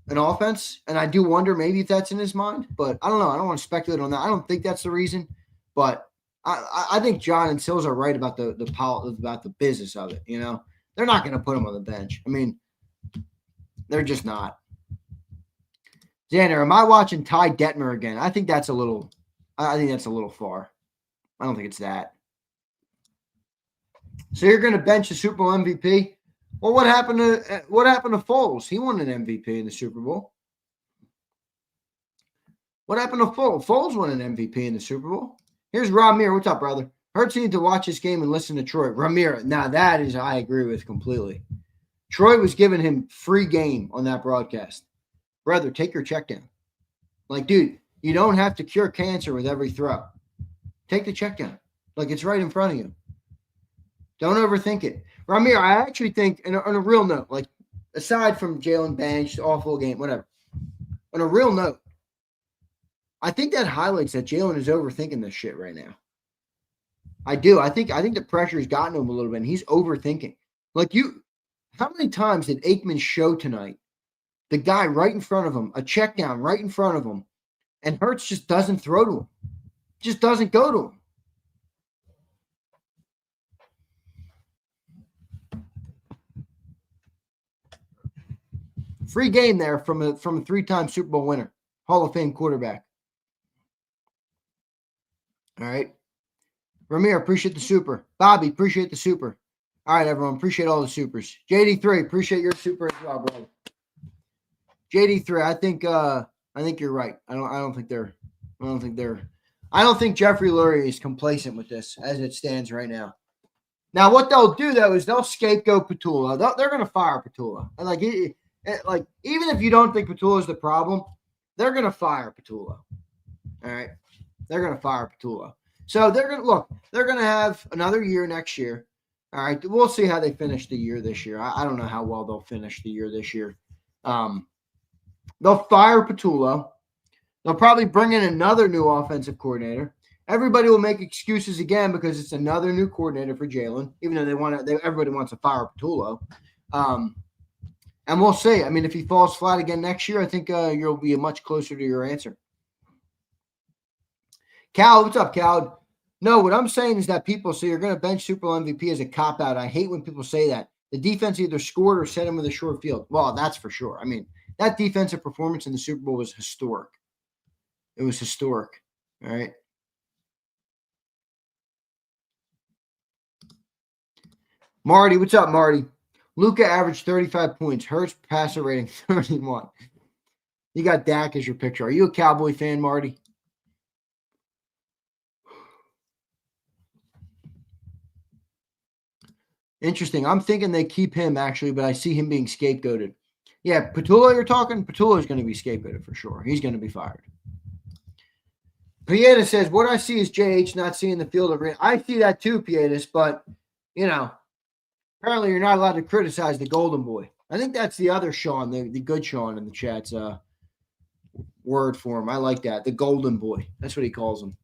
offense. And I do wonder maybe if that's in his mind, but I don't know. I don't want to speculate on that. I don't think that's the reason, but I think John and Sills are right about the business of it. They're not going to put him on the bench. I mean, they're just not. Xander, am I watching Ty Detmer again? I think that's a little far. I don't think it's that. So you're going to bench the Super Bowl MVP? Well, what happened to Foles? He won an MVP in the Super Bowl. What happened to Foles? Foles won an MVP in the Super Bowl. Here's Ramir. What's up, brother? Hurts need to watch this game and listen to Troy. Ramir. Now that is, I agree with completely. Troy was giving him free game on that broadcast. Brother, take your check down. Like, dude, you don't have to cure cancer with every throw. Take the check down. Like, it's right in front of you. Don't overthink it. Ramir, I actually think, on a real note, like, aside from Jalen benched, awful game, whatever, on a real note, I think that highlights that Jalen is overthinking this shit right now. I do. I think the pressure has gotten him a little bit, and he's overthinking. Like, how many times did Aikman show tonight the guy right in front of him, a check down right in front of him, and Hurts just doesn't throw to him, just doesn't go to him? Free game there from a 3-time Super Bowl winner, Hall of Fame quarterback. All right. Ramir, appreciate the super. Bobby, appreciate the super. All right, everyone, appreciate all the supers. JD3, appreciate your super as well, brother. JD3, I think you're right. I don't think Jeffrey Lurie is complacent with this as it stands right now. Now, what they'll do though is they'll scapegoat Petula. They're going to fire Petula. Like even if you don't think Petula is the problem, they're going to fire Petula. All right. They're going to fire Petula. So they're going to have another year next year. All right. We'll see how they finish the year this year. I don't know how well they'll finish the year this year. They'll fire Petula. They'll probably bring in another new offensive coordinator. Everybody will make excuses again because it's another new coordinator for Jalen, even though everybody wants to fire Petula. And we'll see. I mean, if he falls flat again next year, I think you'll be much closer to your answer. Cal, what's up, Cal? No, what I'm saying is that people say you're going to bench Super Bowl MVP as a cop-out. I hate when people say that. The defense either scored or set him with a short field. Well, that's for sure. I mean, that defensive performance in the Super Bowl was historic. It was historic. All right. Marty, what's up, Marty? Luka averaged 35 points. Hurts passer rating 31. You got Dak as your picture. Are you a Cowboy fan, Marty? Interesting. I'm thinking they keep him, actually, but I see him being scapegoated. Yeah, Patullo, you're talking? Patullo is going to be scapegoated for sure. He's going to be fired. Pieta says, what I see is JH not seeing the field of rain. I see that too, Pietas, but, you know, apparently you're not allowed to criticize the Golden Boy. I think that's the other Sean, the good Sean in the chat's word for him. I like that. The Golden Boy. That's what he calls him.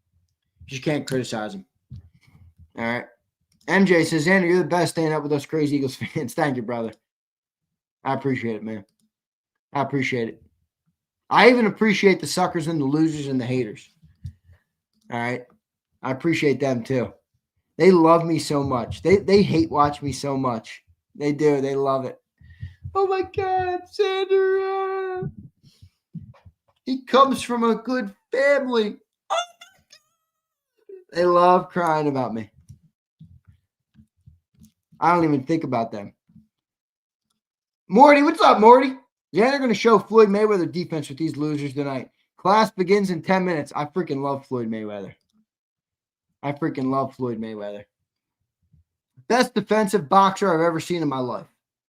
You just can't criticize him. All right. MJ says, Andrew, you're the best staying up with us crazy Eagles fans. Thank you, brother. I appreciate it, man. I appreciate it. I even appreciate the suckers and the losers and the haters. All right. I appreciate them too. They love me so much. They hate watch me so much. They do. They love it. Oh my God, Zander. He comes from a good family. Oh my God. They love crying about me. I don't even think about them. Morty, what's up, Morty? Zander going to show Floyd Mayweather defense with these losers tonight. Class begins in 10 minutes. I freaking love Floyd Mayweather. I freaking love Floyd Mayweather. Best defensive boxer I've ever seen in my life.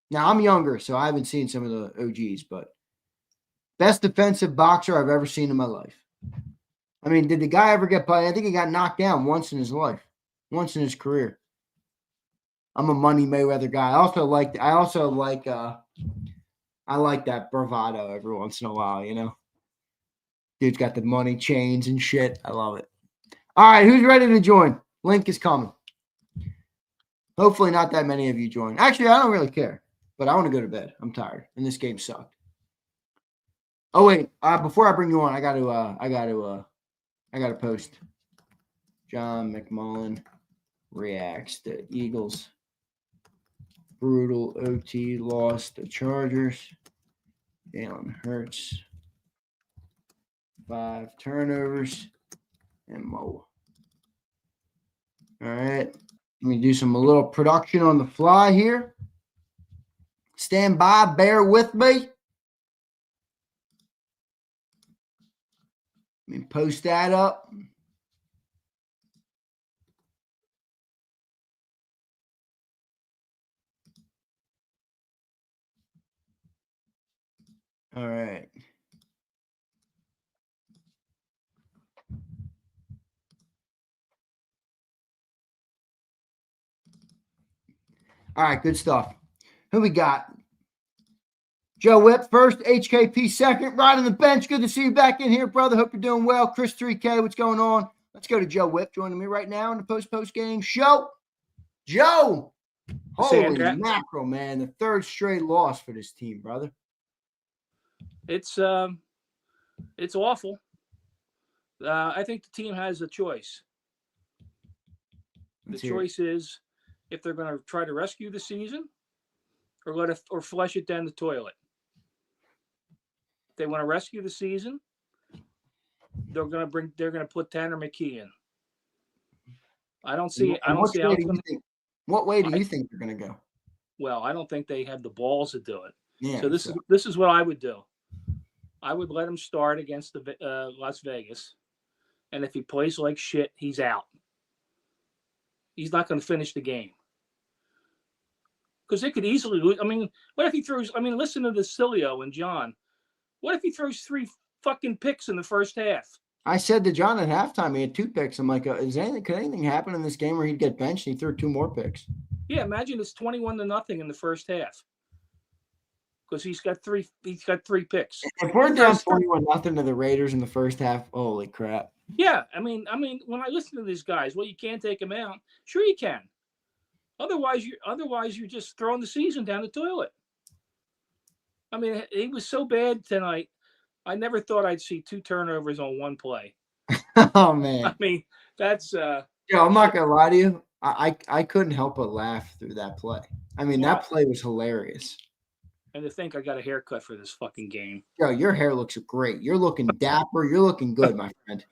Now, I'm younger, so I haven't seen some of the OGs, but best defensive boxer I've ever seen in my life. I mean, did the guy ever get by? I think he got knocked down once in his life, once in his career. I'm a Money Mayweather guy. I like that bravado every once in a while, you know. Dude's got the money chains and shit. I love it. All right, who's ready to join? Link is coming. Hopefully not that many of you join. Actually, I don't really care, but I want to go to bed. I'm tired, and this game sucked. Oh wait, before I bring you on, I got to post. John McMullen reacts to Eagles brutal OT loss to Chargers. Jalen Hurts 5 turnovers and more. All right, let me do a little production on the fly here. Stand by, bear with me. Let me post that up. All right. All right, good stuff. Who we got? Joe Whip first, HKP second, right on the bench. Good to see you back in here, brother. Hope you're doing well. Chris 3K, what's going on? Let's go to Joe Whip joining me right now in the post-game show. Joe, holy mackerel, man. The third straight loss for this team, brother. It's awful. I think the team has a choice. The choice is if they're going to try to rescue the season or flush it down the toilet. If they want to rescue the season, they're going to put Tanner McKee in. What way do you think they're going to go? Well, I don't think they have the balls to do it. Yeah, so this is what I would do. I would let him start against the Las Vegas, and if he plays like shit, he's out. He's not going to finish the game because they could easily lose. I mean, what if he throws? I mean, listen to the Sileo and John. What if he throws 3 fucking picks in the first half? I said to John at halftime, he had 2 picks. I'm like, could anything happen in this game where he'd get benched? And he threw 2 more picks. Yeah, imagine it's 21-0 in the first half. Because he's got 3 picks. If we're down 21-0 to the Raiders in the first half, holy crap. Yeah, I mean, when I listen to these guys, well, you can't take him out. Sure you can. Otherwise you're just throwing the season down the toilet. I mean, he was so bad tonight. I never thought I'd see 2 turnovers on 1 play. Oh man. I mean, that's Joe, Yeah, I'm not gonna lie to you. I couldn't help but laugh through that play. I mean, that play was hilarious. And to think I got a haircut for this fucking game. Yo, your hair looks great. You're looking dapper. You're looking good, my friend.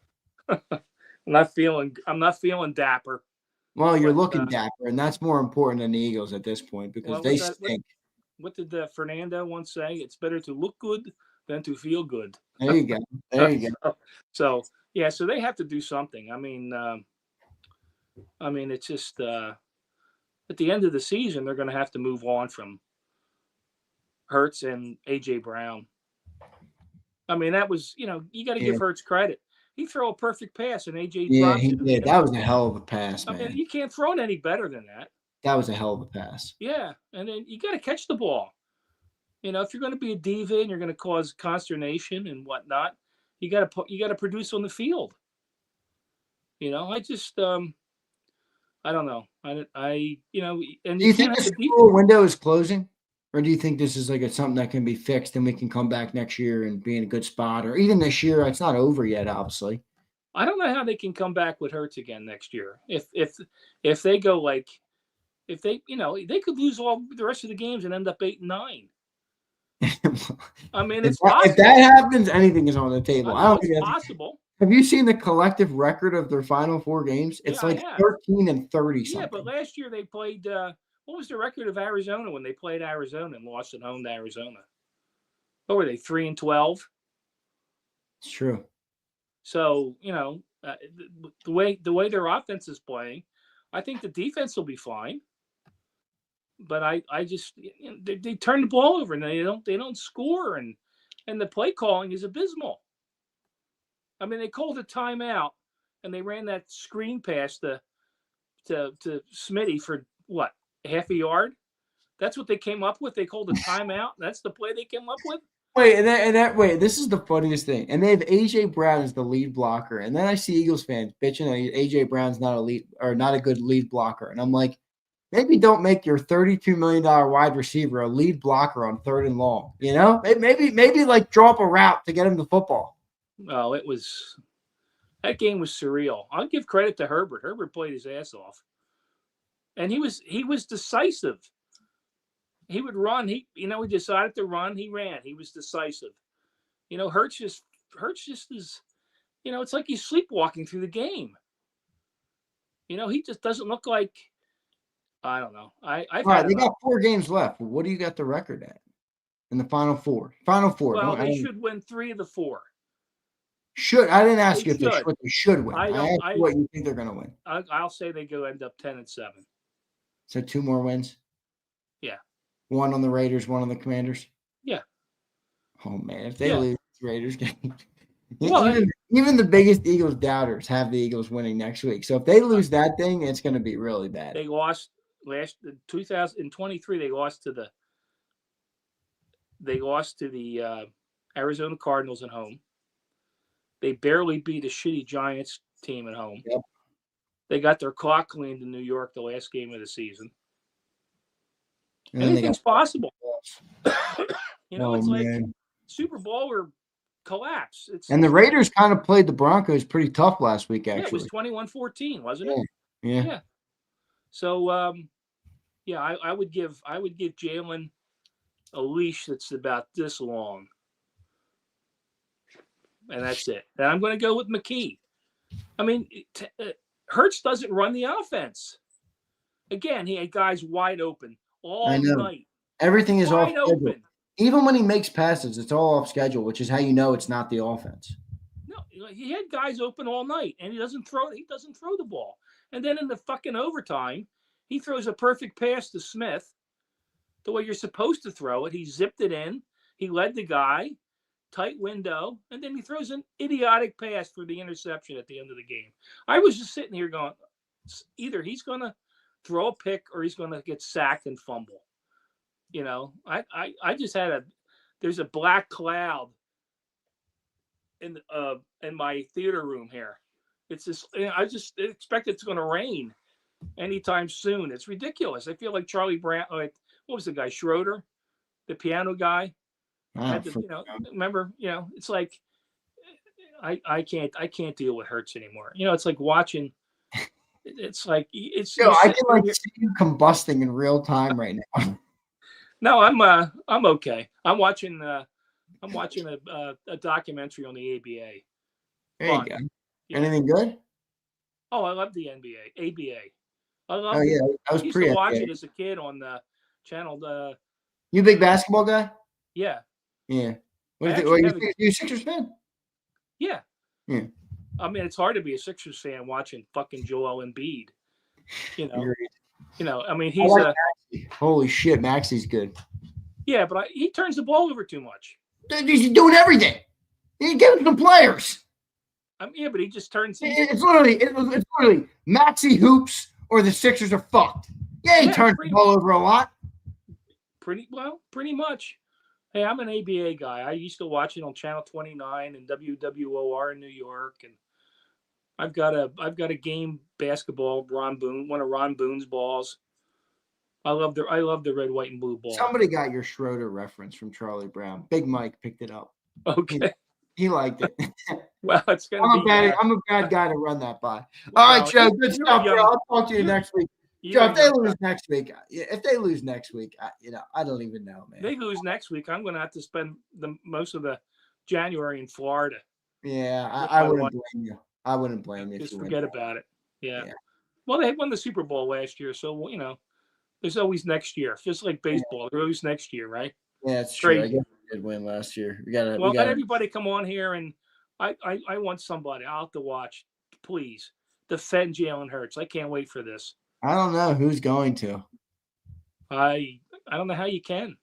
I'm not feeling dapper. Well, you're looking dapper, and that's more important than the Eagles at this point because they stink. What did Fernando once say? It's better to look good than to feel good. There you go. There you go. So they have to do something. I mean, it's just at the end of the season they're going to have to move on from Hurts and AJ Brown. I mean, that was, you got to give Hurts credit. He threw a perfect pass and AJ. Yeah, he did. That was a hell of a pass, man. I mean, you can't throw it any better than that. That was a hell of a pass. Yeah, and then you got to catch the ball. If you're going to be a diva and you're going to cause consternation and whatnot, you got to produce on the field. I just I don't know. And do you think the Super Bowl window is closing? Or do you think this is like something that can be fixed and we can come back next year and be in a good spot? Or even this year, it's not over yet, obviously. I don't know how they can come back with Hurts again next year. If they go if they could lose all the rest of the games and end up 8-9. I mean, it's possible. If that happens, anything is on the table. I don't think it's possible. Have you seen the collective record of their final 4 games? It's 13 and 30 something. Yeah, but last year they played. What was the record of Arizona when they played Arizona and lost at home to Arizona? What were they, 3-12? It's true. So the way their offense is playing, I think the defense will be fine. But I just they turn the ball over and they don't score and the play calling is abysmal. I mean, they called a timeout and they ran that screen pass to Smitty for what, half a yard? That's what they came up with. They called a timeout. That's the play they came up with. Wait, wait, this is the funniest thing. And they have AJ Brown as the lead blocker, and then I see Eagles fans bitching that AJ Brown's not a good lead blocker, and I'm like, maybe don't make your $32 million wide receiver a lead blocker on 3rd and long. Maybe like draw up a route to get him the football. Oh, that game was surreal. I'll give credit to Herbert. Herbert played his ass off, and he was decisive. He would run. He decided to run. He ran. He was decisive. Hurts just is, it's like he's sleepwalking through the game. He just doesn't look like. I don't know. All right, they got 4 games left. What do you got the record at in the final 4? Final 4. Well, they should win 3 of the 4. I didn't ask you if they should win. I asked you what you think they're going to win. I'll say they go end up 10-7. So 2 more wins. Yeah. 1 on the Raiders, 1 on the Commanders. Yeah. Oh man, if they lose the Raiders game, well, even the biggest Eagles doubters have the Eagles winning next week. So if they lose that thing, it's going to be really bad. They lost in 2023. They lost to the Arizona Cardinals at home. They barely beat a shitty Giants team at home. Yep. They got their clock cleaned in New York the last game of the season. And anything's possible. It's like man. Super Bowl or collapse. And the Raiders kind of played the Broncos pretty tough last week, actually. Yeah, it was 21-14, wasn't it? Yeah. So, I would give Jalen a leash that's about this long. And that's it. And I'm going to go with McKee. I mean, Hurts doesn't run the offense. Again, he had guys wide open all night. Everything is wide off schedule. open. Even when he makes passes, it's all off schedule, which is how you know it's not the offense. No, he had guys open all night, and he doesn't throw the ball. And then in the fucking overtime, he throws a perfect pass to Smith, the way you're supposed to throw it. He zipped it in. He led the guy, tight window, and then he throws an idiotic pass for the interception at the end of the game. I was just sitting here going, either he's going to throw a pick or he's going to get sacked and fumble. I just there's a black cloud in my theater room here. It's just, I just expect it's going to rain anytime soon. It's ridiculous. I feel like Charlie Brown. What was the guy? Schroeder, the piano guy. Remember? It's like I can't deal with Hurts anymore. It's like watching. It's like it's. Yo, you're I sitting can like here- see you combusting in real time right now. No, I'm okay. I'm watching a documentary on the ABA. There you Fun. go. Yeah. Anything good? Oh, I love the NBA, ABA. I love. Oh yeah, I I was used to watch pre-NBA. it as a kid on the channel. You a big basketball guy? Yeah, Yeah. What I do you think? actually Well, have a- you a Sixers fan? yeah. Yeah. I mean, it's hard to be a Sixers fan watching fucking Joel Embiid. I mean, I he's like Maxey. Holy shit, Maxey's good. yeah, but he turns the ball over too much. Dude, he's doing everything. He gives the players. Yeah, but he just turns. It's literally Maxey hoops or the Sixers are fucked. Yeah, he Yeah, turns the ball over a lot. Pretty much. Hey, I'm an ABA guy. I used to watch it on Channel 29 and WWOR in New York, and I've got a game basketball. One of Ron Boone's balls. I love the red, white, and blue ball. Somebody got your Schroeder reference from Charlie Brown. Big Mike picked it up. Okay. He liked it. Well, it's gonna I'm a bad guy to run that by. All right, Joe. Good stuff, bro. I'll talk to you next week. Joe, if they lose next week, I don't even know, man. They lose next week, I'm going to have to spend most of the January in Florida. Yeah, I wouldn't blame you. I wouldn't blame you. Just forget about it. Yeah. Well, they won the Super Bowl last year, so there's always next year. Just like baseball, there's always next year, right? Yeah, it's true. I guess we did win last year. Let everybody come on here, and I want somebody. I'll have to watch. Please defend Jalen Hurts. I can't wait for this. I don't know who's going to. I don't know how you can.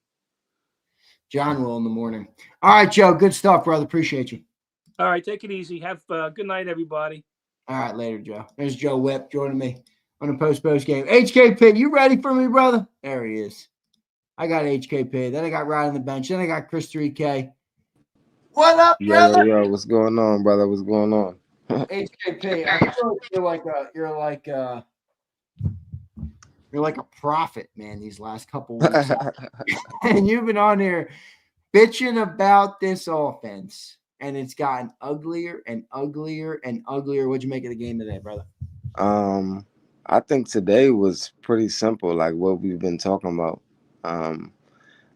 John will in the morning. All right, Joe. Good stuff, brother. Appreciate you. All right, take it easy. Have a good night, everybody. All right, later, Joe. There's Joe Whipp joining me on the post game. HKP, you ready for me, brother? There he is. I got HKP. Then I got Ryan on the bench. Then I got Chris 3K. What up, brother? Yo, what's going on, brother? What's going on? HKP, I feel like you're like a prophet, man, these last couple weeks. And you've been on here bitching about this offense, and it's gotten uglier and uglier and uglier. What'd you make of the game today, brother? I think today was pretty simple, like what we've been talking about.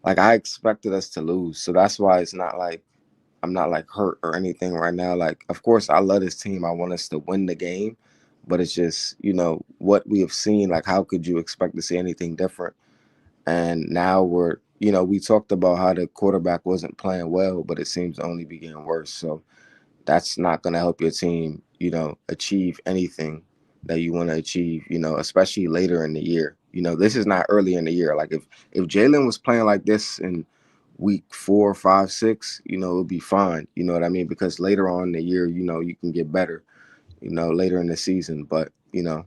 Like I expected us to lose, so that's why it's not like I'm not like hurt or anything right now. Like, of course, I love this team. I want us to win the game, but it's just, what we have seen. Like, how could you expect to see anything different? And now we talked about how the quarterback wasn't playing well, but it seems to only be getting worse. So that's not going to help your team, achieve anything that you want to achieve, especially later in the year. This is not early in the year. Like if Jalen was playing like this in week 4, 5, 6, it would be fine. You know what I mean? Because later on in the year, you can get better, later in the season. But, man,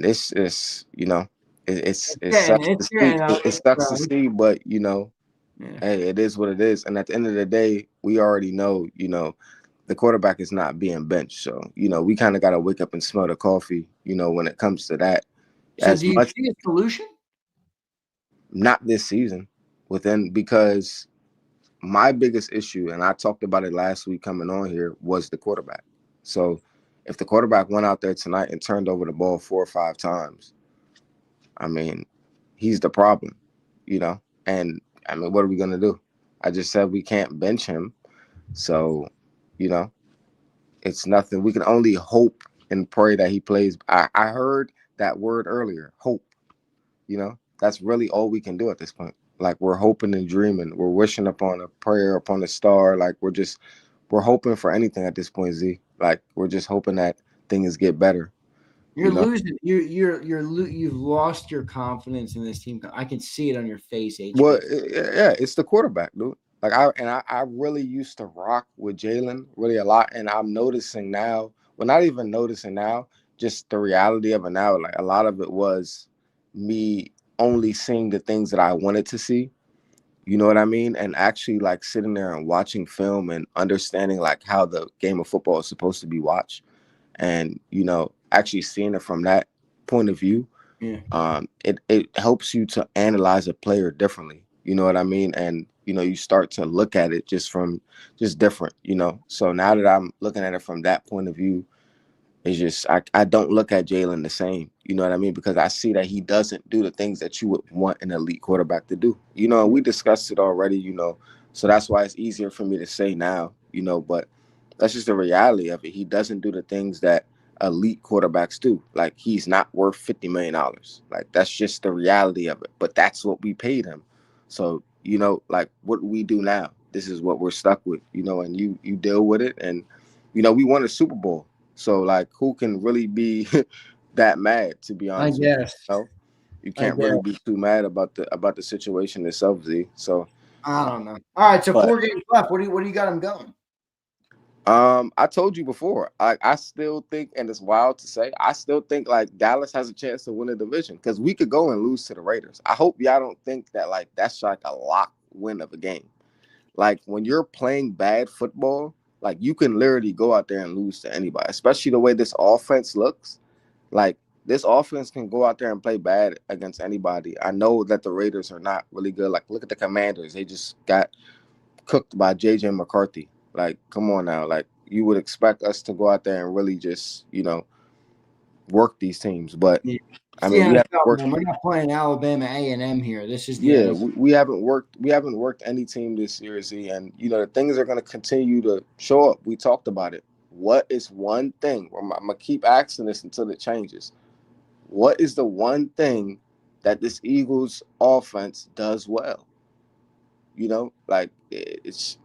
this is, it sucks to see, but, hey, it is what it is. And at the end of the day, we already know, the quarterback is not being benched. So, we kind of got to wake up and smell the coffee, when it comes to that. So do you see a solution? Not this season. Because my biggest issue, and I talked about it last week coming on here, was the quarterback. So if the quarterback went out there tonight and turned over the ball 4 or 5 times, I mean, he's the problem, And, I mean, what are we going to do? I just said we can't bench him. So, it's nothing. We can only hope and pray that he plays. I heard that word earlier, hope. That's really all we can do at this point. Like, we're hoping and dreaming. We're wishing upon a prayer, upon a star. Like, we're hoping for anything at this point, Z. Like, we're just hoping that things get better. You're losing. You've lost your confidence in this team. I can see it on your face, HK. Well, yeah, it's the quarterback, dude. Like, I really used to rock with Jalen really a lot, and I'm noticing now. Well, not even noticing now, just the reality of it now. Like, a lot of it was me only seeing the things that I wanted to see, you know what I mean? And actually like sitting there and watching film and understanding like how the game of football is supposed to be watched. And, actually seeing it from that point of view, it helps you to analyze a player differently. You know what I mean? And, you start to look at it just different, So now that I'm looking at it from that point of view, It's just I don't look at Jalen the same. You know what I mean? Because I see that he doesn't do the things that you would want an elite quarterback to do. You know, and we discussed it already, you know. So that's why it's easier for me to say now, you know, but that's just the reality of it. He doesn't do the things that elite quarterbacks do. Like he's not worth $50 million. Like that's just the reality of it. But that's what we paid him. So, you know, like what we do now, this is what we're stuck with, you know, and you deal with it. And, you know, we won a Super Bowl. So, like, who can really be that mad? To be I honest with you, guess. you know? You I can't really guess. be too mad about the situation itself, Z. So, I don't know. All right, so but 4 games left. What do you got him going? I told you before, I still think, and it's wild to say, I still think like Dallas has a chance to win the division because we could go and lose to the Raiders. I hope y'all don't think that like that's like a lock win of a game. Like when you're playing bad football, like you can literally go out there and lose to anybody, especially the way this offense looks. Like this offense can go out there and play bad against anybody. I know that the Raiders are not really good. Like look at the Commanders. They just got cooked by JJ McCarthy. Like, come on now. Like you would expect us to go out there and really just, you know, work these teams. But Yeah. I mean, we haven't worked. Man. We're not playing Alabama A&M here. This is the Yeah, NFL. we haven't worked any team this year, Z, and you know the things are going to continue to show up. We talked about it. What is one thing? I'm gonna keep asking this until it changes. What is the one thing that this Eagles offense does well? You know, like it's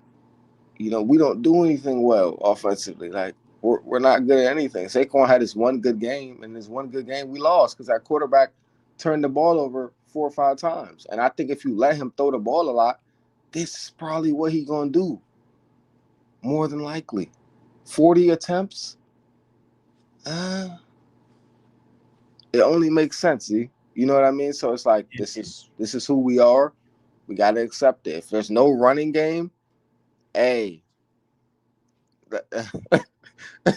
you know we don't do anything well offensively. Like we're not good at anything. Saquon had his one good game, and this one good game we lost because our quarterback turned the ball over 4 or 5 times. And I think if you let him throw the ball a lot, this is probably what he's gonna do. More than likely, 40 attempts. It only makes sense. See, you know what I mean? So it's like this is who we are. We got to accept it. If there's no running game, hey.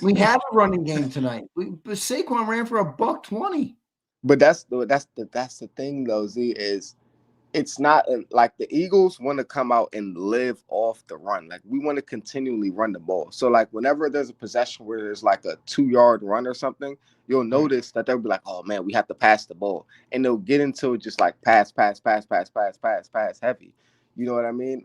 We have a running game tonight. But Saquon ran for $120. But that's the thing though, Z, is it's not like the Eagles want to come out and live off the run. Like we want to continually run the ball. So like whenever there's a possession where there's like a 2-yard run or something, you'll notice that they'll be like, oh man, we have to pass the ball. And they'll get into it just like pass heavy. You know what I mean?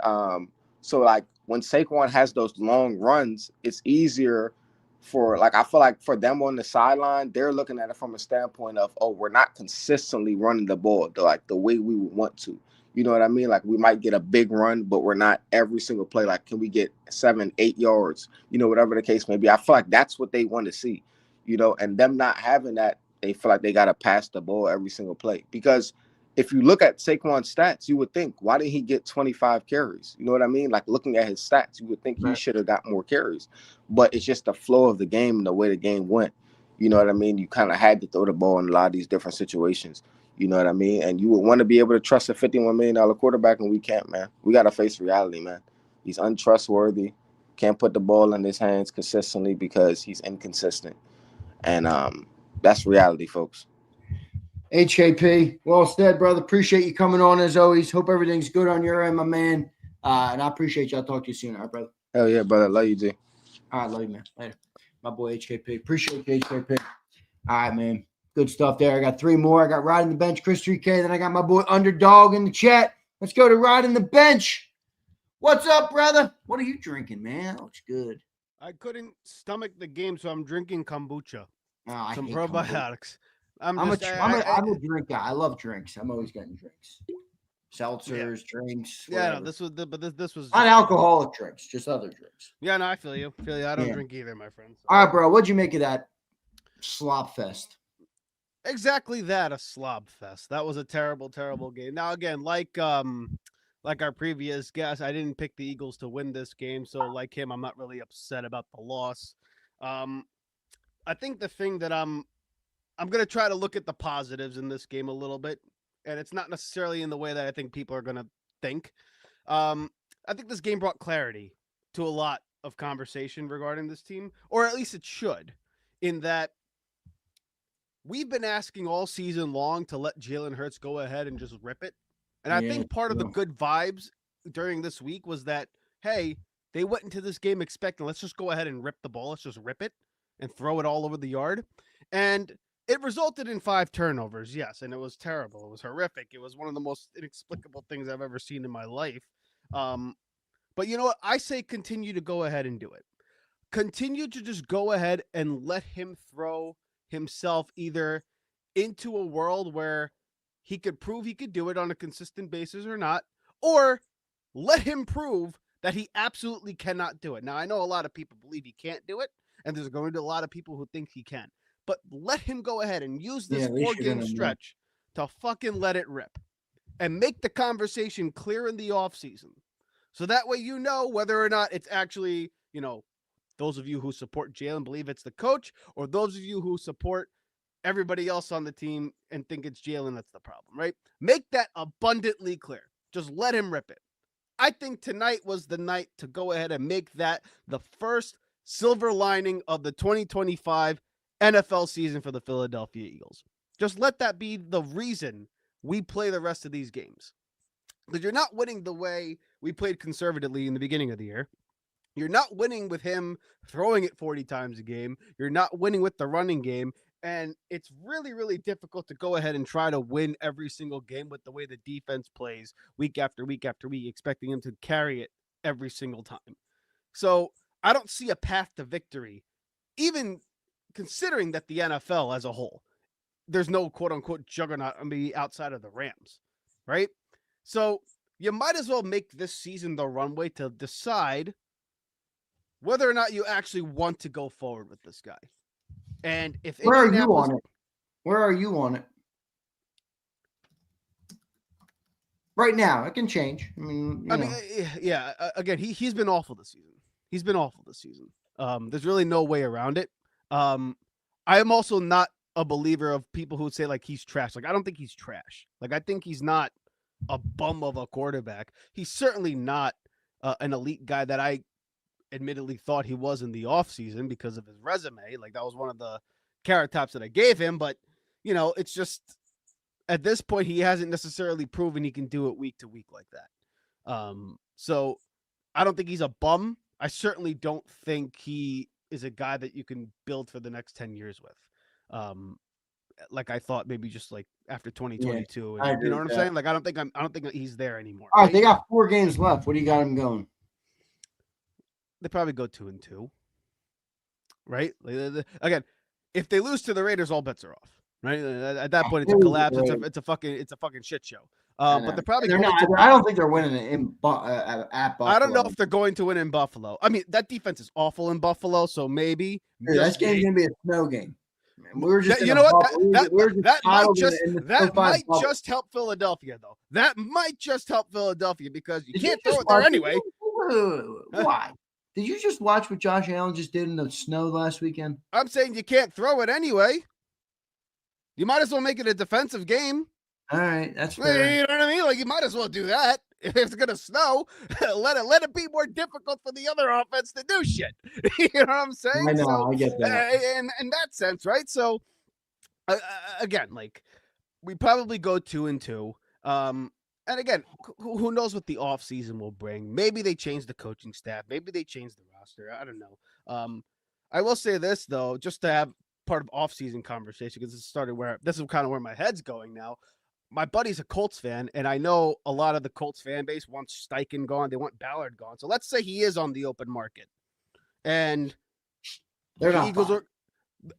So like when Saquon has those long runs, it's easier for like I feel like for them on the sideline, they're looking at it from a standpoint of, oh, we're not consistently running the ball like the way we would want to. You know what I mean? Like we might get a big run, but we're not every single play. Like, can we get 7-8 yards? You know, whatever the case may be. I feel like that's what they want to see. You know, and them not having that, they feel like they got to pass the ball every single play. Because if you look at Saquon's stats, you would think, why did he get 25 carries? You know what I mean? Like looking at his stats, you would think he should have got more carries. But it's just the flow of the game and the way the game went. You know what I mean? You kind of had to throw the ball in a lot of these different situations. You know what I mean? And you would want to be able to trust a $51 million quarterback, and we can't, man. We got to face reality, man. He's untrustworthy. Can't put the ball in his hands consistently because he's inconsistent. And that's reality, folks. HKP, well said, brother. Appreciate you coming on as always. Hope everything's good on your end, my man. And I appreciate you. I'll talk to you soon, all right, brother? Hell yeah, brother. Love you, G. All right, love you, man. Later. My boy HKP. Appreciate you, HKP. All right, man. Good stuff there. I got 3 more. I got Riding the Bench, Chris 3K. Then I got my boy Underdog in the chat. Let's go to Riding the Bench. What's up, brother? What are you drinking, man? That looks good. I couldn't stomach the game, so I'm drinking kombucha. Oh, some probiotics. I'm a drink guy. I love drinks. I'm always getting drinks. Seltzers, drinks. Whatever. Yeah, no, this was not alcoholic drinks, just other drinks. Yeah, no, I feel you. I don't drink either, my friend. So. All right, bro. What'd you make of that slop fest? Exactly that, a slob fest. That was a terrible, terrible game. Now, again, like our previous guest, I didn't pick the Eagles to win this game, so like him, I'm not really upset about the loss. I think the thing that I'm going to try to look at the positives in this game a little bit, and it's not necessarily in the way that I think people are going to think. I think this game brought clarity to a lot of conversation regarding this team, or at least it should, in that we've been asking all season long to let Jalen Hurts go ahead and just rip it. And I think part of the good vibes during this week was that, hey, they went into this game expecting, let's just go ahead and rip the ball. Let's just rip it. and throw it all over the yard. And it resulted in 5 turnovers, yes, and it was terrible. It was horrific. It was one of the most inexplicable things I've ever seen in my life. But you know what? I say continue to go ahead and do it. Continue to just go ahead and let him throw himself either into a world where he could prove he could do it on a consistent basis or not, or let him prove that he absolutely cannot do it. Now, I know a lot of people believe he can't do it, and there's going to be a lot of people who think he can. But let him go ahead and use this 4-game stretch to fucking let it rip and make the conversation clear in the offseason. So that way you know whether or not it's actually, those of you who support Jalen believe it's the coach, or those of you who support everybody else on the team and think it's Jalen that's the problem, right? Make that abundantly clear. Just let him rip it. I think tonight was the night to go ahead and make that the first silver lining of the 2025 NFL season for the Philadelphia Eagles. Just let that be the reason we play the rest of these games. Because you're not winning the way we played conservatively in the beginning of the year. You're not winning with him throwing it 40 times a game. You're not winning with the running game. And it's really, really difficult to go ahead and try to win every single game with the way the defense plays week after week after week, expecting him to carry it every single time. So I don't see a path to victory, even considering that the NFL as a whole, there's no quote unquote juggernaut outside of the Rams, right? So you might as well make this season the runway to decide whether or not you actually want to go forward with this guy. And if where are you on it? Where are you on it? Right now, it can change. Yeah. Again, he's been awful this season. There's really no way around it. I am also not a believer of people who would say like he's trash. Like I don't think he's trash. Like I think he's not a bum of a quarterback. He's certainly not an elite guy that I admittedly thought he was in the offseason because of his resume. Like that was one of the carrot tops that I gave him. But it's just at this point he hasn't necessarily proven he can do it week to week like that. So I don't think he's a bum. I certainly don't think he is a guy that you can build for the next 10 years with. Like I thought maybe just like after 2022. Yeah, you know what I'm saying? Like I don't think he's there anymore. All right, they got 4 games left. What do you got him going? They probably go 2-2. Right? Again, if they lose to the Raiders, all bets are off. Right? At that point, it's a collapse. It's a fucking shit show. But they're probably I don't think they're winning it at Buffalo. I don't know if they're going to win in Buffalo. I mean, that defense is awful in Buffalo, so maybe. Dude, that game's gonna be a snow game. We were just that might just help Philadelphia, though. That might just help Philadelphia because you can't throw it there anyway. Why? Did you just watch what Josh Allen just did in the snow last weekend? I'm saying you can't throw it anyway. You might as well make it a defensive game. All right, that's fair. You know what I mean? Like you might as well do that. If it's gonna snow, let it be more difficult for the other offense to do shit. You know what I'm saying? I know, I get that. In that sense, right? So again, like we probably go 2-2. And again, who knows what the offseason will bring? Maybe they change the coaching staff. Maybe they change the roster. I don't know. I will say this though, just to have part of offseason conversation, because this is kind of where my head's going now. My buddy's a Colts fan, and I know a lot of the Colts fan base wants Steichen gone. They want Ballard gone. So let's say he is on the open market, and they're not. Eagles are.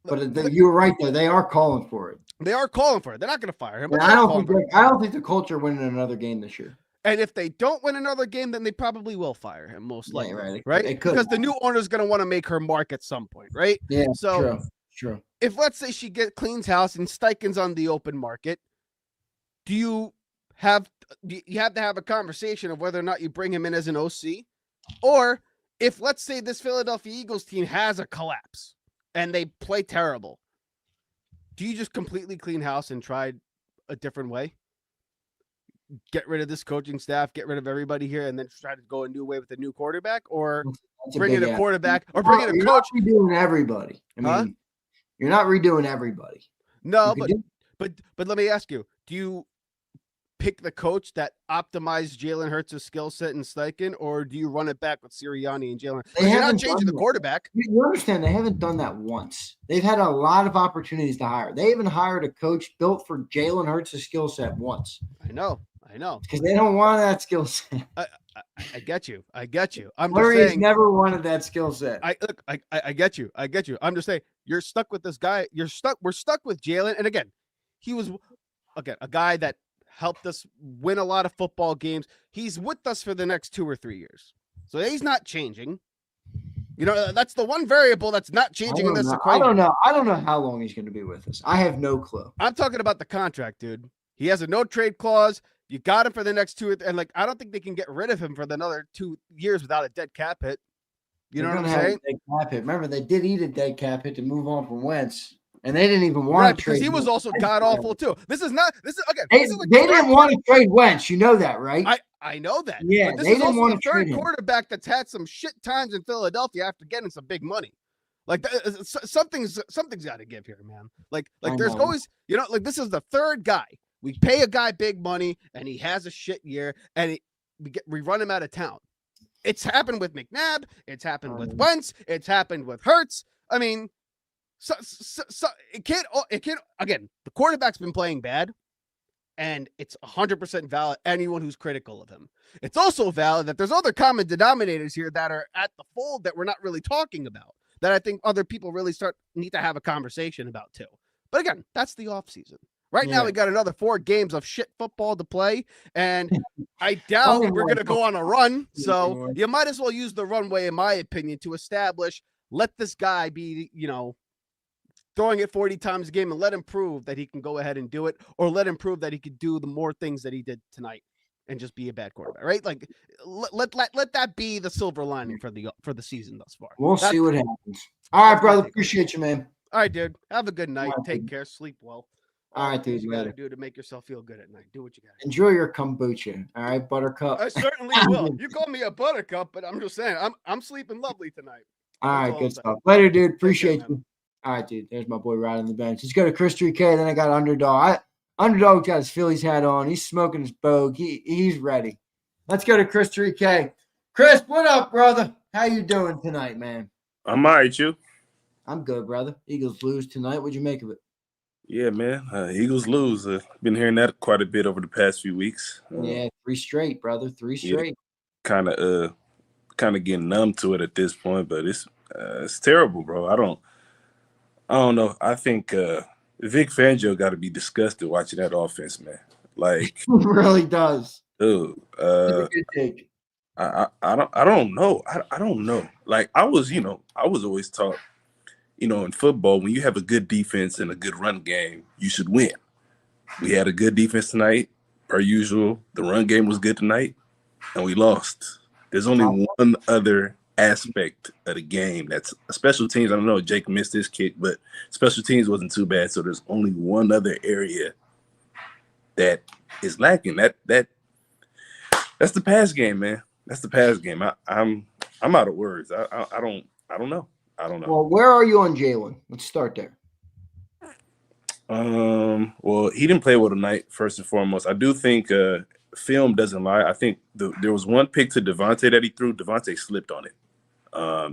But you were right there. They are calling for it. They are calling for it. They're not going to fire him. But I don't think the Colts are winning another game this year. And if they don't win another game, then they probably will fire him, most likely. Right? Because the new owner is going to want to make her mark at some point, right? Yeah. So true. If let's say she cleans house and Steichen's on the open market, do you have to have a conversation of whether or not you bring him in as an OC? Or if let's say this Philadelphia Eagles team has a collapse and they play terrible, do you just completely clean house and try a different way? Get rid of this coaching staff, get rid of everybody here, and then try to go a new way with a new quarterback, or bring in a quarterback, or bring in a coach? You're not redoing everybody. You're not redoing everybody. No, but let me ask you: do you pick the coach that optimized Jalen Hurts' skill set and Steichen, or do you run it back with Sirianni and Jalen? You're not changing the quarterback. You understand, they haven't done that once. They've had a lot of opportunities to hire. They even hired a coach built for Jalen Hurts' skill set once. I know. Because they don't want that skill set. I get you. I'm just Murray's saying, never wanted that skill set. I get you. I'm just saying, you're stuck with this guy. We're stuck with Jalen. And again, he was a guy that helped us win a lot of football games. He's with us for the next 2 or 3 years. So he's not changing. You know, that's the one variable that's not changing in this equation. I don't know how long he's going to be with us. I have no clue. I'm talking about the contract, dude. He has a no trade clause. You got him for the next 2 and I don't think they can get rid of him for another 2 years without a dead cap hit. You know what I'm saying? Dead cap hit. Remember, they did eat a dead cap hit to move on from Wentz, and they didn't even want to trade. Because he was also god awful too. They didn't want to trade Wentz. You know that, right? I know that. Yeah, but this they is didn't also want the to trade third him. quarterback that's had some shit times in Philadelphia after getting some big money. Like something's got to give here, man. Like there's always, this is the third guy. We pay a guy big money and he has a shit year and we run him out of town. It's happened with McNabb. It's happened with Wentz. It's happened with Hurts. I mean, so it can't again, the quarterback's been playing bad and it's 100% valid. Anyone who's critical of him. It's also valid that there's other common denominators here that are at the fold that we're not really talking about, that I think other people really need to have a conversation about too. But again, that's the offseason. Right now, we got another 4 games of shit football to play, and I doubt we're going to go on a run. So you might as well use the runway, in my opinion, to establish, let this guy be, throwing it 40 times a game and let him prove that he can go ahead and do it, or let him prove that he could do the more things that he did tonight and just be a bad quarterback, right? Like, let that be the silver lining for the season thus far. We'll see what happens. All right, brother. Appreciate you, man. All right, dude. Have a good night. Take care. Sleep well. All right, dude. You got to do to make yourself feel good at night. Do what you got. Enjoy your kombucha. All right, Buttercup. I certainly will. You call me a buttercup, but I'm just saying I'm sleeping lovely tonight. All right, good stuff. Later, dude. Appreciate you. All right, dude. There's my boy right on the bench. Let's go to Chris 3K. Then I got Underdog. Underdog's got his Phillies hat on. He's smoking his bogue. He's ready. Let's go to Chris 3K. Chris, what up, brother? How you doing tonight, man? I'm all right, you? I'm good, brother. Eagles lose tonight. What'd you make of it? Yeah, man. Eagles lose. Been hearing that quite a bit over the past few weeks. 3 straight, brother. 3 straight. Kind of getting numb to it at this point, but it's terrible, bro. I don't know. I think Vic Fangio got to be disgusted watching that offense, man. Like, he really does. Dude, good take. I don't know. I don't know. Like, I was always taught, in football, when you have a good defense and a good run game, you should win. We had a good defense tonight, per usual. The run game was good tonight, and we lost. There's only one other aspect of the game that's special teams. I don't know, Jake missed his kick, but special teams wasn't too bad. So there's only one other area that is lacking. That's the pass game, man. That's the pass game. I'm out of words. I don't know. Well, where are you on Jalen? Let's start there. Well, he didn't play well tonight, first and foremost. I do think film doesn't lie. I think there was one pick to DeVonta that he threw. DeVonta slipped on it.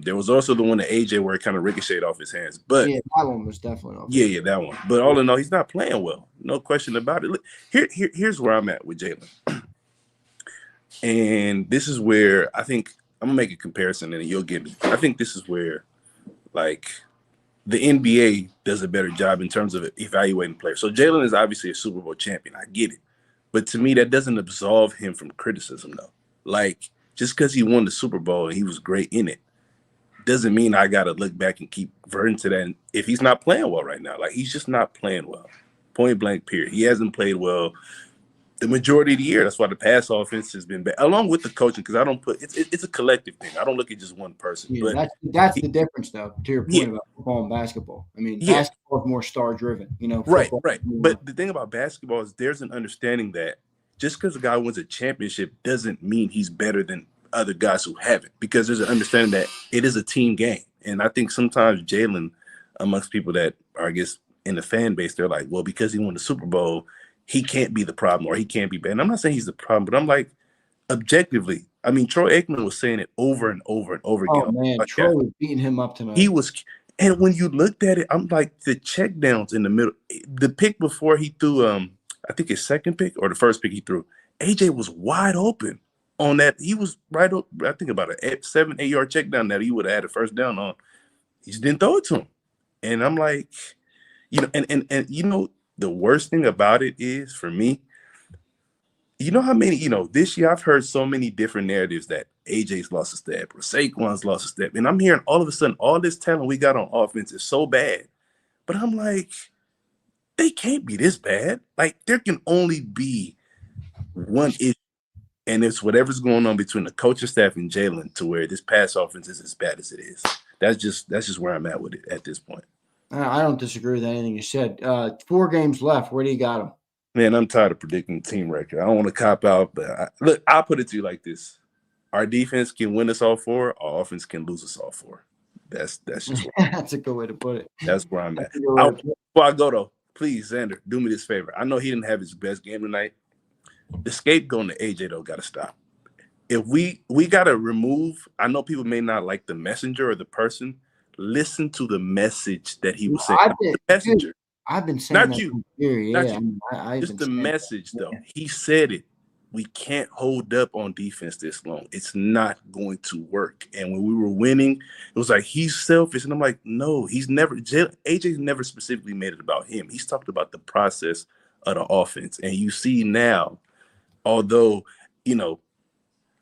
There was also the one to AJ where it kind of ricocheted off his hands. But yeah, that one was definitely off. Yeah, that one. But all in all, he's not playing well. No question about it. Look, here's where I'm at with Jalen. And this is where I think I'm gonna make a comparison and you'll get me. I think this is where, like, the NBA does a better job in terms of evaluating players. So Jalen is obviously a Super Bowl champion. I get it. But to me, that doesn't absolve him from criticism, though. Like, just because he won the Super Bowl and he was great in it, doesn't mean I got to look back and keep reverting to that. And if he's not playing well right now, like, he's just not playing well. Point blank, period. He hasn't played well the majority of the year. That's why the pass offense has been bad, along with the coaching, because I don't put it's a collective thing. I don't look at just one person. Yeah, but that's the difference, though, to your point about football and basketball. I mean, basketball is more star-driven, Right. But the thing about basketball is there's an understanding that just because a guy wins a championship doesn't mean he's better than other guys who haven't, because there's an understanding that it is a team game. And I think sometimes Jalen, amongst people that are, I guess, in the fan base, they're like, well, because he won the Super Bowl, he can't be the problem or he can't be bad. And I'm not saying he's the problem, but I'm like, objectively, I mean, Troy Aikman was saying it over and over and over again. Oh man, Troy was beating him up tonight. He was, and when you looked at it, I'm like, the check downs in the middle, the pick before he threw, I think his second pick or the first pick he threw, AJ was wide open on that. He was right up, I think about a 7-8 yard check down that he would have had a first down on. He just didn't throw it to him. And I'm like, you know, and you know, the worst thing about it is for me, you know how many, you know, this year I've heard so many different narratives that AJ's lost a step or Saquon's lost a step. And I'm hearing all of a sudden all this talent we got on offense is so bad. But I'm like, they can't be this bad. Like, there can only be one issue. And it's whatever's going on between the coaching staff and Jalen to where this pass offense is as bad as it is. That's just where I'm at with it at this point. I don't disagree with anything you said. 4 games left. Where do you got them? Man, I'm tired of predicting the team record. I don't want to cop out, but look, I'll put it to you like this. Our defense can win us all 4. Our offense can lose us all 4. That's just that's a good way to put it. That's where I'm at. Before I go, though, please, Zander, do me this favor. I know he didn't have his best game tonight. The scapegoat to AJ, though, got to stop. If we got to remove, I know people may not like the messenger or the person. Listen to the message that he was saying. The messenger. I've been saying not that you. Yeah, not you. Just the message, though. He said it. We can't hold up on defense this long. It's not going to work. And when we were winning, it was like, he's selfish. And I'm like, no, AJ's never specifically made it about him. He's talked about the process of the offense. And you see now, although, you know,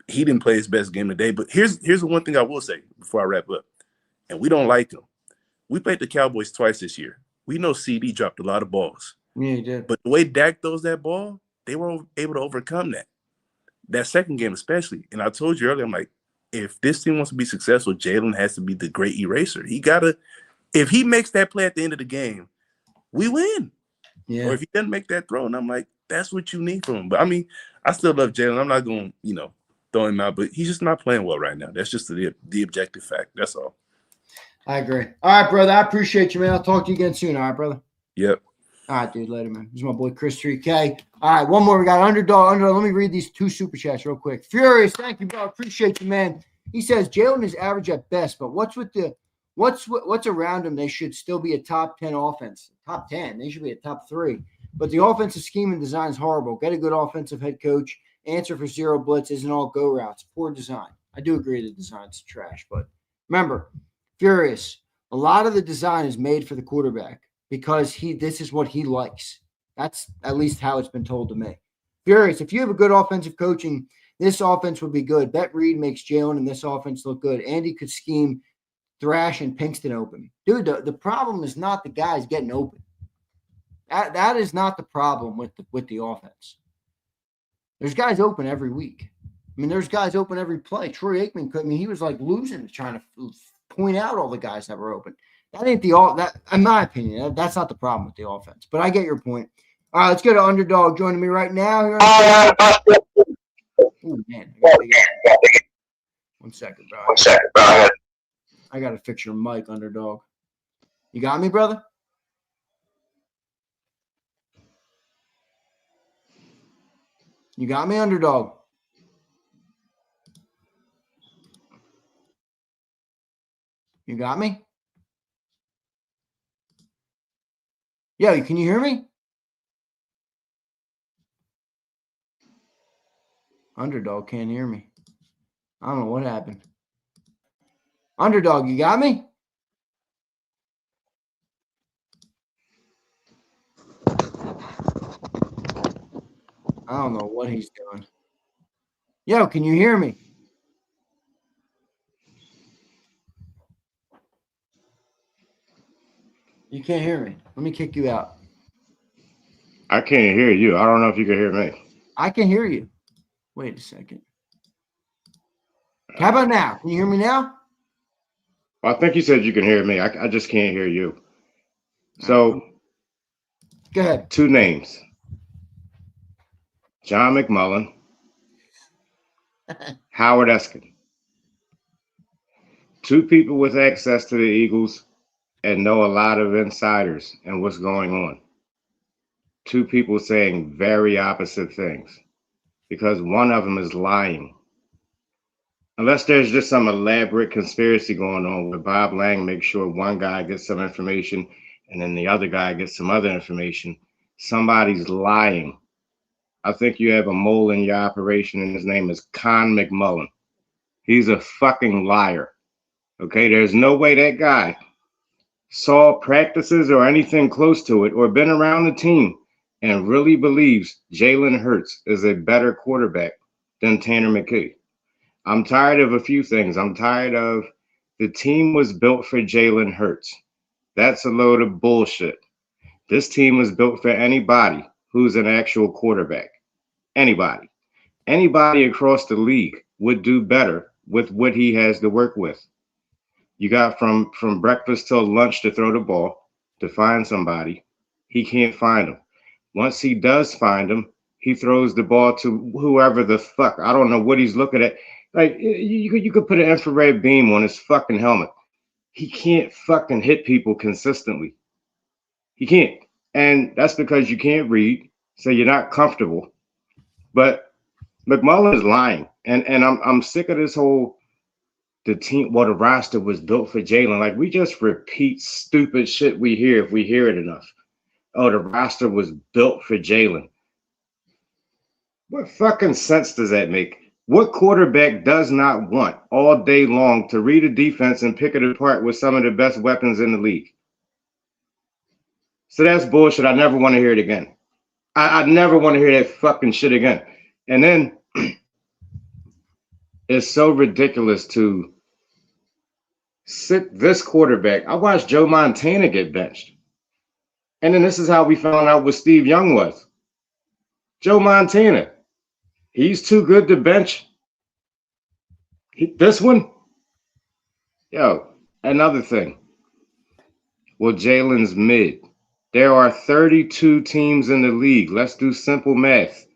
he didn't play his best game today, but here's the one thing I will say before I wrap up. And we don't like him. We played the Cowboys twice this year. We know CD dropped a lot of balls. Yeah, he did. But the way Dak throws that ball, they were able to overcome that second game especially. And I told you earlier, I'm like, if this team wants to be successful, Jalen has to be the great eraser. If he makes that play at the end of the game, we win. Yeah. Or if he doesn't make that throw, and I'm like, that's what you need from him. But I mean, I still love Jalen. I'm not going to, you know, throw him out, but he's just not playing well right now. That's just the objective fact. That's all. I agree. All right, brother. I appreciate you, man. I'll talk to you again soon. All right, brother. Yep. All right, dude. Later, man. This is my boy Chris 3K. All right, one more. We got Underdog. Let me read these 2 super chats real quick. Furious, thank you, bro. Appreciate you, man. He says Jalen is average at best, but what's around him? They should still be a top 10 offense. Top 10. They should be a top 3. But the offensive scheme and design is horrible. Get a good offensive head coach. Answer for 0 blitz isn't all go routes. Poor design. I do agree the design's trash, but remember, Furious, a lot of the design is made for the quarterback because this is what he likes. That's at least how it's been told to me. Furious, if you have a good offensive coaching, this offense would be good. Bet Reed makes Jalen and this offense look good. Andy could scheme Thrash and Pinkston open. Dude, the problem is not the guys getting open. That is not the problem with the offense. There's guys open every week. I mean, there's guys open every play. Troy Aikman could. I mean, he was like losing, trying to point out all the guys that were open. That ain't that. In my opinion, that's not the problem with the offense. But I get your point. All right, let's go to Underdog joining me right now. Oh man, one second, bro. I gotta fix your mic, Underdog. You got me, brother? You got me, Underdog? You got me? Yo, can you hear me? Underdog can't hear me. I don't know what happened. Underdog, you got me? I don't know what he's doing. Yo, can you hear me? You can't hear me. Let me kick you out. I can't hear you. I don't know if you can hear me. I can hear you. Wait a second. How about now? Can you hear me now? I think you said you can hear me. I just can't hear you. So, go ahead. 2 names. John McMullen, Howard Eskin. 2 people with access to the Eagles and know a lot of insiders and what's going on. two people saying very opposite things because one of them is lying. Unless there's just some elaborate conspiracy going on where Bob Lang makes sure one guy gets some information and then the other guy gets some other information, somebody's lying. I think you have a mole in your operation and his name is Con McMullen. He's a fucking liar. Okay, there's no way that guy saw practices or anything close to it or been around the team and really believes Jalen Hurts is a better quarterback than Tanner McKee. I'm tired of a few things. I'm tired of the team was built for Jalen Hurts. That's a load of bullshit. This team was built for anybody who's an actual quarterback. Anybody. Anybody across the league would do better with what he has to work with. You got from breakfast till lunch to throw the ball, to find somebody. He can't find them. Once he does find them, he throws the ball to whoever the fuck. I don't know what he's looking at. Like, you could put an infrared beam on his fucking helmet. He can't fucking hit people consistently. He can't. And that's because you can't read, so you're not comfortable. But McMullen is lying. And I'm sick of this whole the roster was built for Jalen. Like, we just repeat stupid shit we hear if we hear it enough. Oh, the roster was built for Jalen. What fucking sense does that make? What quarterback does not want all day long to read a defense and pick it apart with some of the best weapons in the league? So that's bullshit. I never want to hear it again. I never want to hear that fucking shit again. And then it's so ridiculous to sit this quarterback. I watched Joe Montana get benched. And then this is how we found out what Steve Young was. Joe Montana. He's too good to bench. This one? Yo, another thing. Well, Jalen's mid. There are 32 teams in the league. Let's do simple math.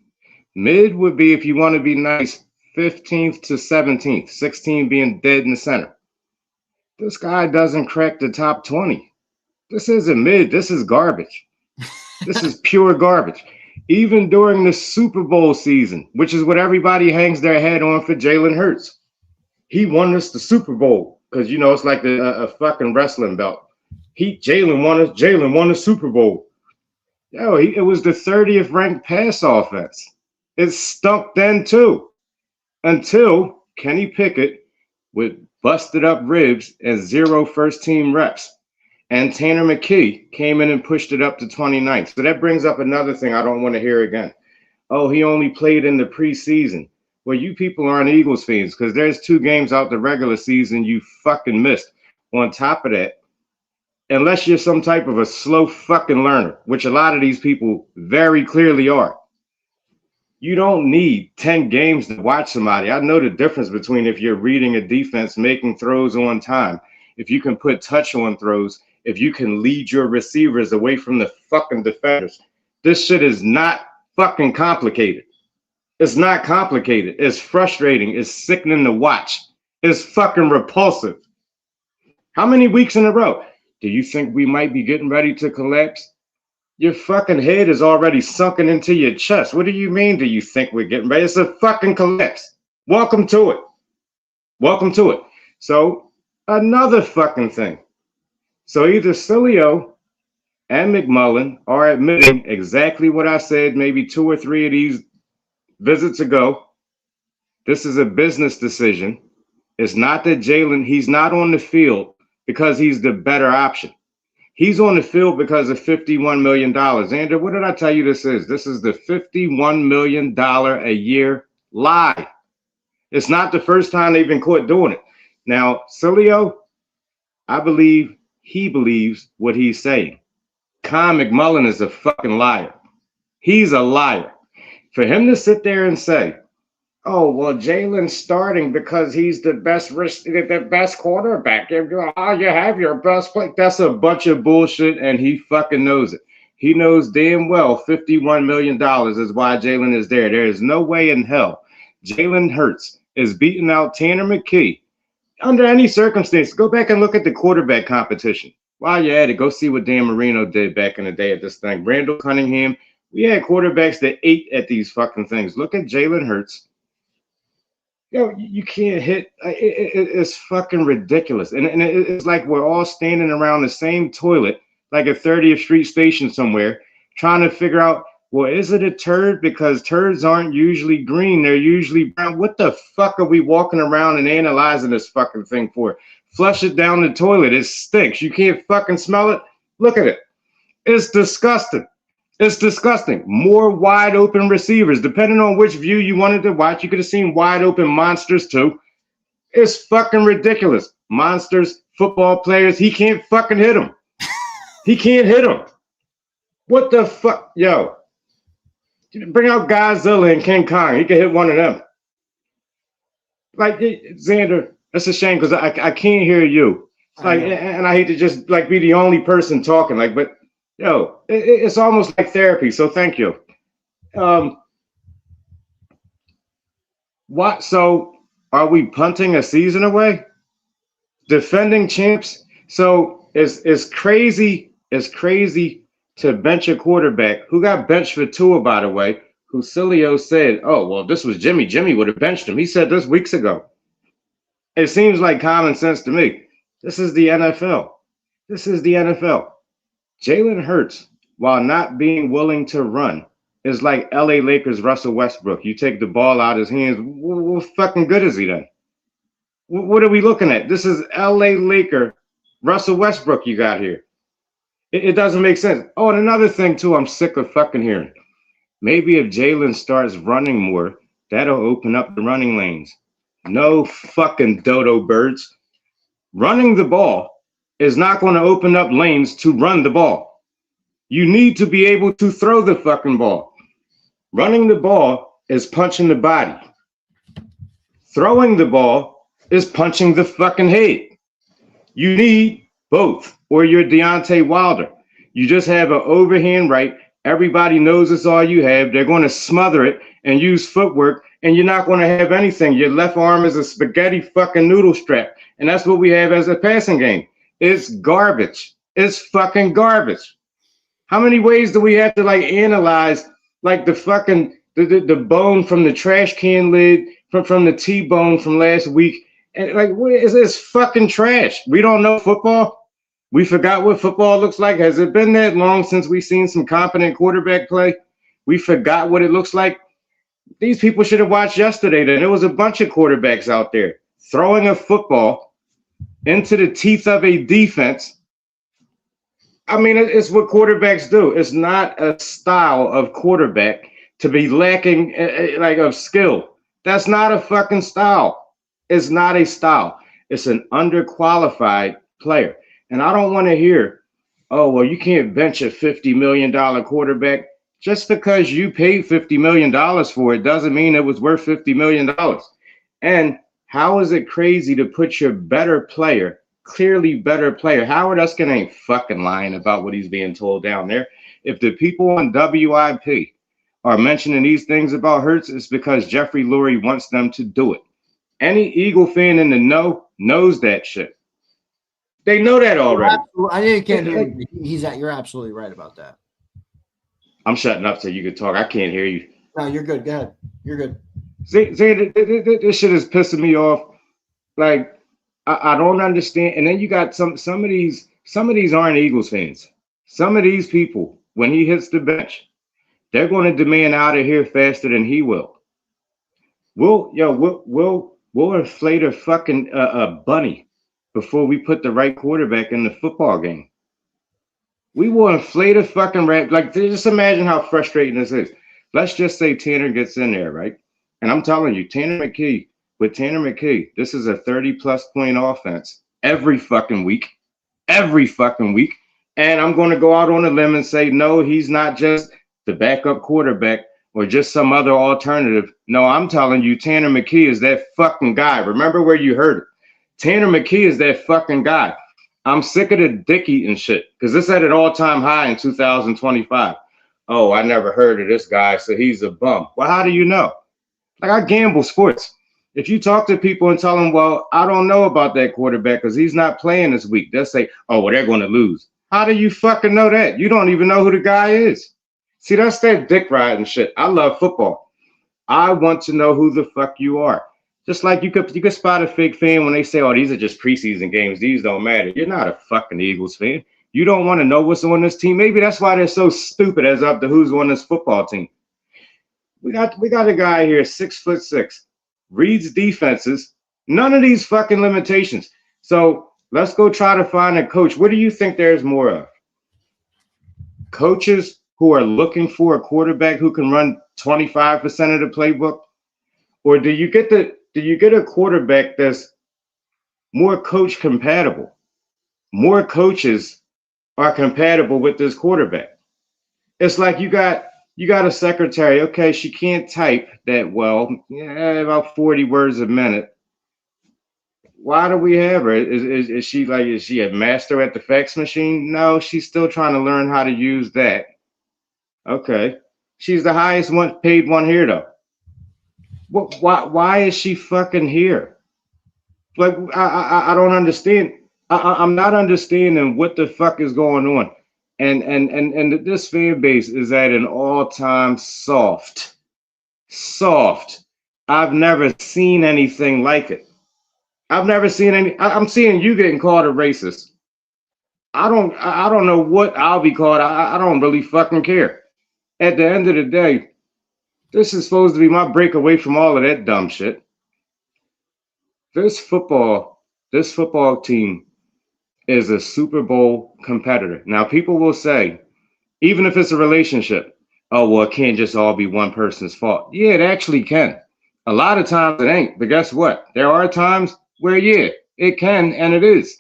Mid would be, if you want to be nice, 15th to 17th, 16 being dead in the center. This guy doesn't crack the top 20. This isn't mid. This is garbage. This is pure garbage. Even during the Super Bowl season, which is what everybody hangs their head on for Jalen Hurts. He won us the Super Bowl because, you know, it's like a fucking wrestling belt. Jalen won the Super Bowl. Yo, it was the 30th ranked pass offense. It stunk then too, until Kenny Pickett with busted up ribs and 0 first-team reps. And Tanner McKee came in and pushed it up to 29th. So that brings up another thing I don't want to hear again. Oh, he only played in the preseason. Well, you people aren't Eagles fans because there's 2 games out the regular season you fucking missed. On top of that, unless you're some type of a slow fucking learner, which a lot of these people very clearly are, you don't need 10 games to watch somebody. I know the difference between if you're reading a defense, making throws on time, if you can put touch on throws, if you can lead your receivers away from the fucking defenders. This shit is not fucking complicated. It's not complicated. It's frustrating. It's sickening to watch. It's fucking repulsive. How many weeks in a row? Do you think we might be getting ready to collapse? Your fucking head is already sunken into your chest. What do you mean, do you think we're getting ready? It's a fucking collapse. Welcome to it. Welcome to it. So, another fucking thing. So either Sileo and McMullen are admitting exactly what I said maybe 2 or 3 of these visits ago. This is a business decision. It's not that Jalen, he's not on the field because he's the better option. He's on the field because of $51 million. Zander, what did I tell you this is? This is the $51 million a year lie. It's not the first time they've been caught doing it. Now, Sileo, I believe he believes what he's saying. Con McMullen is a fucking liar. He's a liar. For him to sit there and say, oh, well, Jalen's starting because he's the best quarterback. You have your best play. That's a bunch of bullshit, and he fucking knows it. He knows damn well $51 million is why Jalen is there. There is no way in hell Jalen Hurts is beating out Tanner McKee under any circumstance. Go back and look at the quarterback competition. While you're at it, go see what Dan Marino did back in the day at this thing. Randall Cunningham We had quarterbacks that ate at these fucking things. Look at Jalen Hurts. Yo, you can't hit. It's fucking ridiculous. And it's like we're all standing around the same toilet, like a 30th Street station somewhere, trying to figure out, well, is it a turd? Because turds aren't usually green. They're usually brown. What the fuck are we walking around and analyzing this fucking thing for? Flush it down the toilet. It stinks. You can't fucking smell it. Look at it. It's disgusting. It's disgusting. More wide open receivers. Depending on which view you wanted to watch, you could have seen wide open monsters too. It's fucking ridiculous. Monsters, football players. He can't fucking hit them. He can't hit them. What the fuck? Yo. Bring out Godzilla and King Kong. He can hit one of them. Like, Zander, that's a shame because I can't hear you. Like, and I hate to just like be the only person talking. Like, but yo, it's almost like therapy. So thank you. What? So are we punting a season away? Defending champs. So it's crazy. It's crazy to bench a quarterback who got benched for Tua, by the way, who Sileo said, oh, well, if this was Jimmy, Jimmy would have benched him. He said this weeks ago. It seems like common sense to me. This is the NFL. This is the NFL. Jalen Hurts, while not being willing to run, is like LA Lakers Russell Westbrook. You take the ball out of his hands. What fucking good is he then? What are we looking at? This is LA Laker Russell Westbrook you got here. It doesn't make sense. Oh, and another thing, too, I'm sick of fucking hearing. Maybe if Jalen starts running more, that'll open up the running lanes. No fucking dodo birds. Running the ball is not going to open up lanes to run the ball. You need to be able to throw the fucking ball. Running the ball is punching the body. Throwing the ball is punching the fucking head. You need both, or you're Deontay Wilder. You just have an overhand right. Everybody knows it's all you have. They're going to smother it and use footwork, and you're not going to have anything. Your left arm is a spaghetti fucking noodle strap, and that's what we have as a passing game. It's garbage. It's fucking garbage. How many ways do we have to like analyze like the fucking the bone from the trash can lid from the T-bone from last week? And like, what is this fucking trash? We don't know football. We forgot what football looks like. Has it been that long since we've seen some competent quarterback play? We forgot what it looks like. These people should have watched yesterday. Then there was a bunch of quarterbacks out there throwing a football into the teeth of a defense. I mean, it's what quarterbacks do. It's not a style of quarterback to be lacking like of skill. That's not a fucking style. It's not a style. It's an underqualified player. And I don't want to hear, oh, well, you can't bench a $50 million quarterback. Just because you paid $50 million for it doesn't mean it was worth $50 million. And how is it crazy to put your better player, clearly better player? Howard Eskin ain't fucking lying about what he's being told down there. If the people on WIP are mentioning these things about Hurts, it's because Jeffrey Lurie wants them to do it. Any Eagle fan in the know knows that shit. They know that already. I can't hear you. You're absolutely right about that. I'm shutting up so you can talk. I can't hear you. No, you're good. Go ahead. You're good. See, this shit is pissing me off. Like, I don't understand. And then you got some of these aren't Eagles fans. Some of these people, when he hits the bench, they're going to demand out of here faster than he will. We'll inflate a fucking bunny before we put the right quarterback in the football game. We will inflate a fucking rat. Like, just imagine how frustrating this is. Let's just say Tanner gets in there, right? And I'm telling you, Tanner McKee, this is a 30-plus point offense every fucking week. And I'm going to go out on a limb and say, no, he's not just the backup quarterback or just some other alternative. No, I'm telling you, Tanner McKee is that fucking guy. Remember where you heard it. Tanner McKee is that fucking guy. I'm sick of the dick eating shit because this at an all-time high in 2025. Oh, I never heard of this guy, so he's a bum. Well, how do you know? Like, I gamble sports. If you talk to people and tell them, well, I don't know about that quarterback because he's not playing this week, they'll say, oh, well, they're going to lose. How do you fucking know that? You don't even know who the guy is. See, that's that dick riding shit. I love football. I want to know who the fuck you are. Just like you could spot a fake fan when they say, oh, these are just preseason games. These don't matter. You're not a fucking Eagles fan. You don't want to know what's on this team. Maybe that's why they're so stupid as up to who's on this football team. We got a guy here, 6'6", reads defenses, none of these fucking limitations. So let's go try to find a coach. What do you think there's more of? Coaches who are looking for a quarterback who can run 25% of the playbook? Or do you get a quarterback that's more coach compatible? More coaches are compatible with this quarterback. It's like you got a secretary. Okay, she can't type that well. Yeah, about 40 words a minute. Why do we have her? Is she a master at the fax machine? No, she's still trying to learn how to use that. Okay. She's the highest paid one here, though. Why is she fucking here? Like, I don't understand. I'm not understanding what the fuck is going on. And this fan base is at an all-time soft. I've never seen anything like it. I've never seen any. I'm seeing you getting called a racist. I don't know what I'll be called. I don't really fucking care. At the end of the day, this is supposed to be my break away from all of that dumb shit. This football team is a Super Bowl competitor. Now, people will say, even if it's a relationship, oh, well, it can't just all be one person's fault. Yeah, it actually can. A lot of times it ain't. But guess what? There are times where, yeah, it can and it is.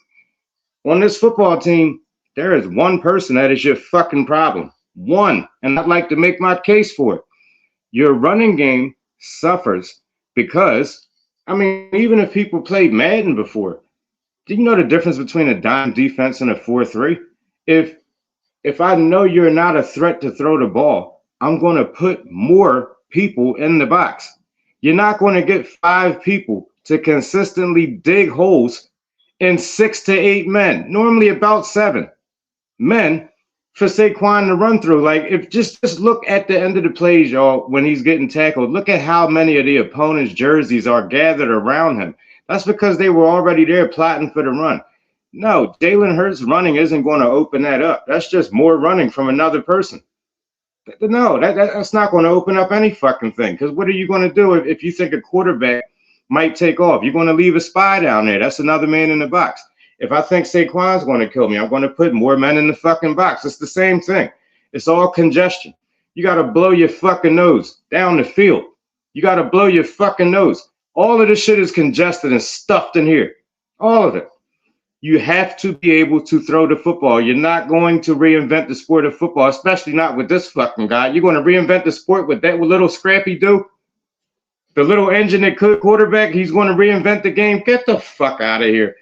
On this football team, there is one person that is your fucking problem. One. And I'd like to make my case for it. Your running game suffers because, I mean, even if people played Madden before, do you know the difference between a dime defense and a 4-3? If I know you're not a threat to throw the ball, I'm going to put more people in the box. You're not going to get 5 people to consistently dig holes in 6 to 8 men, normally about 7 men for Saquon to run through. Like, if just look at the end of the plays, y'all, when he's getting tackled, look at how many of the opponent's jerseys are gathered around him. That's because they were already there plotting for the run. No, Jalen Hurts running isn't going to open that up. That's just more running from another person. No, that's not going to open up any fucking thing. Because what are you going to do if you think a quarterback might take off? You're going to leave a spy down there. That's another man in the box. If I think Saquon's going to kill me, I'm going to put more men in the fucking box. It's the same thing. It's all congestion. You got to blow your fucking nose down the field. You got to blow your fucking nose. All of this shit is congested and stuffed in here. All of it. You have to be able to throw the football. You're not going to reinvent the sport of football, especially not with this fucking guy. You're going to reinvent the sport with that little scrappy dude? The little engine that could quarterback, he's going to reinvent the game? Get the fuck out of here.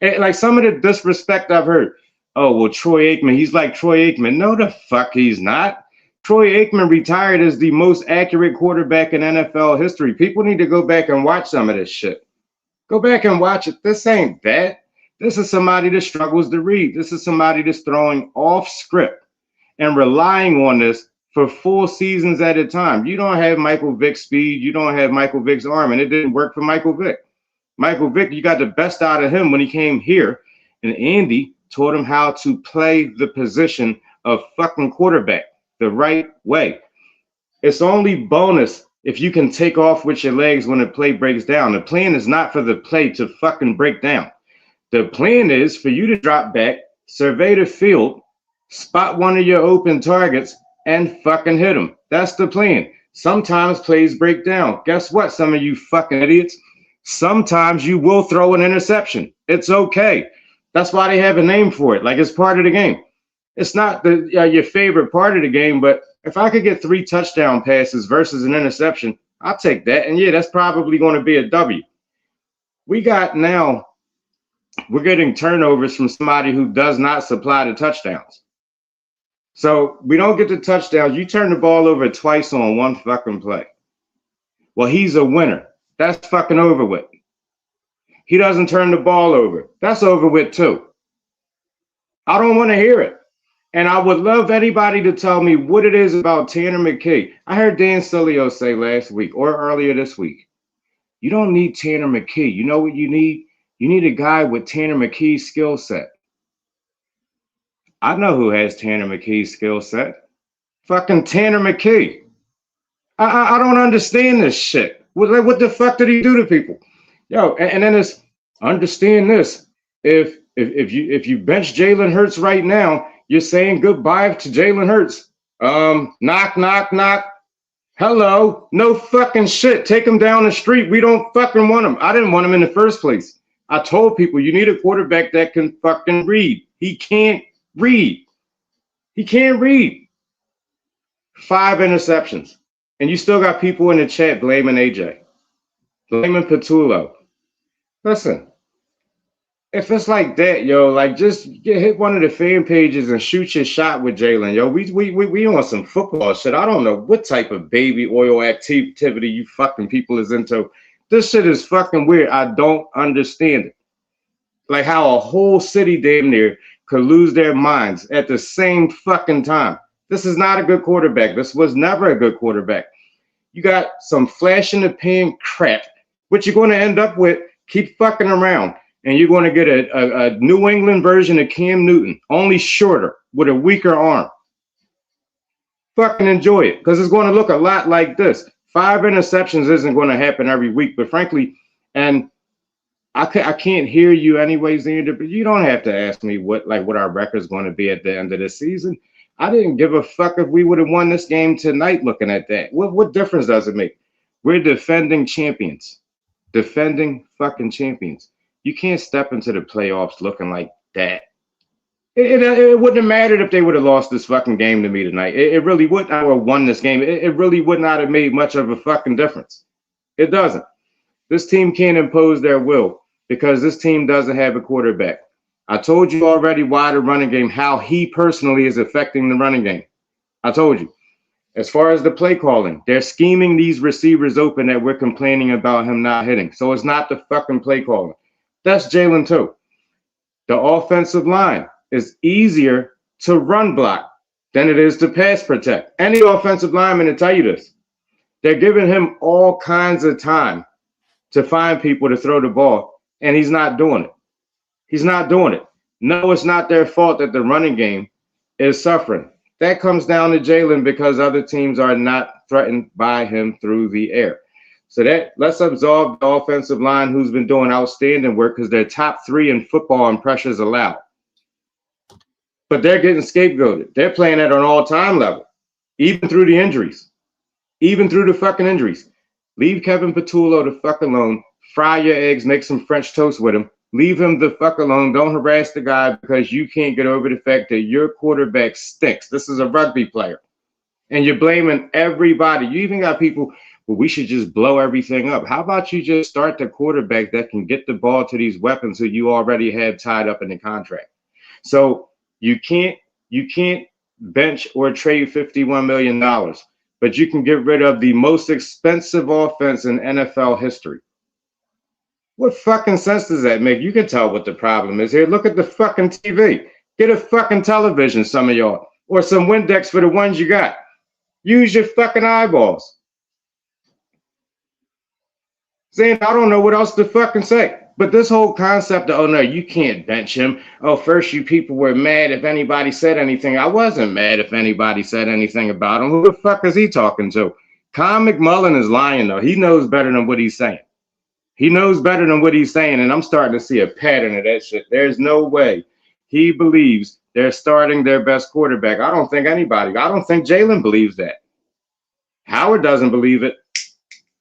And like some of the disrespect I've heard. Oh, well, Troy Aikman, he's like Troy Aikman. No, the fuck he's not. Troy Aikman retired as the most accurate quarterback in NFL history. People need to go back and watch some of this shit. Go back and watch it. This ain't that. This is somebody that struggles to read. This is somebody that's throwing off script and relying on this for full seasons at a time. You don't have Michael Vick's speed. You don't have Michael Vick's arm, and it didn't work for Michael Vick. Michael Vick, you got the best out of him when he came here, and Andy taught him how to play the position of fucking quarterback the right way. It's only bonus if you can take off with your legs when the play breaks down. The plan is not for the play to fucking break down. The plan is for you to drop back, survey the field, spot one of your open targets, and fucking hit them. That's the plan. Sometimes plays break down. Guess what, some of you fucking idiots? Sometimes you will throw an interception. It's okay. That's why they have a name for it. Like, it's part of the game. It's not your favorite part of the game, but if I could get 3 touchdown passes versus an interception, I'll take that. And yeah, that's probably going to be a W. We're getting turnovers from somebody who does not supply the touchdowns. So we don't get the touchdowns. You turn the ball over twice on one fucking play. Well, he's a winner. That's fucking over with. He doesn't turn the ball over. That's over with too. I don't want to hear it. And I would love anybody to tell me what it is about Tanner McKee. I heard Dan Sileo say last week or earlier this week, you don't need Tanner McKee. You know what you need? You need a guy with Tanner McKee's skill set. I know who has Tanner McKee's skill set. Fucking Tanner McKee. I don't understand this shit. What the fuck did he do to people? Yo, and then it's understand this. If you bench Jalen Hurts right now, you're saying goodbye to Jalen Hurts. Knock, knock, knock. Hello. No fucking shit. Take him down the street. We don't fucking want him. I didn't want him in the first place. I told people you need a quarterback that can fucking read. He can't read. He can't read. 5 interceptions. And you still got people in the chat blaming AJ. Blaming Patullo. Listen. If it's like that, yo, like just hit one of the fan pages and shoot your shot with Jalen, yo. We on some football shit. I don't know what type of baby oil activity you fucking people is into. This shit is fucking weird. I don't understand it. Like how a whole city damn near could lose their minds at the same fucking time. This is not a good quarterback. This was never a good quarterback. You got some flash in the pan crap. What you're going to end up with, keep fucking around. And you're going to get a New England version of Cam Newton, only shorter, with a weaker arm. Fucking enjoy it, because it's going to look a lot like this. 5 interceptions isn't going to happen every week, but frankly, and I can't hear you anyways, Zander, but you don't have to ask me what our record's going to be at the end of the season. I didn't give a fuck if we would have won this game tonight looking at that. What difference does it make? We're defending champions. Defending fucking champions. You can't step into the playoffs looking like that. It wouldn't have mattered if they would have lost this fucking game to me tonight. It really wouldn't have won this game. It really would not have made much of a fucking difference. It doesn't. This team can't impose their will because this team doesn't have a quarterback. I told you already why the running game, how he personally is affecting the running game. I told you. As far as the play calling, they're scheming these receivers open that we're complaining about him not hitting. So it's not the fucking play calling. That's Jalen too. The offensive line is easier to run block than it is to pass protect. Any offensive lineman will tell you this. They're giving him all kinds of time to find people to throw the ball, and he's not doing it. He's not doing it. No, it's not their fault that the running game is suffering. That comes down to Jalen because other teams are not threatened by him through the air. So that let's absolve the offensive line who's been doing outstanding work because they're top 3 in football and pressures allowed. But they're getting scapegoated. They're playing at an all-time level, even through the injuries. Even through the fucking injuries. Leave Kevin Patullo the fuck alone. Fry your eggs, make some French toast with him. Leave him the fuck alone. Don't harass the guy because you can't get over the fact that your quarterback stinks. This is a rugby player. And you're blaming everybody. You even got people, well, we should just blow everything up. How about you just start the quarterback that can get the ball to these weapons who you already have tied up in the contract? So you can't bench or trade $51 million, but you can get rid of the most expensive offense in NFL history. What fucking sense does that make? You can tell what the problem is here. Look at the fucking TV. Get a fucking television, some of y'all, or some Windex for the ones you got. Use your fucking eyeballs. Saying I don't know what else to fucking say. But this whole concept of, oh no, you can't bench him. Oh, first you people were mad if anybody said anything. I wasn't mad if anybody said anything about him. Who the fuck is he talking to? Con McMullen is lying though. He knows better than what he's saying. He knows better than what he's saying, and I'm starting to see a pattern of that shit. There's no way he believes they're starting their best quarterback. I don't think anybody. I don't think Jalen believes that. Howard doesn't believe it.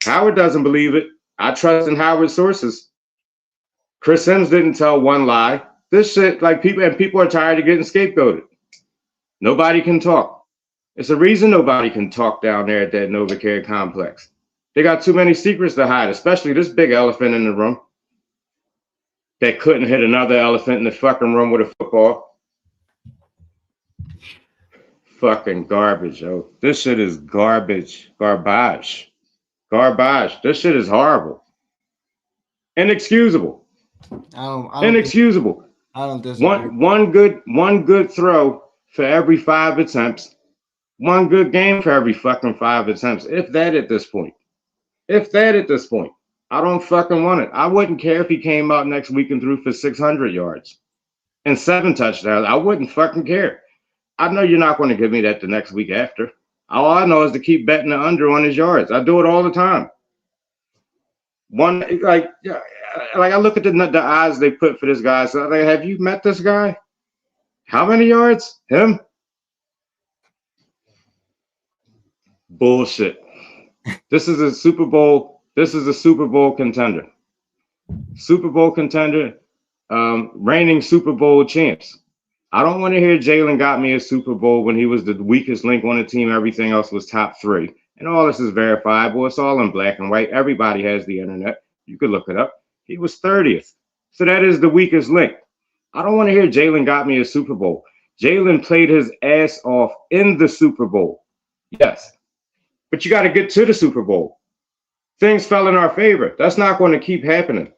Howard doesn't believe it. I trust in Howard's sources. Chris Sims didn't tell one lie. This shit, like people are tired of getting scapegoated. Nobody can talk. It's a reason nobody can talk down there at that NovaCare complex. They got too many secrets to hide, especially this big elephant in the room that couldn't hit another elephant in the fucking room with a football. Fucking garbage, yo. This shit is garbage. Garbage. Garbage. This shit is horrible. Inexcusable. Inexcusable. I don't disagree. One good throw for every 5 attempts. One good game for every fucking 5 attempts. If that at this point. I don't fucking want it. I wouldn't care if he came out next week and threw for 600 yards and 7 touchdowns. I wouldn't fucking care. I know you're not going to give me that the next week after. All I know is to keep betting the under on his yards. I do it all the time. I look at the odds they put for this guy. So like, have you met this guy? How many yards? Him? Bullshit. This is a Super Bowl contender. Super Bowl contender, reigning Super Bowl champs. I don't want to hear Jalen got me a Super Bowl when he was the weakest link on the team. Everything else was top 3. And all this is verifiable. It's all in black and white. Everybody has the internet. You could look it up. He was 30th. So that is the weakest link. I don't want to hear Jalen got me a Super Bowl. Jalen played his ass off in the Super Bowl. Yes. But you got to get to the Super Bowl. Things fell in our favor. That's not going to keep happening.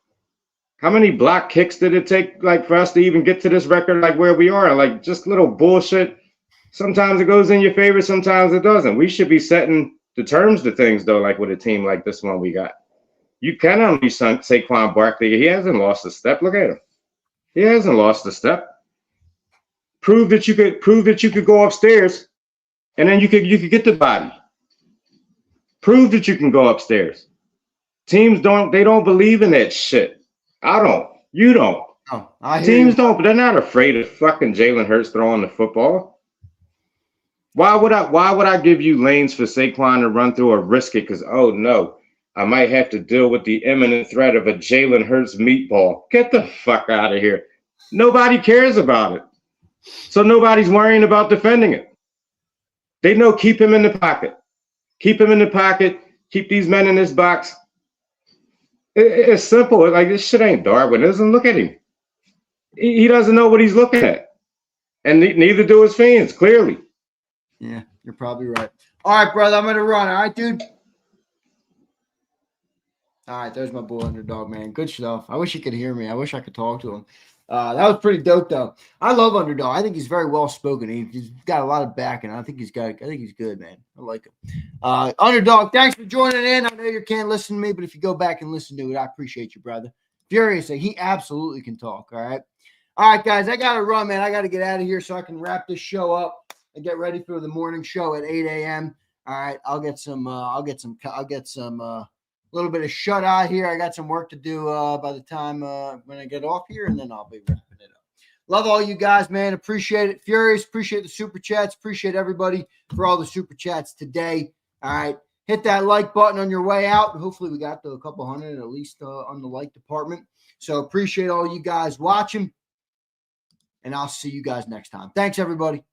How many block kicks did it take for us to even get to this record where we are? Just little bullshit. Sometimes it goes in your favor, sometimes it doesn't. We should be setting the terms to things, though, with a team like this one we got. You can unleash Saquon Barkley. He hasn't lost a step. Look at him. He hasn't lost a step. Prove that you could go upstairs, and then you could get the body. Prove that you can go upstairs. Teams don't believe in that shit. I don't. You don't. Oh, Teams don't, but they're not afraid of fucking Jalen Hurts throwing the football. Why would I give you lanes for Saquon to run through or risk it? Because, oh no, I might have to deal with the imminent threat of a Jalen Hurts meatball. Get the fuck out of here. Nobody cares about it. So nobody's worrying about defending it. They know keep him in the pocket. Keep him in the pocket. Keep these men in this box. It's simple. This shit ain't Darwinism. Look at him. He doesn't know what he's looking at. And neither do his fans, clearly. Yeah, you're probably right. All right, brother, I'm going to run. All right, dude? All right, there's my boy Underdog, man. Good stuff. I wish you could hear me. I wish I could talk to him. That was pretty dope, though. I love Underdog. I think he's very well spoken. He's got a lot of backing. I think he's good, man. I like him. Underdog, thanks for joining in. I know you can't listen to me, but if you go back and listen to it, I appreciate you, brother. Furiously, he absolutely can talk. All right. All right, guys, I gotta run, man. I gotta get out of here so I can wrap this show up and get ready for the morning show at 8 a.m. All right, I'll get some little bit of shut eye here. I got some work to do by the time when I get off here, and then I'll be wrapping it up. Love all you guys, man. Appreciate it. Furious, appreciate the super chats. Appreciate everybody for all the super chats today. All right, hit that like button on your way out. Hopefully we got to a couple hundred at least on the like department. So appreciate all you guys watching, and I'll see you guys next time. Thanks, everybody.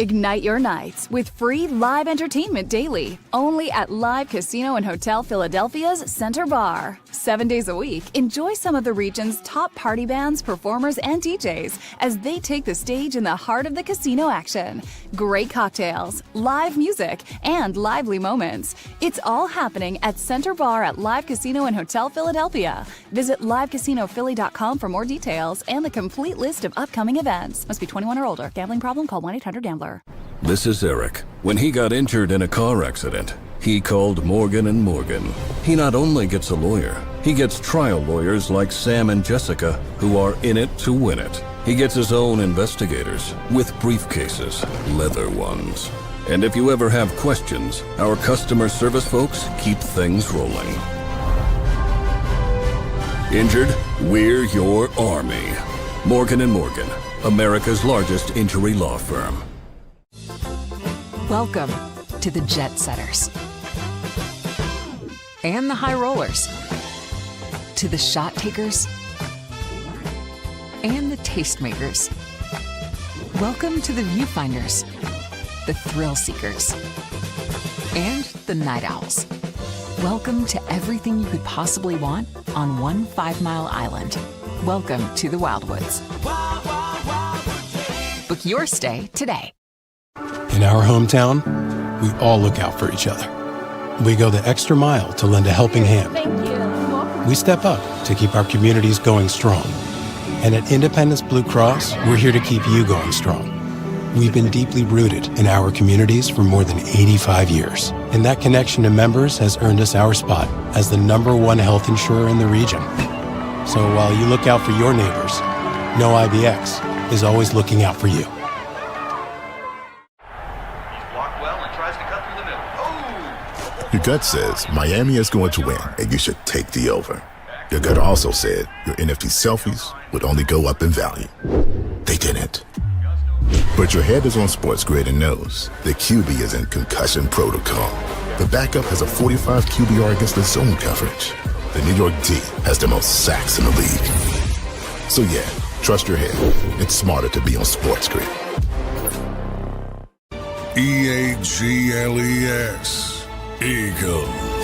Ignite your nights with free live entertainment daily, only at Live Casino and Hotel Philadelphia's Center Bar. 7 days a week, enjoy some of the region's top party bands, performers, and DJs as they take the stage in the heart of the casino action. Great cocktails, live music, and lively moments. It's all happening at Center Bar at Live Casino and Hotel Philadelphia. Visit livecasinophilly.com for more details and the complete list of upcoming events. Must be 21 or older. Gambling problem? Call 1-800-GAMBLER. This is Eric. When he got injured in a car accident, he called Morgan & Morgan. He not only gets a lawyer, he gets trial lawyers like Sam and Jessica who are in it to win it. He gets his own investigators with briefcases, leather ones. And if you ever have questions, our customer service folks keep things rolling. Injured? We're your army. Morgan & Morgan, America's largest injury law firm. Welcome to the Jet Setters and the High Rollers, to the Shot Takers and the Tastemakers. Welcome to the Viewfinders, the Thrill Seekers, and the Night Owls. Welcome to everything you could possibly want on one 5-mile island. Welcome to the Wildwoods. Book your stay today. In our hometown, we all look out for each other. We go the extra mile to lend a helping hand. Thank you. We step up to keep our communities going strong. And at Independence Blue Cross, we're here to keep you going strong. We've been deeply rooted in our communities for more than 85 years, and that connection to members has earned us our spot as the #1 health insurer in the region. So while you look out for your neighbors, know IBX is always looking out for you. Your gut says Miami is going to win, and you should take the over. Your gut also said your NFT selfies would only go up in value. They didn't. But your head is on Sports Grid and knows the QB is in concussion protocol. The backup has a 45 QBR against the zone coverage. The New York D has the most sacks in the league. So yeah, trust your head. It's smarter to be on Sports Grid. EAGLES. Eagles.